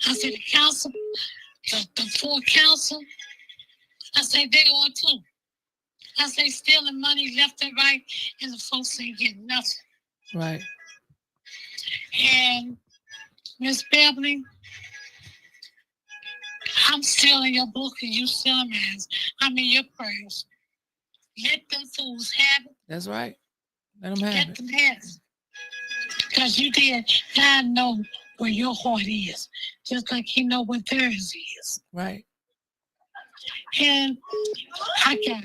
[SPEAKER 8] I said, the council, the full council, I said, they on too. I say stealing money left and right, and the folks ain't getting nothing.
[SPEAKER 2] Right.
[SPEAKER 8] And Miss Beverly, I'm still in your book and you still in mine. I'm in your prayers. Let them fools have it.
[SPEAKER 2] That's right. Let them have
[SPEAKER 8] Let
[SPEAKER 2] it.
[SPEAKER 8] them have it. Because you did. I know where your heart is, just like he know where theirs is.
[SPEAKER 2] Right.
[SPEAKER 8] And I got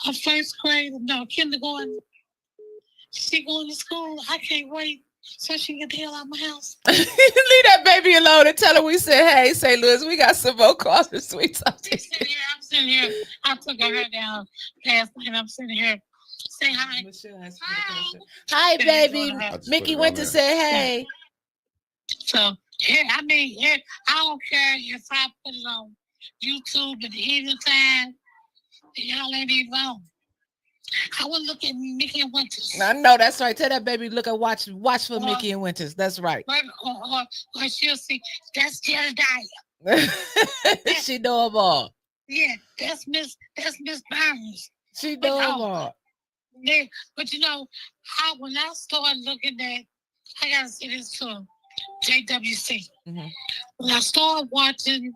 [SPEAKER 8] a first grade, no, kindergarten. She going to school. I can't wait so she can get the hell out of my house.
[SPEAKER 2] Leave that baby alone and tell her we said, hey, St. Louis, we got some more calls for sweet talking.
[SPEAKER 8] I'm sitting here. I took her down last night. I'm sitting here. Say hi.
[SPEAKER 2] Hi, baby. Mickey went to say hey.
[SPEAKER 8] So, yeah, I mean, yeah, I don't care if I put it on YouTube at the evening time. Y'all ain't even on. I would look at Mickey and Winters.
[SPEAKER 2] I know that's right. Tell that baby look at watch for Mickey and Winters. That's right.
[SPEAKER 8] Or she'll see that's Jedediah.
[SPEAKER 2] She know them all.
[SPEAKER 8] Yeah, that's Miss Barnes.
[SPEAKER 2] She know them all.
[SPEAKER 8] Yeah, but you know, when I started looking at, I gotta say this too, JWC.
[SPEAKER 2] Mm-hmm.
[SPEAKER 8] When I started watching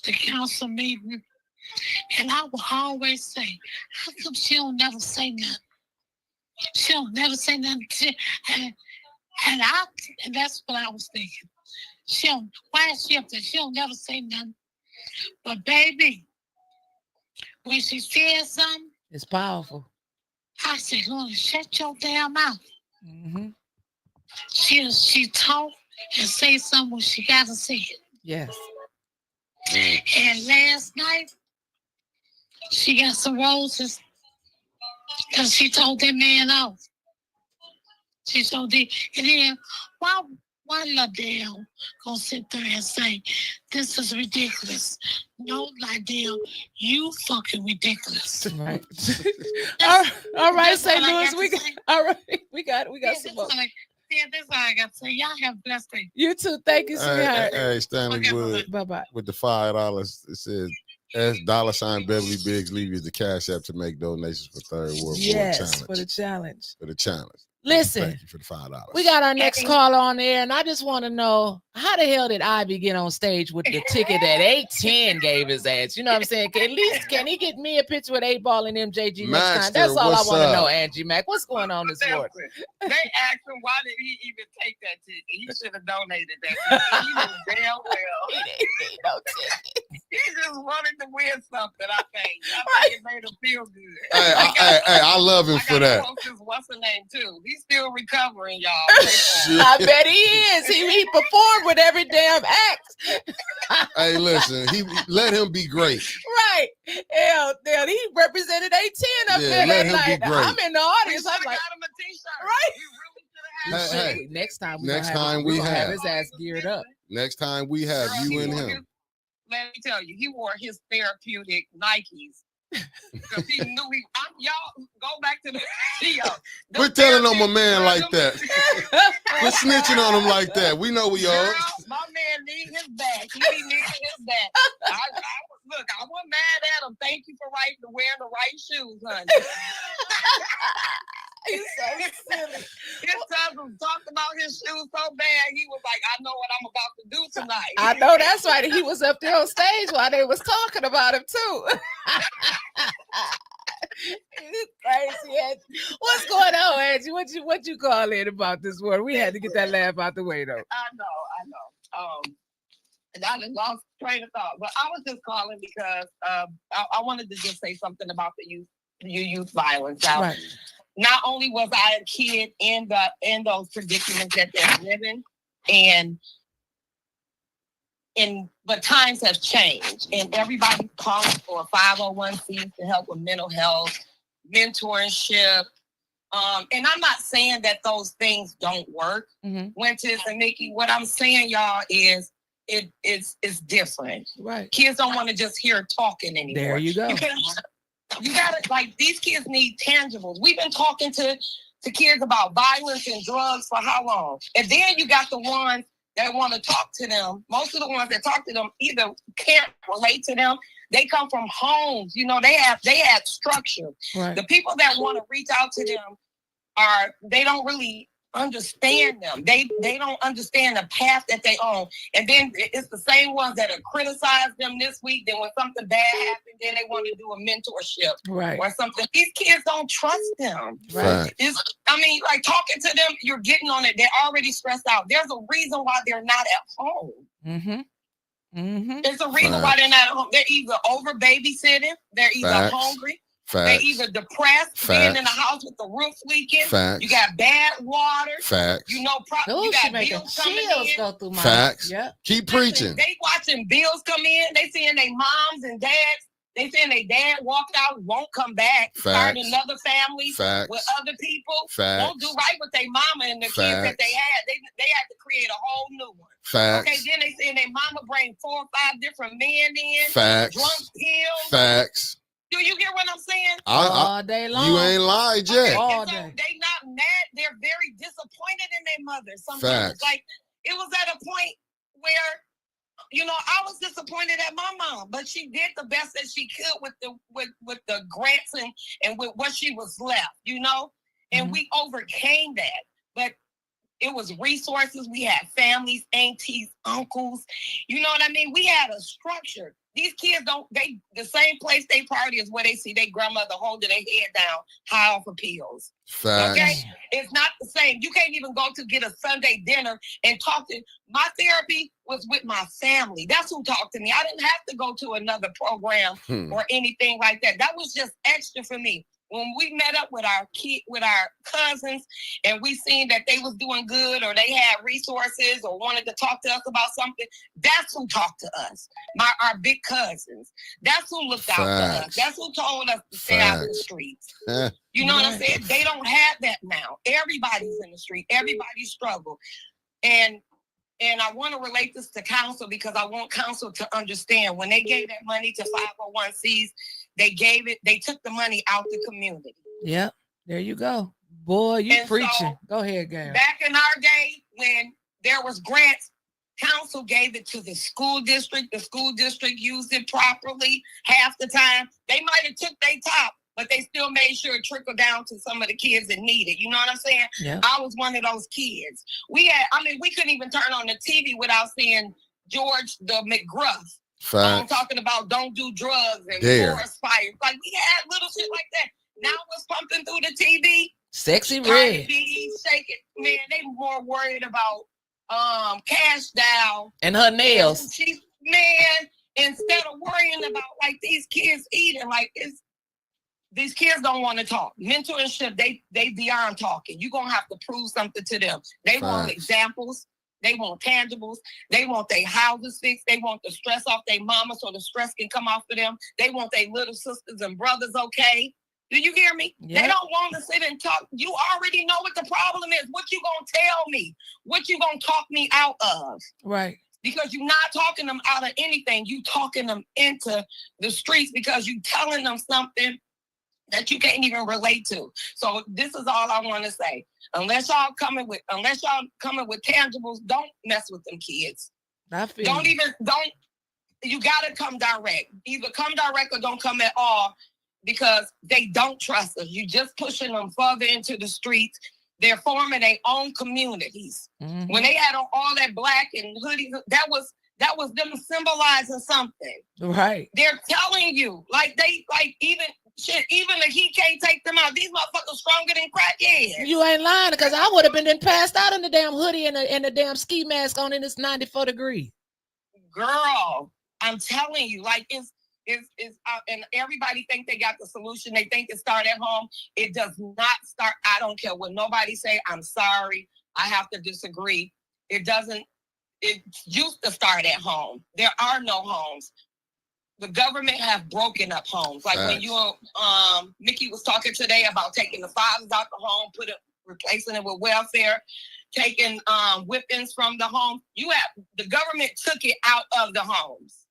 [SPEAKER 8] the council meeting, and I will always say, how come she don't never say nothing? She don't never say nothing. And that's what I was thinking. Why is she up there? She don't never say nothing. But baby, when she says something,
[SPEAKER 2] it's powerful.
[SPEAKER 8] I said, Lord, shut your damn mouth.
[SPEAKER 2] Mm-hmm.
[SPEAKER 8] She talk and say something when she gotta say it.
[SPEAKER 2] Yes.
[SPEAKER 8] And last night, she got some roses because she told that man off. She told him, and then why Liddell gonna sit there and say, this is ridiculous? No, Liddell, you fucking ridiculous.
[SPEAKER 2] Right. all right, St. Louis, we got some more.
[SPEAKER 8] Yeah, that's all I got to say. Y'all have a blessed day.
[SPEAKER 2] You too. Thank you, sweetheart.
[SPEAKER 1] Hey, Stanley Wood.
[SPEAKER 2] Bye-bye.
[SPEAKER 1] With the $5, it says, as $ Beverly Biggs leave you the cash app to make donations for Third World War
[SPEAKER 2] Yes,
[SPEAKER 1] Challenge.
[SPEAKER 2] for the challenge.
[SPEAKER 1] For the challenge.
[SPEAKER 2] Listen,
[SPEAKER 3] Thank you for the $5.
[SPEAKER 2] we got our next caller on there, and I just want to know, how the hell did Ivy get on stage with the ticket that 810 gave his ass? You know what I'm saying? At least can he get me a picture with 8-Ball and MJG next time?
[SPEAKER 1] Maxter,
[SPEAKER 2] That's all I
[SPEAKER 1] what's
[SPEAKER 2] want to know,
[SPEAKER 1] up?
[SPEAKER 2] Angie Mac. What's going on this morning?
[SPEAKER 7] They asked him why did he even take that ticket. He should have donated that ticket. He knew damn well.
[SPEAKER 2] He didn't need no ticket.
[SPEAKER 7] He just wanted to win something, I think. I think it made him feel good.
[SPEAKER 1] Hey, I love him for that.
[SPEAKER 7] What's the name, too? He's still recovering, y'all.
[SPEAKER 2] I bet he is. He performed with every damn act.
[SPEAKER 1] Hey, listen, let him be great.
[SPEAKER 2] Right. Hell, he represented 810 up there
[SPEAKER 1] let
[SPEAKER 2] that
[SPEAKER 1] him
[SPEAKER 2] night.
[SPEAKER 1] be great.
[SPEAKER 2] I'm in the audience. I'm like,
[SPEAKER 7] got him a t-shirt.
[SPEAKER 2] right.
[SPEAKER 7] We really should have had
[SPEAKER 1] Hey,
[SPEAKER 2] Next time,
[SPEAKER 1] we
[SPEAKER 2] gonna
[SPEAKER 1] have
[SPEAKER 2] his ass geared up.
[SPEAKER 1] Next time we have you and him.
[SPEAKER 7] Let me tell you, he wore his therapeutic Nikes. Because he knew y'all go back to the video.
[SPEAKER 1] Quit telling on my man like that. Quit snitching on him like that. We know we are.
[SPEAKER 7] Girl, my man need his back. He be needing his back. Look, I wasn't mad at him. Thank you for wearing the right shoes, honey.
[SPEAKER 2] He's so silly.
[SPEAKER 7] His cousin talked about his shoes so bad, he was like, I know what I'm about to do tonight.
[SPEAKER 2] I know that's right. He was up there on stage while they was talking about him too. He's crazy, Angie. What's going on, Angie? What you call in about this one? We had to get that laugh out the way though.
[SPEAKER 7] I know. And I just lost train of thought. But I was just calling because I wanted to just say something about the youth violence. Now,
[SPEAKER 2] Right.
[SPEAKER 7] Not only was I a kid in those predicaments that they're living, but times have changed, and everybody's calling for 501c to help with mental health, mentorship. And I'm not saying that those things don't work, Winters and Mickey. What I'm saying, y'all, is it's different.
[SPEAKER 2] Right.
[SPEAKER 7] Kids don't want to just hear talking anymore.
[SPEAKER 2] There you go.
[SPEAKER 7] You gotta, like, these kids need tangibles. We've been talking to kids about violence and drugs for how long? And then you got the ones that want to talk to them. Most of the ones that talk to them either can't relate to them. They come from homes, they had structure.
[SPEAKER 2] Right.
[SPEAKER 7] The people that want to reach out to them they don't really understand them. They don't understand the path that they own. And then it's the same ones that have criticized them this week. Then when something bad happened, then they want to do a mentorship or something. These kids don't trust them.
[SPEAKER 1] Right.
[SPEAKER 7] Like, talking to them, you're getting on it. They're already stressed out. There's a reason why they're not at home. There's a reason why they're not at home. They're either over babysitting. They're either hungry. They're either depressed, being in the house with the roof leaking. You got bad water. You got bills coming in.
[SPEAKER 2] Go through my
[SPEAKER 1] Facts.
[SPEAKER 2] Yeah.
[SPEAKER 1] Keep preaching.
[SPEAKER 7] They watching bills come in. They seeing their moms and dads. They saying their dad walked out, won't come back. Started another family with other people. Won't do right with their mama and the kids that they had. They had to create a whole new one. Okay, then they saying their mama bring 4 or 5 different men in. Drunk pills. Do you get what I'm saying?
[SPEAKER 2] All day long.
[SPEAKER 1] You ain't lied yet.
[SPEAKER 2] All
[SPEAKER 7] so
[SPEAKER 2] day.
[SPEAKER 7] They not mad. They're very disappointed in their mother. Sometimes it's like, it was at a point where, I was disappointed at my mom, but she did the best that she could with the grants and with what she was left, and we overcame that. But it was resources. We had families, aunties, uncles. You know what I mean? We had a structure. These kids the same place they party is where they see their grandmother holding their head down, high off of pills. Okay? It's not the same. You can't even go to get a Sunday dinner and talk to. My therapy was with my family. That's who talked to me. I didn't have to go to another program or anything like that. That was just extra for me. When we met up with our cousins and we seen that they was doing good or they had resources or wanted to talk to us about something, that's who talked to us. Our big cousins. That's who looked out for us. That's who told us to stay out of the streets. You know what I'm saying? They don't have that now. Everybody's in the street. Everybody struggle. And I want to relate this to council because I want council to understand when they gave that money to 501c's, they took the money out the community.
[SPEAKER 2] Yep. There you go. Boy, you
[SPEAKER 7] And
[SPEAKER 2] preaching.
[SPEAKER 7] so,
[SPEAKER 2] go ahead, Gary.
[SPEAKER 7] Back in our day, when there was grants, council gave it to the school district. The school district used it properly half the time. They might have took their top, but they still made sure it trickled down to some of the kids that need it. You know what I'm saying?
[SPEAKER 2] Yeah.
[SPEAKER 7] I was one of those kids. We couldn't even turn on the TV without seeing George the McGruff. Talking about don't do drugs and forest fires. Like, we had little shit like that. Now what's pumping through the TV?
[SPEAKER 2] Sexy Red.
[SPEAKER 7] Shaking. Man, they more worried about Cash Down
[SPEAKER 2] and her nails.
[SPEAKER 7] Instead of worrying about like these kids eating, like these kids don't want to talk. Mentorship, they beyond talking. You're gonna have to prove something to them. They want examples, they want tangibles, they want their houses fixed, they want the stress off their mama so the stress can come off of them. They want their little sisters and brothers okay. Do you hear me? Yep. They don't want to sit and talk. You already know what the problem is. What you gonna tell me? What you gonna talk me out of?
[SPEAKER 2] Right.
[SPEAKER 7] Because you're not talking them out of anything. You talking them into the streets because you telling them something that you can't even relate to. So this is all I want to say. Unless y'all coming with tangibles, don't mess with them kids. You gotta come direct. Either come direct or don't come at all. Because they don't trust us. You just pushing them further into the streets. They're forming their own communities. Mm-hmm. When they had on all that black and hoodies, that was them symbolizing something.
[SPEAKER 2] Right.
[SPEAKER 7] They're telling you, even if he can't take them out, these motherfuckers stronger than crackheads.
[SPEAKER 2] You ain't lying, because I would have been passed out in the damn hoodie and the damn ski mask on, and it's 94 degrees.
[SPEAKER 7] Girl, I'm telling you, and everybody think they got the solution. They think it started at home. It does not start. I don't care what nobody say. I'm sorry. I have to disagree. It doesn't. It used to start at home. There are no homes. The government have broken up homes. Like when Mickey was talking today about taking the fathers out the home, replacing it with welfare, taking whippings from the home. The government took it out of the homes.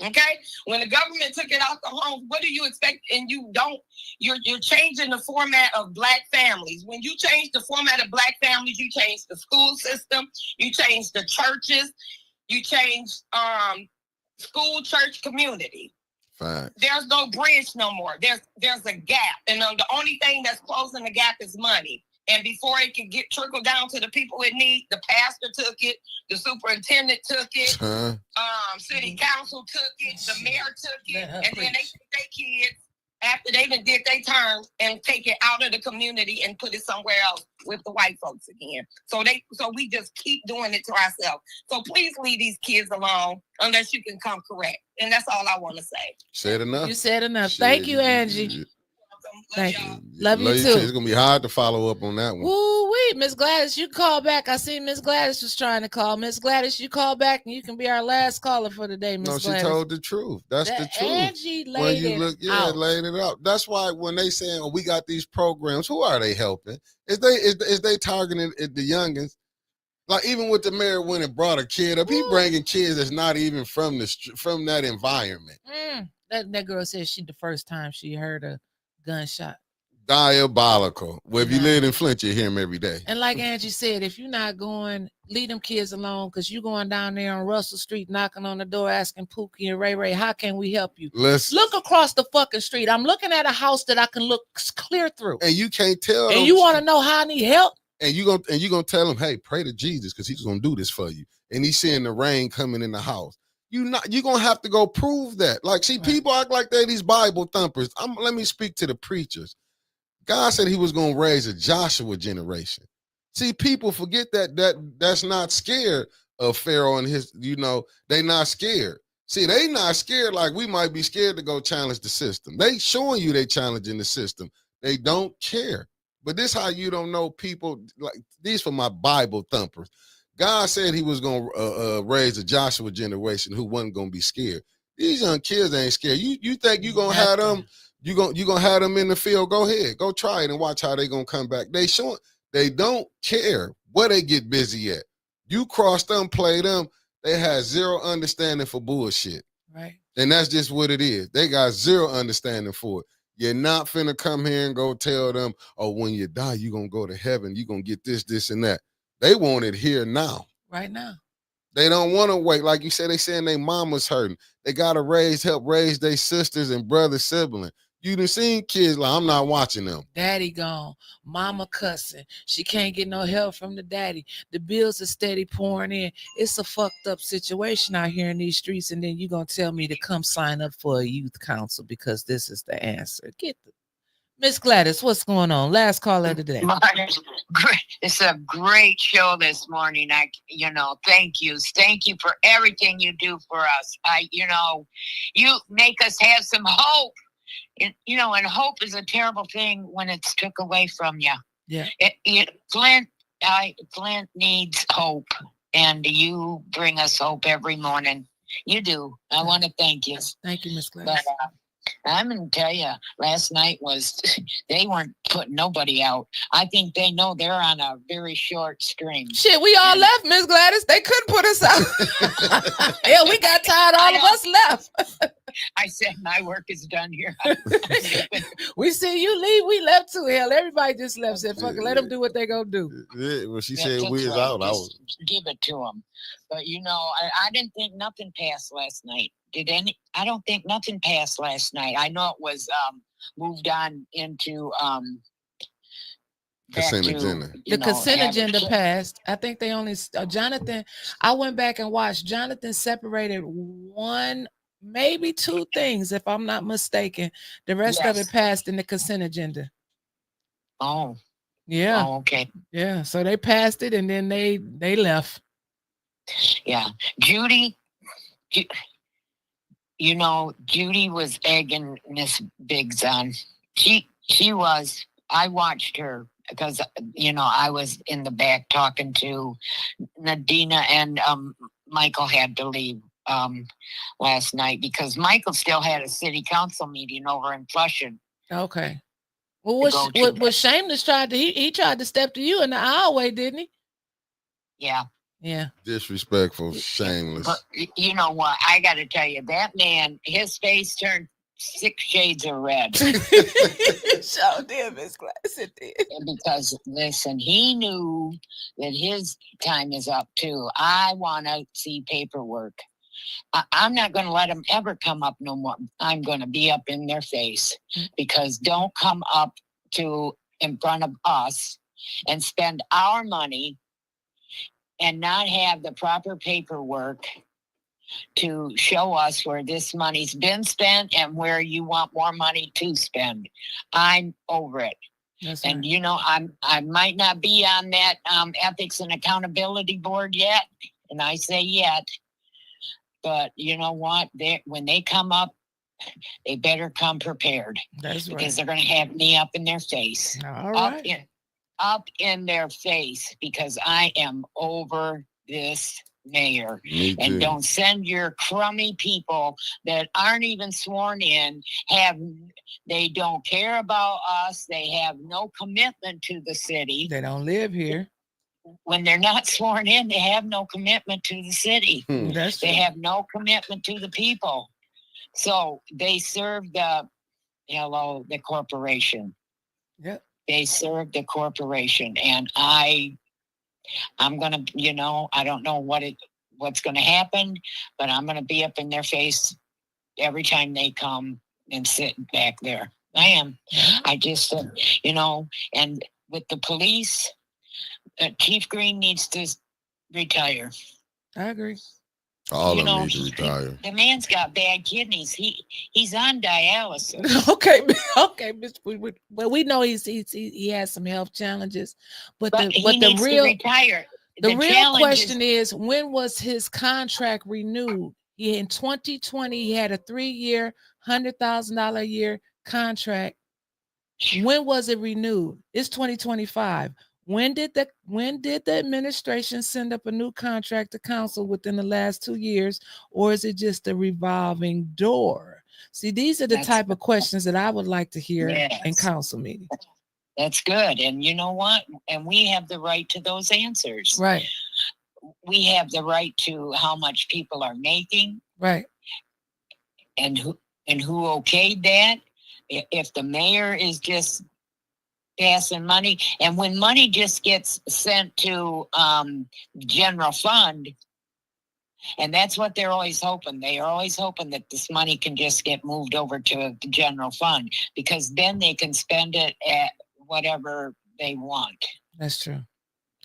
[SPEAKER 7] Okay, when the government took it out the homes, what do you expect? And you're changing the format of black families. When you change the format of black families, you change the school system, you change the churches, you change school church community.
[SPEAKER 1] Fine.
[SPEAKER 7] There's no bridge no more. There's a gap, and the only thing that's closing the gap is money. And before it can trickle down to the people in need, the pastor took it, the superintendent took it, city council took it, the mayor took it, and then they take their kids after they done did their terms and take it out of the community and put it somewhere else with the white folks again. So we just keep doing it to ourselves. So please leave these kids alone unless you can come correct. And that's all I want to say.
[SPEAKER 1] Said enough.
[SPEAKER 2] You said enough. Thank you, Angie. Thank you. Love you too.
[SPEAKER 1] It's gonna be hard to follow up on that one.
[SPEAKER 2] Woo-wee, Miss Gladys, you call back. I see Miss Gladys was trying to call. Miss Gladys, you call back and you can be our last caller for the day, Miss Gladys.
[SPEAKER 1] No, she told the truth. That's the truth.
[SPEAKER 2] Angie laid it
[SPEAKER 1] out. That's why when they saying, "Oh, we got these programs," who are they helping? Is they targeting the youngins? Like even with the mayor when it brought a kid up, he bringing kids that's not even from that environment.
[SPEAKER 2] That girl said the first time she heard a gunshot.
[SPEAKER 1] Diabolical. Well, if you live in Flint, you hear him every day.
[SPEAKER 2] And like Angie said, if you're not going, leave them kids alone, because you're going down there on Russell Street knocking on the door asking Pookie and Ray, how can we help you? Look across the fucking street. I'm looking at a house that I can look clear through.
[SPEAKER 1] And you can't tell them.
[SPEAKER 2] And you want to know how I need help?
[SPEAKER 1] And you're gonna tell him, hey, pray to Jesus because he's gonna do this for you. And he's seeing the rain coming in the house. You're gonna have to go prove that. Like, see, people act like they're these Bible thumpers. Let me speak to the preachers. God said he was gonna raise a Joshua generation. See, people forget that's not scared of Pharaoh and his, they not scared. See, they not scared like we might be scared to go challenge the system. They showing you they challenging the system. They don't care. But this how you don't know people, like these for my Bible thumpers. God said he was going to raise a Joshua generation who wasn't going to be scared. These young kids ain't scared. You think you're going to have them, you're going to have them in the field, go ahead. Go try it and watch how they going to come back. They don't care where they get busy at. You cross them, play them, they have zero understanding for bullshit.
[SPEAKER 2] Right.
[SPEAKER 1] And that's just what it is. They got zero understanding for it. You're not finna come here and go tell them, oh, when you die, you're going to go to heaven. You're going to get this, this, and that. They want it here now.
[SPEAKER 2] Right now.
[SPEAKER 1] They don't want to wait. Like you said, they saying their mama's hurting. They got to help raise their sisters and brother sibling. You done seen kids like, I'm not watching them.
[SPEAKER 2] Daddy gone, mama cussing. She can't get no help from the daddy. The bills are steady pouring in. It's a fucked up situation out here in these streets. And then you gonna tell me to come sign up for a youth council because this is the answer. Get the Miss Gladys, what's going on? Last call of the day.
[SPEAKER 9] It's a great show this morning. Thank you. Thank you for everything you do for us. You make us have some hope. And hope is a terrible thing when it's took away from you.
[SPEAKER 2] Yeah.
[SPEAKER 9] Flint needs hope, and you bring us hope every morning. You do. I want to thank you.
[SPEAKER 2] Thank you, Miss Gladys.
[SPEAKER 9] But, I'm going to tell you, last night they weren't putting nobody out. I think they know they're on a very short stream.
[SPEAKER 2] Shit, we all left, Miss Gladys. They couldn't put us out. Yeah, we got tired. All of us left.
[SPEAKER 9] I said my work is done here.
[SPEAKER 2] We see you leave. We left too. Hell, everybody just left. Said, fuck it, let them do what they gonna do.
[SPEAKER 1] Yeah, when she said we was out, I was
[SPEAKER 9] give it to them. But I didn't think nothing passed last night. I don't think nothing passed last night. I know it was moved on into
[SPEAKER 1] consent agenda.
[SPEAKER 2] The consent agenda passed. I think they only Jonathan. I went back and watched. Jonathan separated one, maybe two things, if I'm not mistaken. The rest of it passed in the consent agenda.
[SPEAKER 9] Oh.
[SPEAKER 2] Yeah.
[SPEAKER 9] Oh, okay.
[SPEAKER 2] Yeah. So they passed it and then they left.
[SPEAKER 9] Yeah. Judy was egging Miss Biggs on. She was. I watched her because I was in the back talking to Nadina, and Michael had to leave last night because Michael still had a city council meeting over in Flushing.
[SPEAKER 2] Okay. Well, what Shameless tried to he tried to step to you in the aisleway, didn't he?
[SPEAKER 9] Yeah.
[SPEAKER 2] Yeah.
[SPEAKER 1] Disrespectful, shameless.
[SPEAKER 9] But you know what? I got to tell you, that man, his face turned 6 shades of red.
[SPEAKER 2] Sure did, Miss Glass. It did.
[SPEAKER 9] Because, listen, he knew that his time is up, too. I want to see paperwork. I'm not going to let them ever come up no more. I'm going to be up in their face because don't come up in front of us and spend our money and not have the proper paperwork to show us where this money's been spent and where you want more money to spend. I'm over it.
[SPEAKER 2] That's
[SPEAKER 9] and
[SPEAKER 2] right.
[SPEAKER 9] I might not be on that ethics and accountability board yet, and I say yet, but you know what? When they come up, they better come prepared.
[SPEAKER 2] That's right.
[SPEAKER 9] Because they're going to have me up in their face.
[SPEAKER 2] All right.
[SPEAKER 9] Up in their face, because I am over this mayor. And don't send your crummy people that aren't even sworn in. They don't care about us. They have no commitment to the city.
[SPEAKER 2] They don't live here.
[SPEAKER 9] When they're not sworn in, they have no commitment to the city.
[SPEAKER 2] That's
[SPEAKER 9] They
[SPEAKER 2] true.
[SPEAKER 9] have no commitment to the people. So they serve the corporation.
[SPEAKER 2] Yep.
[SPEAKER 9] They serve the corporation, and I'm gonna, I don't know what's gonna happen, but I'm gonna be up in their face every time they come and sit back there. I am. I just, and with the police, Chief Green needs to retire.
[SPEAKER 2] I agree.
[SPEAKER 1] All of them need to retire.
[SPEAKER 9] The man's got bad kidneys. He's on dialysis.
[SPEAKER 2] Okay. Well, we know he has some health challenges, but the real question is, when was his contract renewed? In 2020, he had a 3-year, $100,000 a year contract. When was it renewed? It's 2025. When did the administration send up a new contract to council within the last 2 years, or is it just a revolving door? See, these are the type of questions that I would like to hear in council meetings.
[SPEAKER 9] That's good. And you know what? And we have the right to those answers.
[SPEAKER 2] Right.
[SPEAKER 9] We have the right to how much people are making.
[SPEAKER 2] Right.
[SPEAKER 9] And who okayed that. If the mayor is just passing money, and when money just gets sent to general fund, And that's what they're always hoping. They are always hoping that this money can just get moved over to the general fund, because then they can spend it at whatever they want.
[SPEAKER 2] That's true.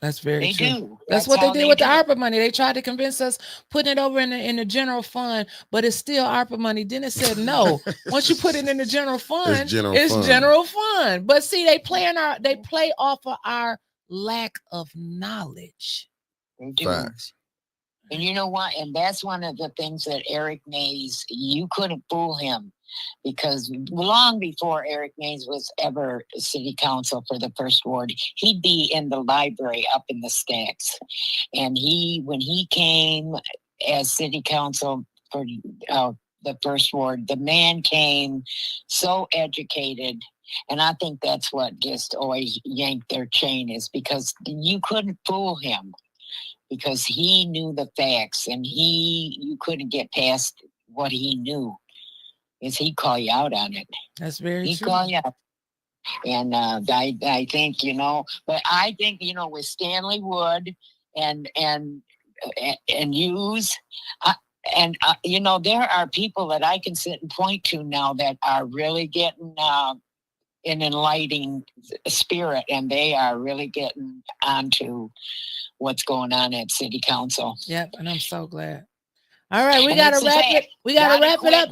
[SPEAKER 2] That's very
[SPEAKER 9] They
[SPEAKER 2] true.
[SPEAKER 9] do.
[SPEAKER 2] That's what they did with the
[SPEAKER 9] do.
[SPEAKER 2] ARPA money. They tried to convince us putting it over in the general fund, but it's still ARPA money. Then it said no. Once you put it in the general fund, it's general fund. But see, they play off of our lack of knowledge.
[SPEAKER 9] They do.
[SPEAKER 1] Facts.
[SPEAKER 9] And you know what? And that's one of the things that Eric Mays, you couldn't fool him, because long before Eric Mays was ever city council for the first ward, he'd be in the library up in the stacks. And when he came as city council for the first ward, the man came so educated. And I think that's what just always yanked their chain, is because you couldn't fool him, because he knew the facts, and you couldn't get past what he knew. Is he'd call you out on it.
[SPEAKER 2] That's very true.
[SPEAKER 9] He'd call you out. And I think, but I think, with Stanley Wood and Hughes, there are people that I can sit and point to now that are really getting an enlightening spirit, and they are really getting onto what's going on at city council.
[SPEAKER 2] Yep, and I'm so glad. All right, we gotta wrap it. We gotta wrap it up,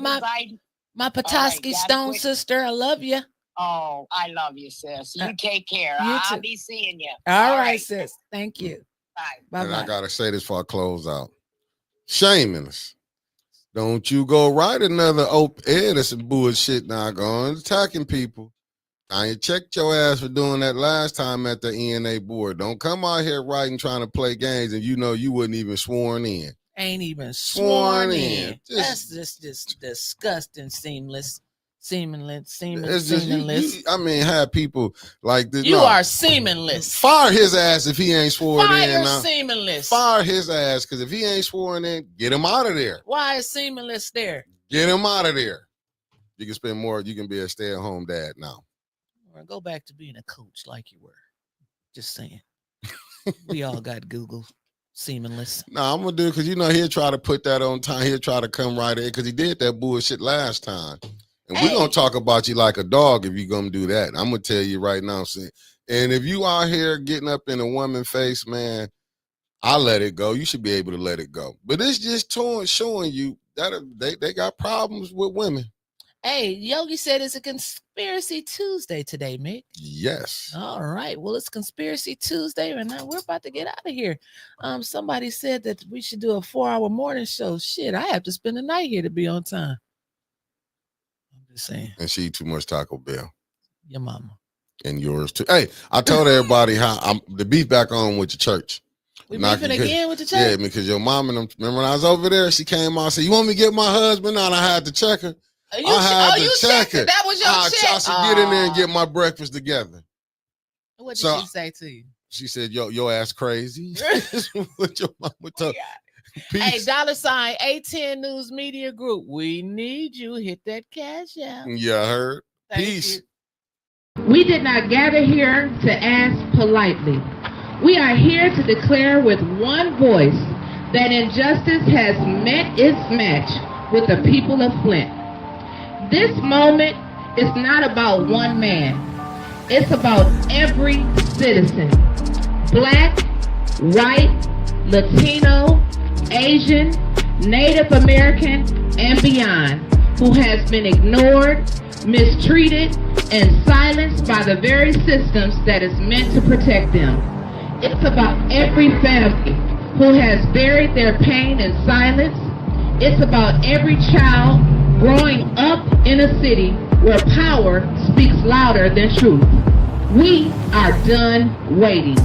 [SPEAKER 2] my Petoskey Stone sister. I love you.
[SPEAKER 9] Oh, I love you, sis. You take care.
[SPEAKER 2] You
[SPEAKER 9] I'll
[SPEAKER 2] too.
[SPEAKER 9] be seeing you.
[SPEAKER 2] All right, sis. Thank you.
[SPEAKER 9] Bye.
[SPEAKER 2] Bye.
[SPEAKER 1] And I gotta say this before I close out. Shameless. Don't you go write another op-ed or some bullshit now going attacking people. I checked your ass for doing that last time at the ENA board. Don't come out here writing trying to play games and you wasn't even sworn in.
[SPEAKER 2] Ain't even sworn in.
[SPEAKER 1] Just,
[SPEAKER 2] That's just disgusting, seamless.
[SPEAKER 1] Have people like this.
[SPEAKER 2] You are seamless.
[SPEAKER 1] Fire his ass if he ain't sworn in.
[SPEAKER 2] Seamless.
[SPEAKER 1] Fire his ass, because if he ain't sworn in, get him out of there.
[SPEAKER 2] Why is seamless there?
[SPEAKER 1] Get him out of there. You can spend more. You can be a stay-at-home dad now.
[SPEAKER 2] Or go back to being a coach like you were. Just saying. We all got Google. Seamless.
[SPEAKER 1] No, I'm gonna do it because he'll try to put that on time. He'll try to come right in because he did that bullshit last time. And we're gonna talk about you like a dog if you're gonna do that. I'm gonna tell you right now, and if you out here getting up in a woman's face, man, I let it go. You should be able to let it go. But it's just showing you that they got problems with women.
[SPEAKER 2] Hey, Yogi said it's a Conspiracy Tuesday today, Mick.
[SPEAKER 1] Yes.
[SPEAKER 2] All right. Well, it's Conspiracy Tuesday, and now we're about to get out of here. Somebody said that we should do a 4-hour morning show. Shit, I have to spend the night here to be on time. I'm just saying.
[SPEAKER 1] And she eat too much Taco Bell.
[SPEAKER 2] Your mama.
[SPEAKER 1] And yours too. Hey, I told everybody how I'm the beef back on with the church.
[SPEAKER 2] We beefing again with the church?
[SPEAKER 1] Yeah, because your mom and them, remember when I was over there, she came out and said, "You want me to get my husband out?" I had to check her.
[SPEAKER 2] You checked her. That was your check.
[SPEAKER 1] I should get in there and get my breakfast together.
[SPEAKER 2] What did she say to you?
[SPEAKER 1] She said, your ass crazy. What your mama told.
[SPEAKER 2] Hey, $ A10 News Media Group. We need you. Hit that cash out.
[SPEAKER 1] Yeah, I heard. Peace.
[SPEAKER 2] We did not gather here to ask politely. We are here to declare with one voice that injustice has met its match with the people of Flint. This moment is not about one man. It's about every citizen. Black, white, Latino, Asian, Native American, and beyond, who has been ignored, mistreated, and silenced by the very systems that is meant to protect them. It's about every family who has buried their pain in silence. It's about every child growing up in a city where power speaks louder than truth. We are done waiting.